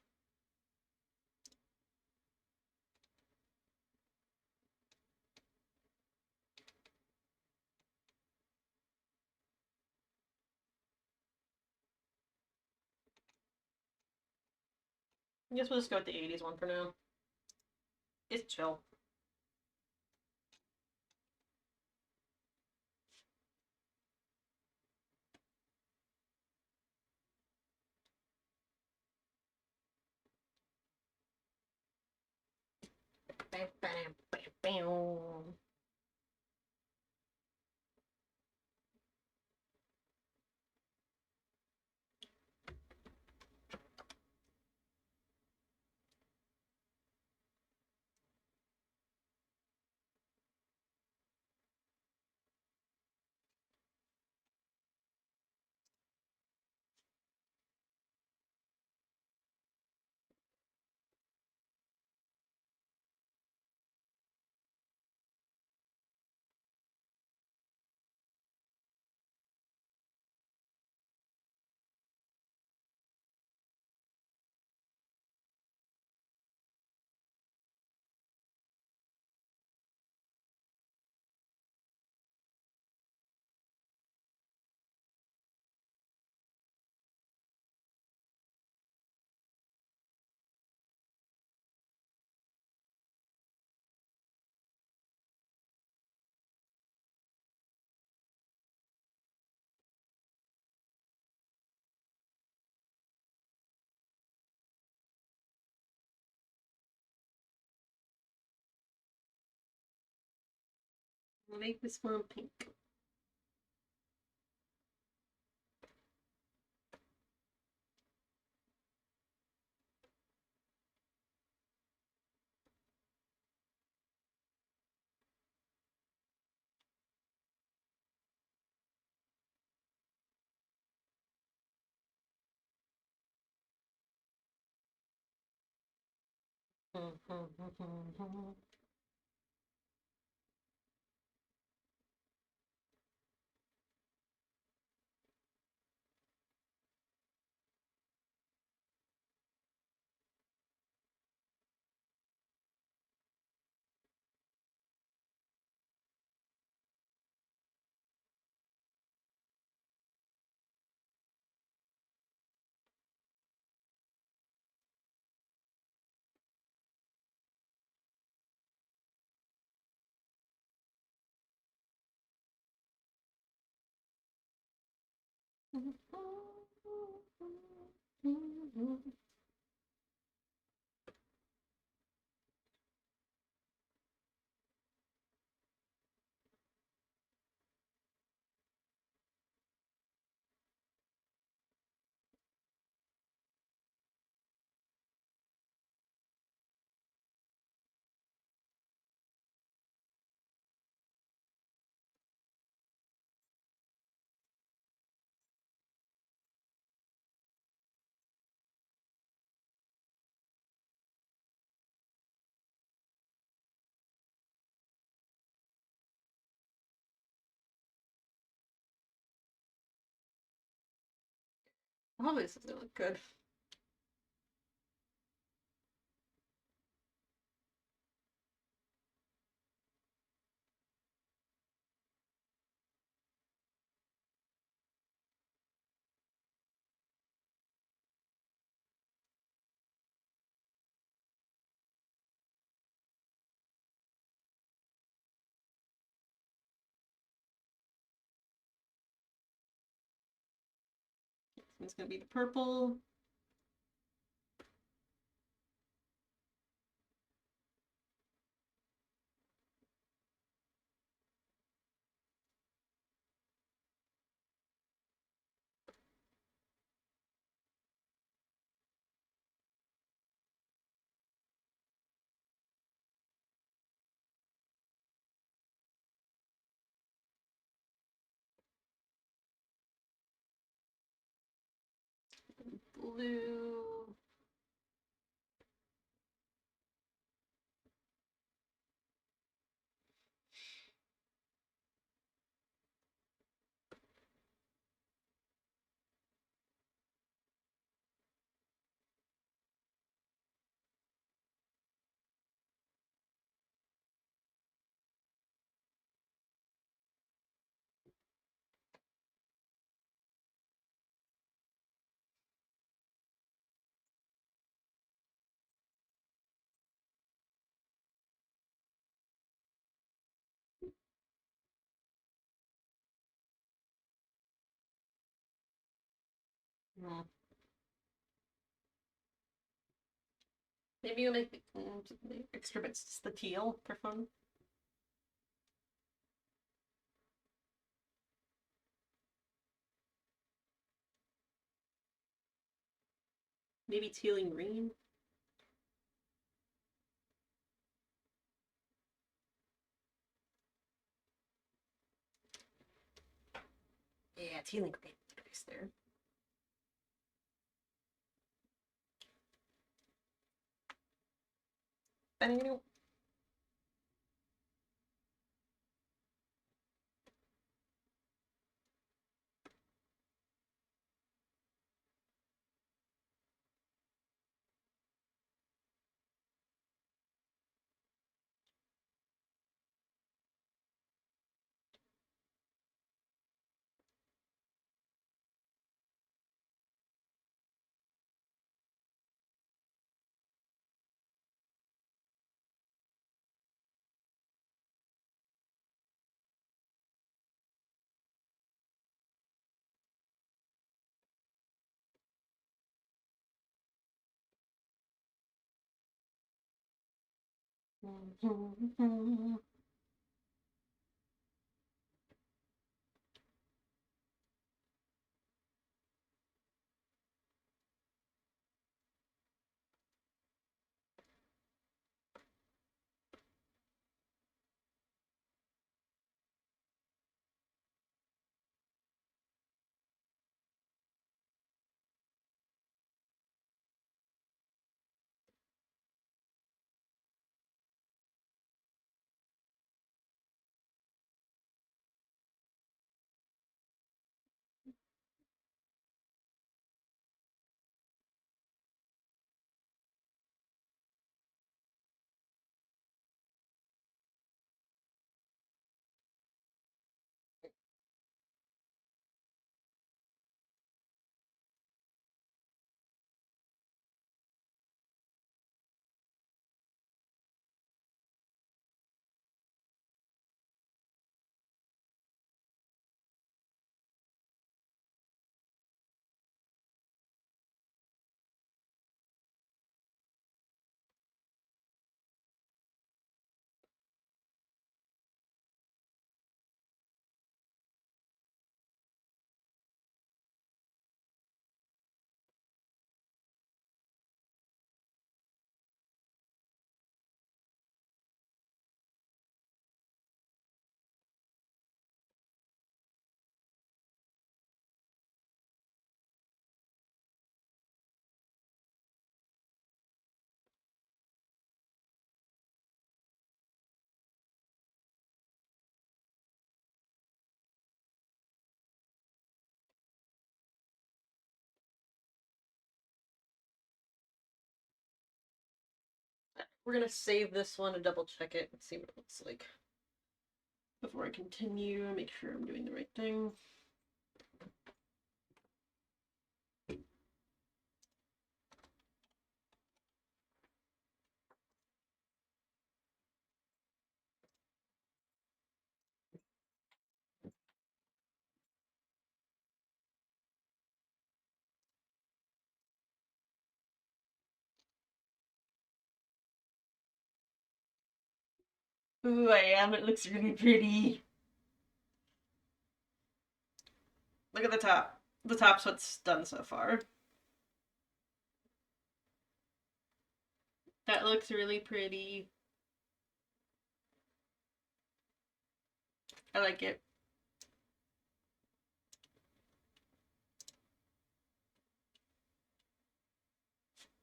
I guess we'll just go with the 80s one for now. It's chill. Make this one pink. Oh, this doesn't look good. It's gonna be the purple. Blue. Mm. Maybe you'll make the extra bits just the teal for fun. Maybe teal and green. Yeah, teal and green. Nice there. Bang. We're gonna save this one and double check it and see what it looks like before I continue. Make sure I'm doing the right thing. Ooh, I am. It looks really pretty. Look at the top. The top's what's done so far. That looks really pretty. I like it.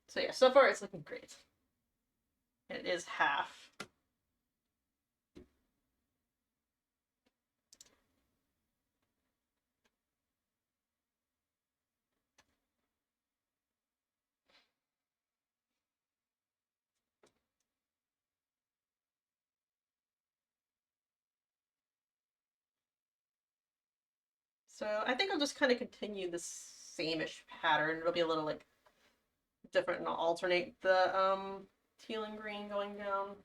So yeah, so far it's looking great. It is half. So I think I'll just kind of continue this same-ish pattern. It'll be a little like different and I'll alternate the teal and green going down.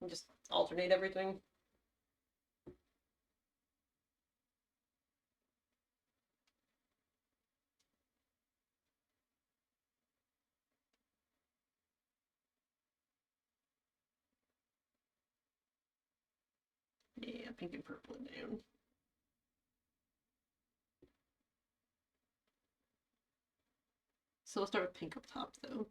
And just alternate everything. Yeah, pink and purple down. So we'll start with pink up top, though.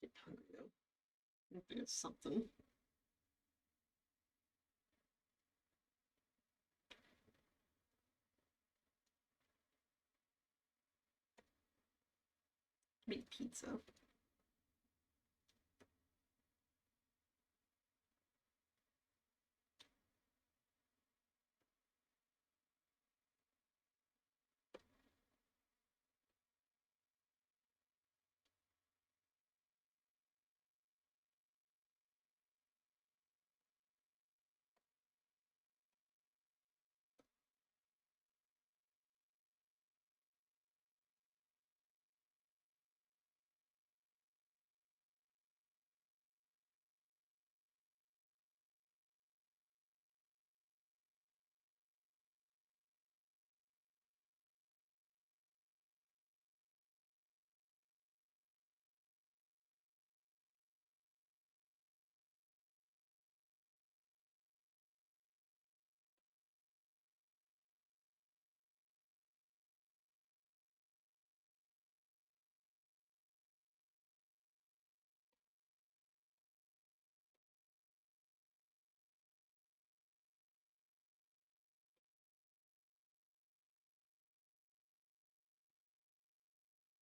Get hungry, though. I think it's something. Make pizza.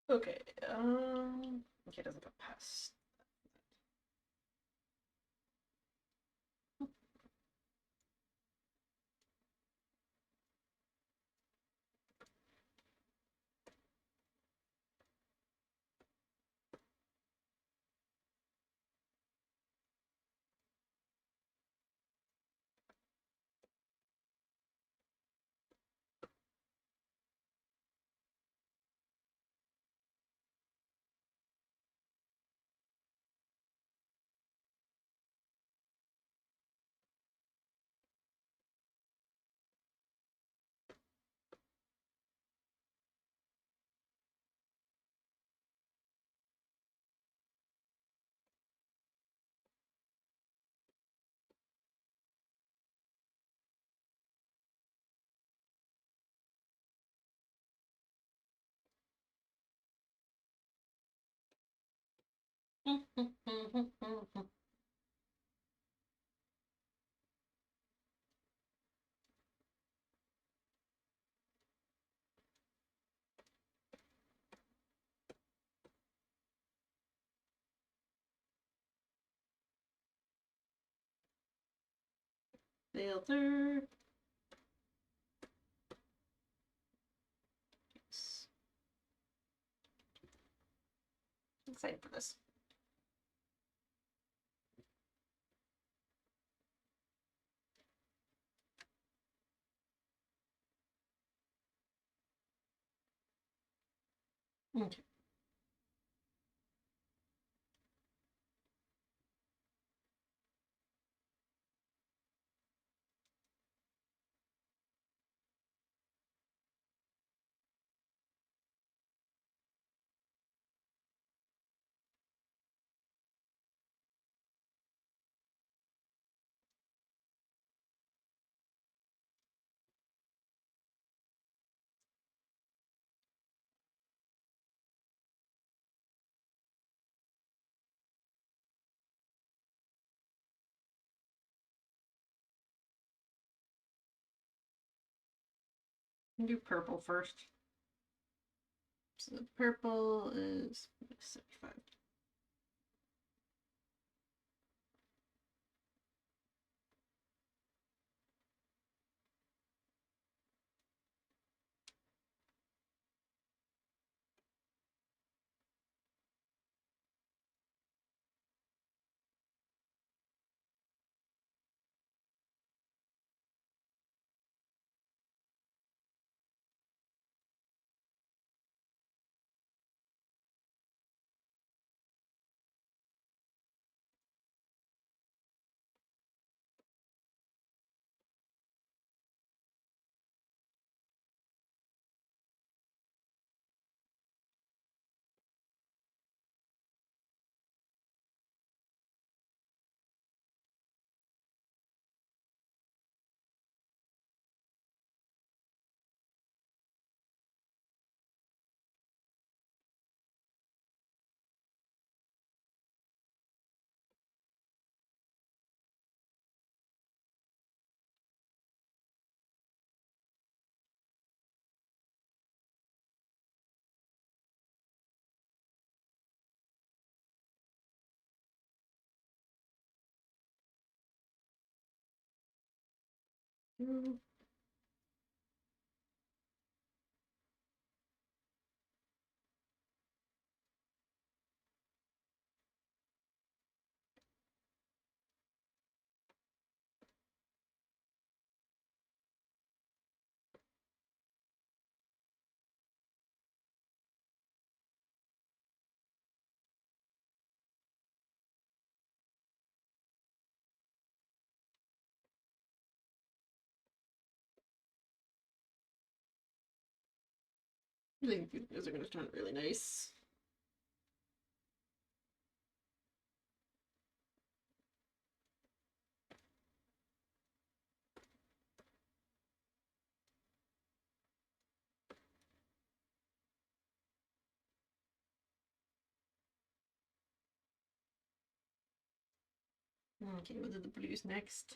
Okay, okay, it doesn't go past. Builder. Yes. Excited for this. Okay. can do purple first. So purple is 75. I think those are going to turn really nice. Okay, we'll do the blues next.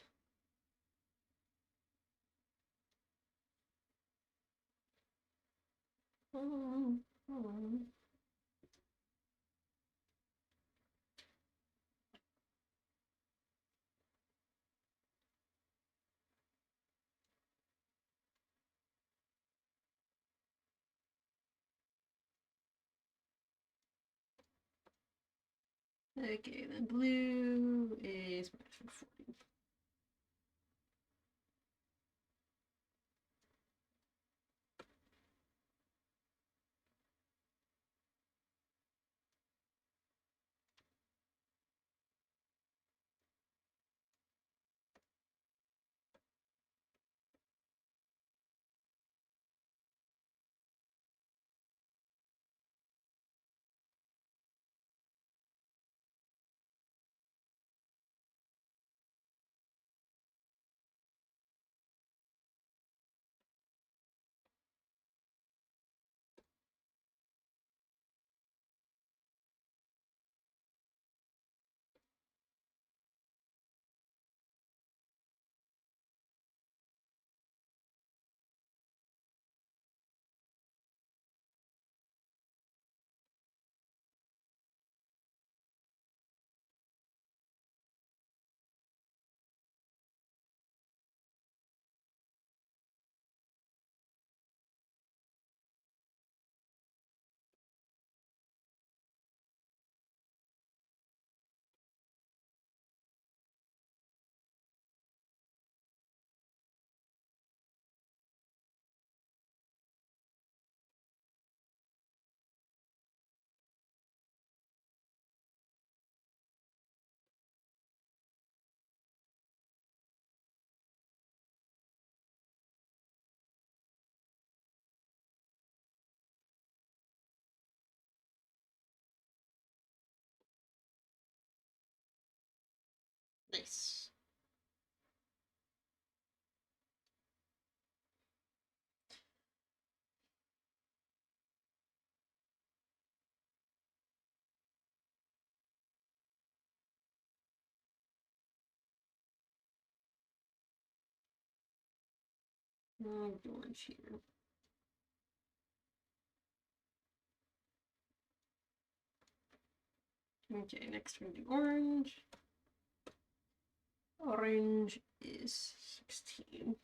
Okay, then blue is 40. Nice. Orange here. Okay, next we're gonna do orange. Orange is 16.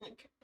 Okay.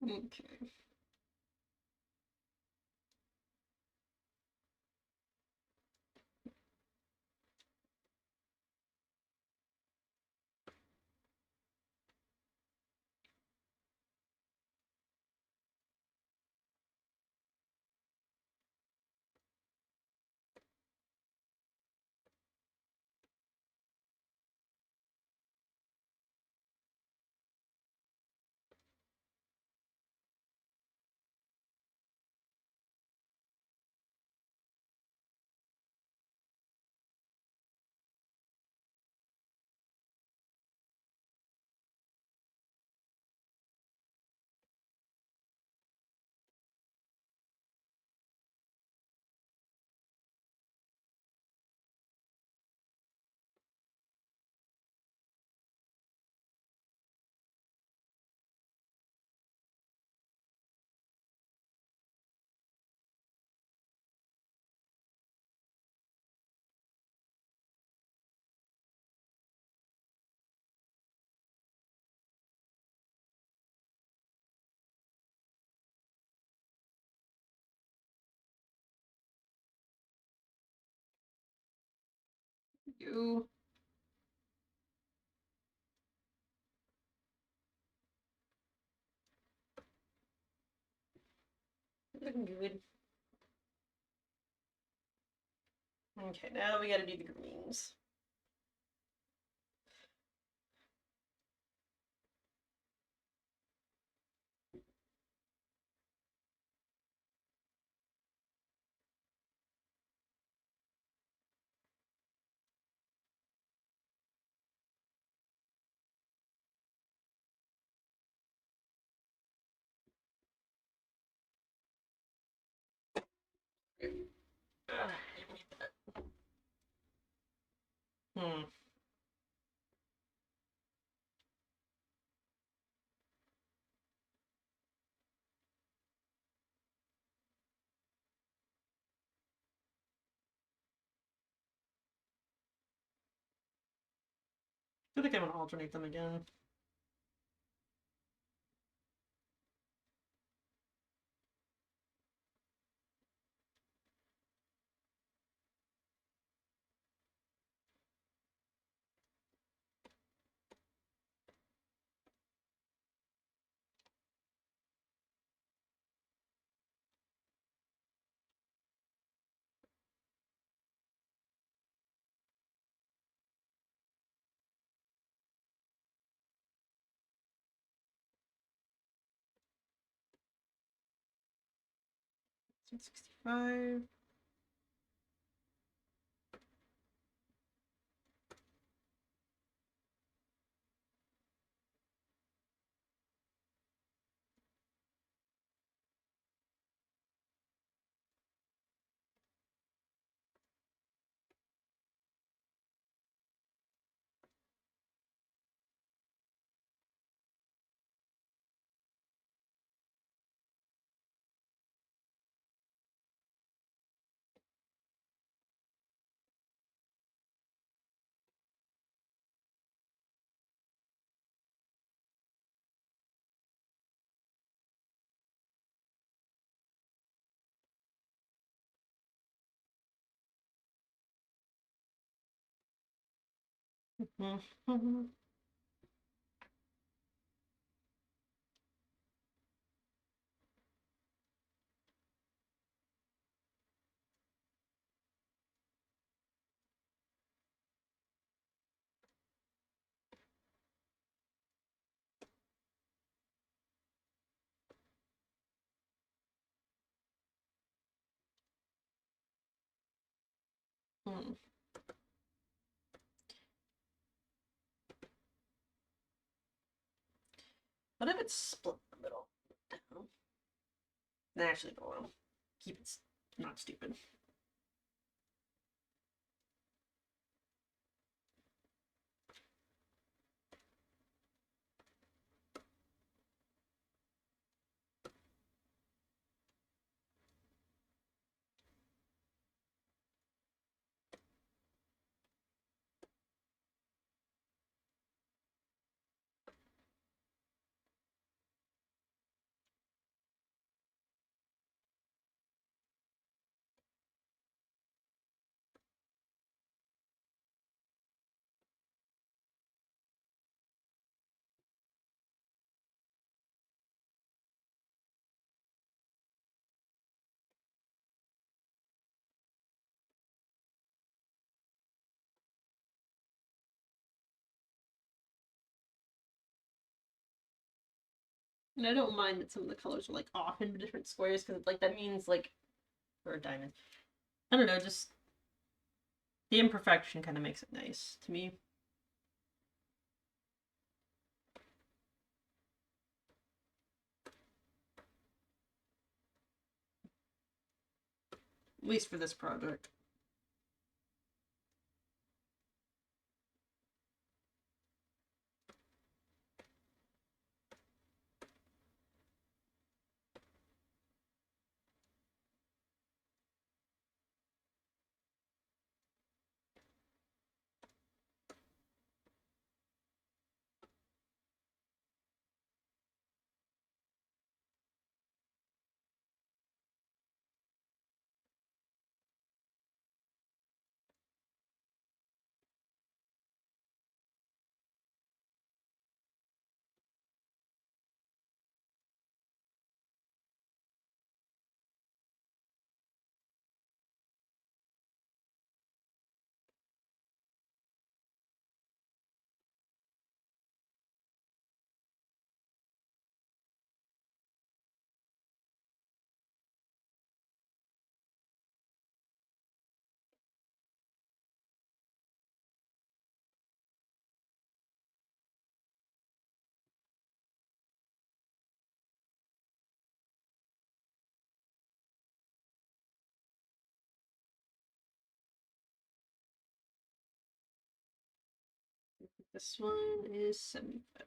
Okay. You. Looking good. Okay, now we gotta do the greens. I think I'm gonna alternate them again. $165. What if it's split in the middle? No. Actually, go on. Keep it not stupid. And I don't mind that some of the colors are like off in different squares because like that means like for a diamond. I don't know, just the imperfection kind of makes it nice to me. At least for this project. This one is 75.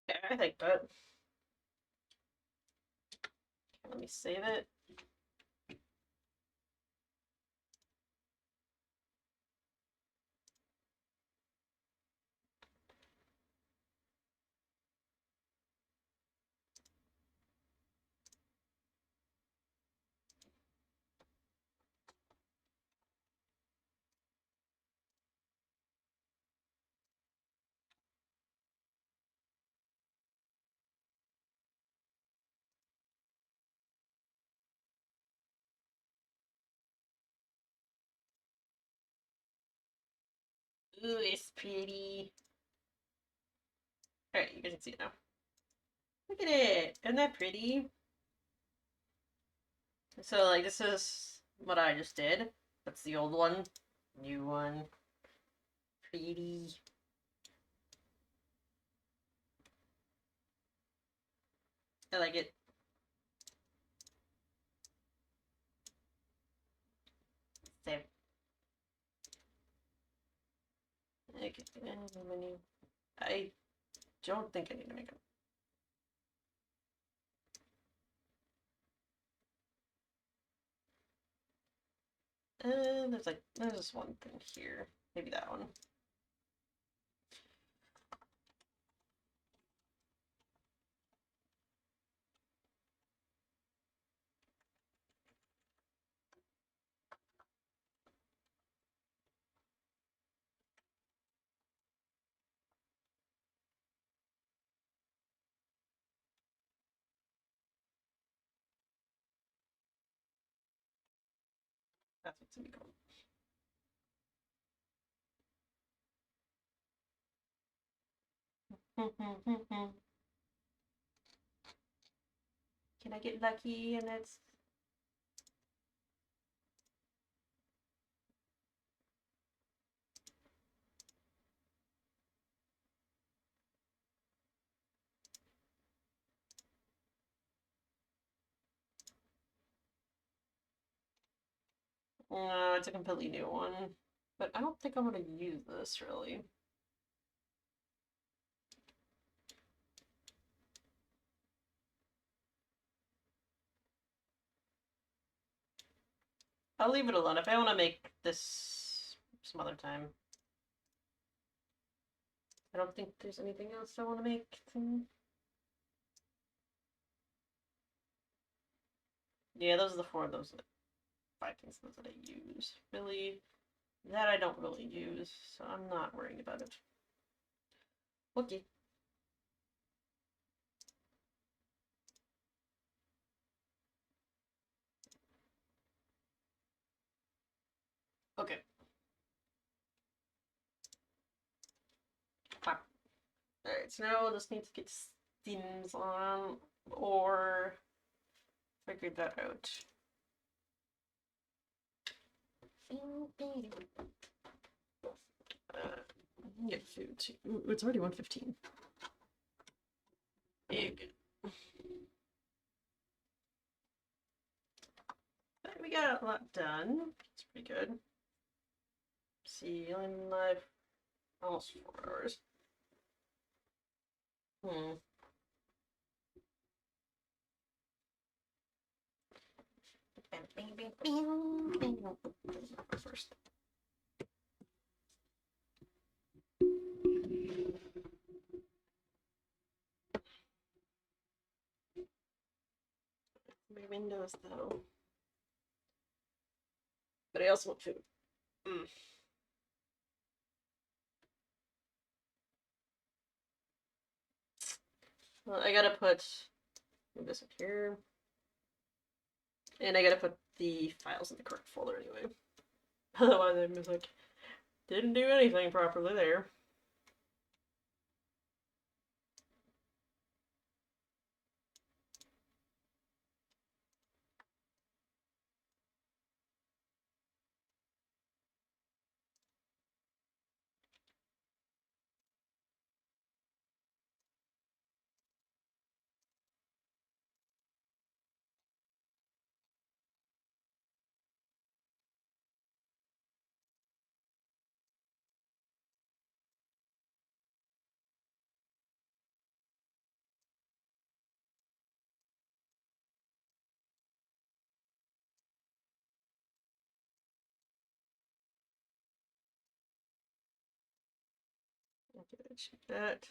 Yeah, I think that. Let me save it. Ooh, it's pretty. Alright, you guys can see it now. Look at it! Isn't that pretty? So, like, this is what I just did. That's the old one. New one. Pretty. I like it. Same. Okay, menu. I don't think I need to make them. There's this one thing here. Maybe that one. That's what's gonna be cool. Can I get lucky and it's no, it's a completely new one. But I don't think I'm gonna use this really. I'll leave it alone. If I want to make this some other time. I don't think there's anything else I want to make. Yeah, those are the four of those. 5 things that I use. Really, that I don't really use, so I'm not worrying about it. Okay. Okay. Alright, so now we'll just need to get steams on, or figure that out. Get food too. Ooh, it's already 1:15. Big. But we got a lot done. It's pretty good. See, only live almost 4 hours. First. My windows though. But I also want food. Well, I gotta put this up here. And I gotta put the files in the correct folder anyway. Otherwise I'm just like, didn't do anything properly there. Okay, check that.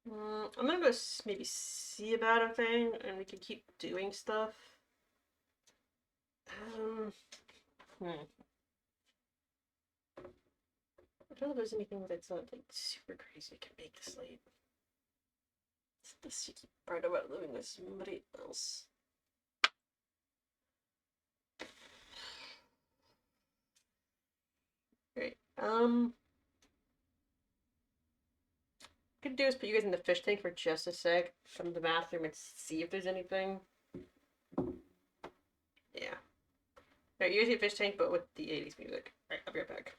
I'm gonna go maybe see about a thing, and we can keep doing stuff. I don't know if there's anything that's not like super crazy I can make this late. This you keep right about living with somebody else. Great. Could do is put you guys in the fish tank for just a sec. Come to the bathroom and see if there's anything. Yeah. Alright, you guys get fish tank, but with the 80s music. Alright, I'll be right back.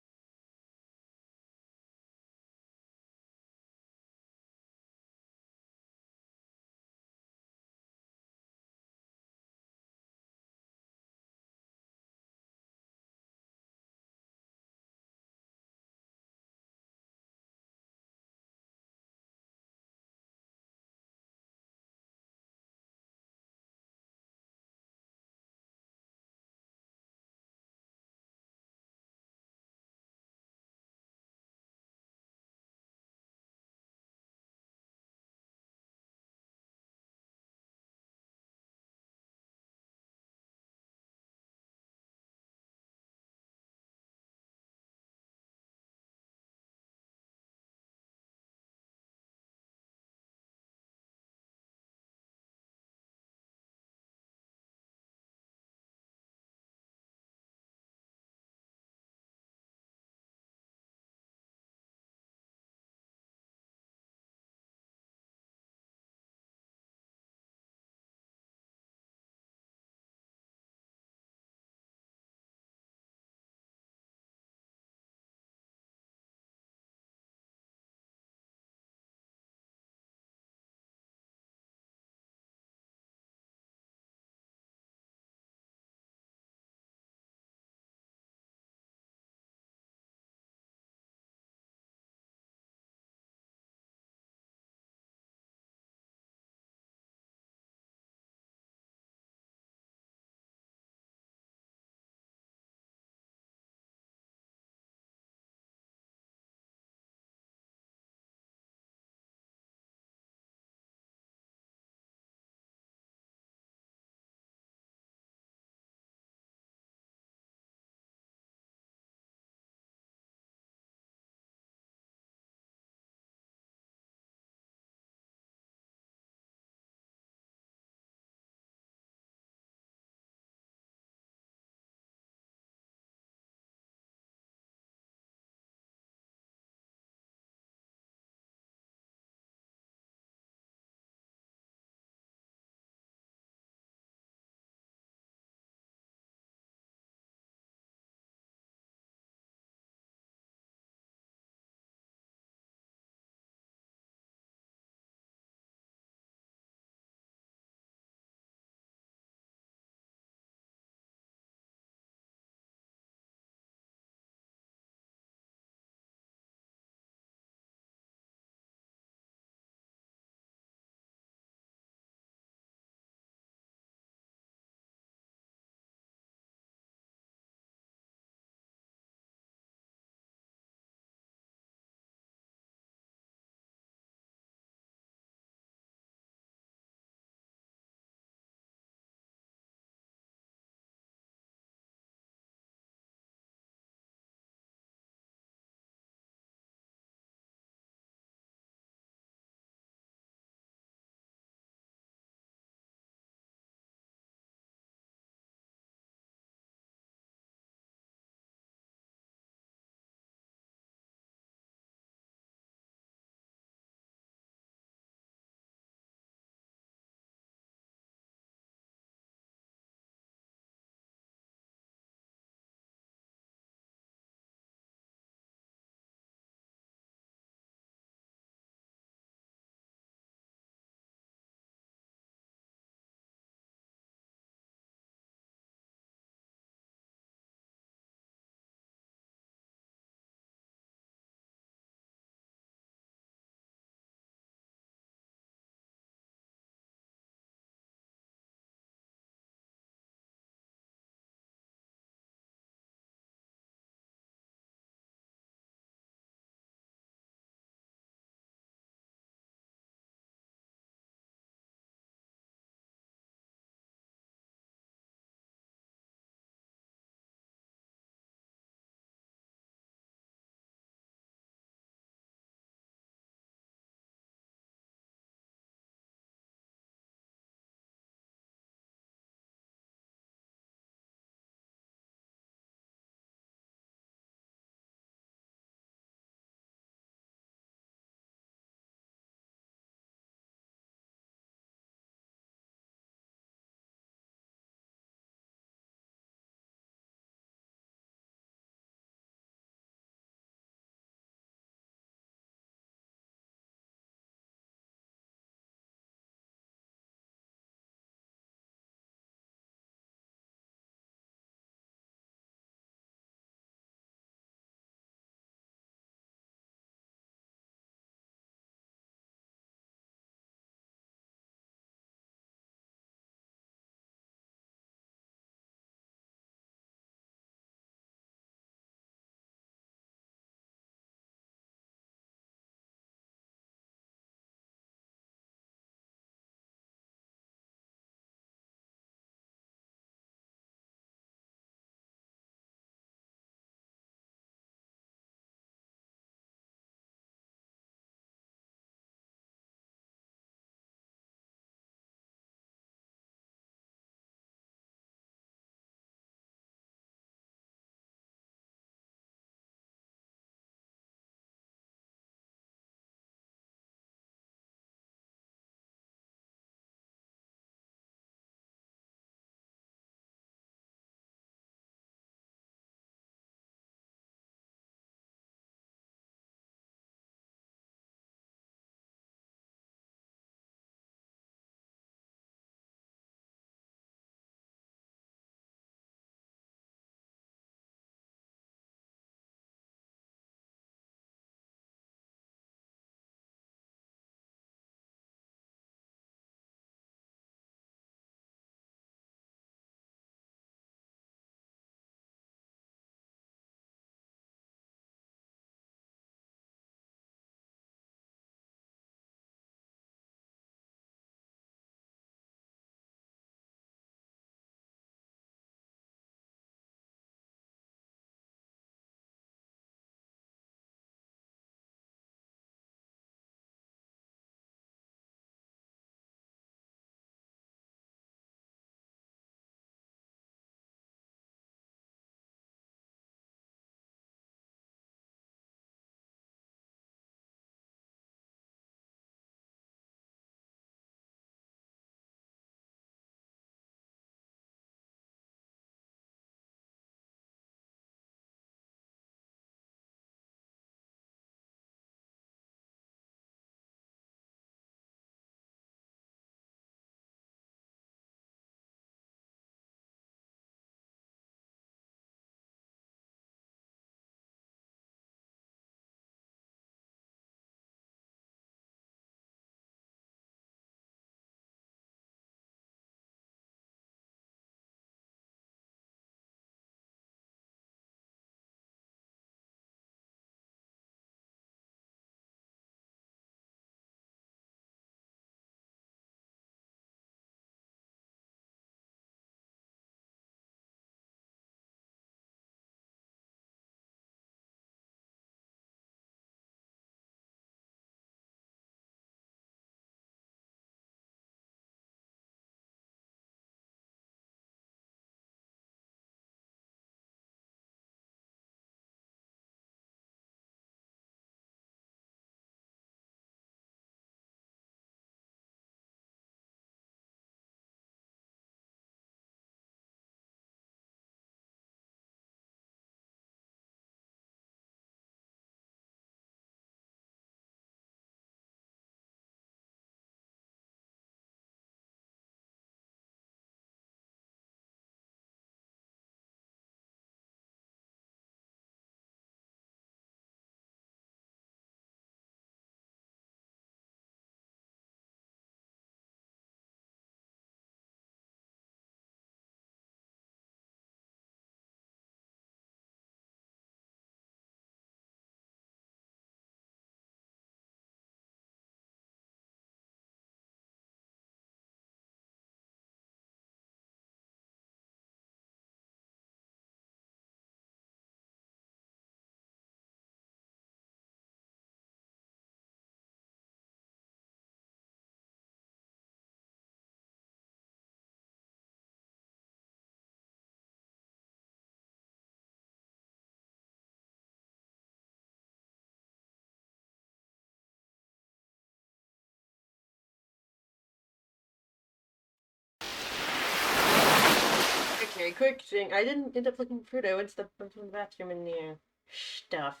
Okay, quick thing. I didn't end up looking for it. I went to the bathroom and stuff.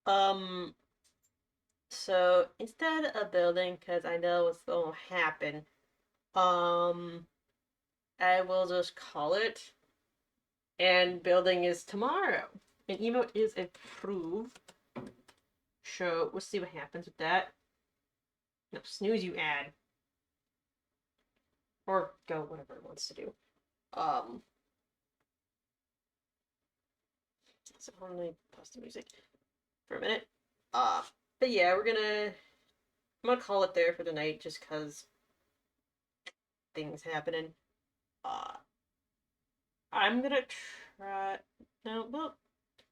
Um, so instead of building, because I know what's gonna happen, um, I will just call it. And building is tomorrow. And emote is approved. So we'll see what happens with that. No, snooze you add. Or go whatever it wants to do. So let me pause the music for a minute. Uh, but yeah, I'm gonna call it there for the night just cause things happening. Uh I'm gonna try no, well,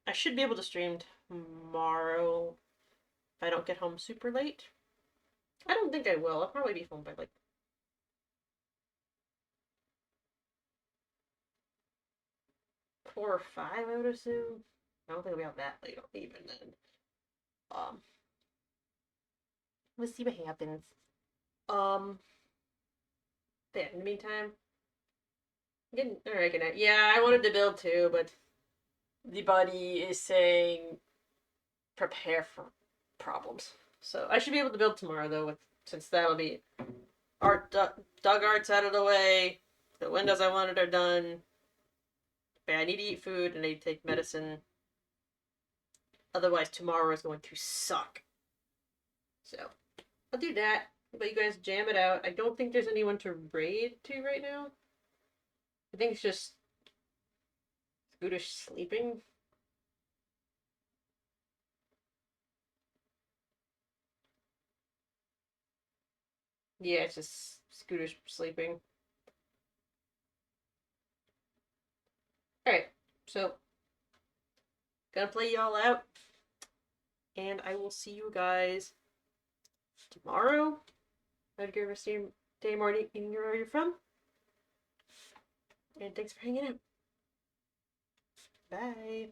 I should be able to stream tomorrow if I don't get home super late. I don't think I will. I'll probably be home by like 4 or 5, I would assume. I don't think I'll be out that late even then. Um, we'll see what happens. Um, but yeah, in the meantime, getting alright. Good night. Yeah, I wanted to build too, but the buddy is saying prepare for problems. So I should be able to build tomorrow though, since that'll be dug arts out of the way. The windows I wanted are done. But I need to eat food and I need to take medicine. Otherwise, tomorrow is going to suck. So I'll do that. But you guys jam it out. I don't think there's anyone to raid to right now. I think it's just Scooter sleeping. Yeah, it's just Scooter sleeping. Alright, so gonna play y'all out. And I will see you guys tomorrow. Have a good rest of your day, morning, evening, wherever you're from. And thanks for hanging out. Bye.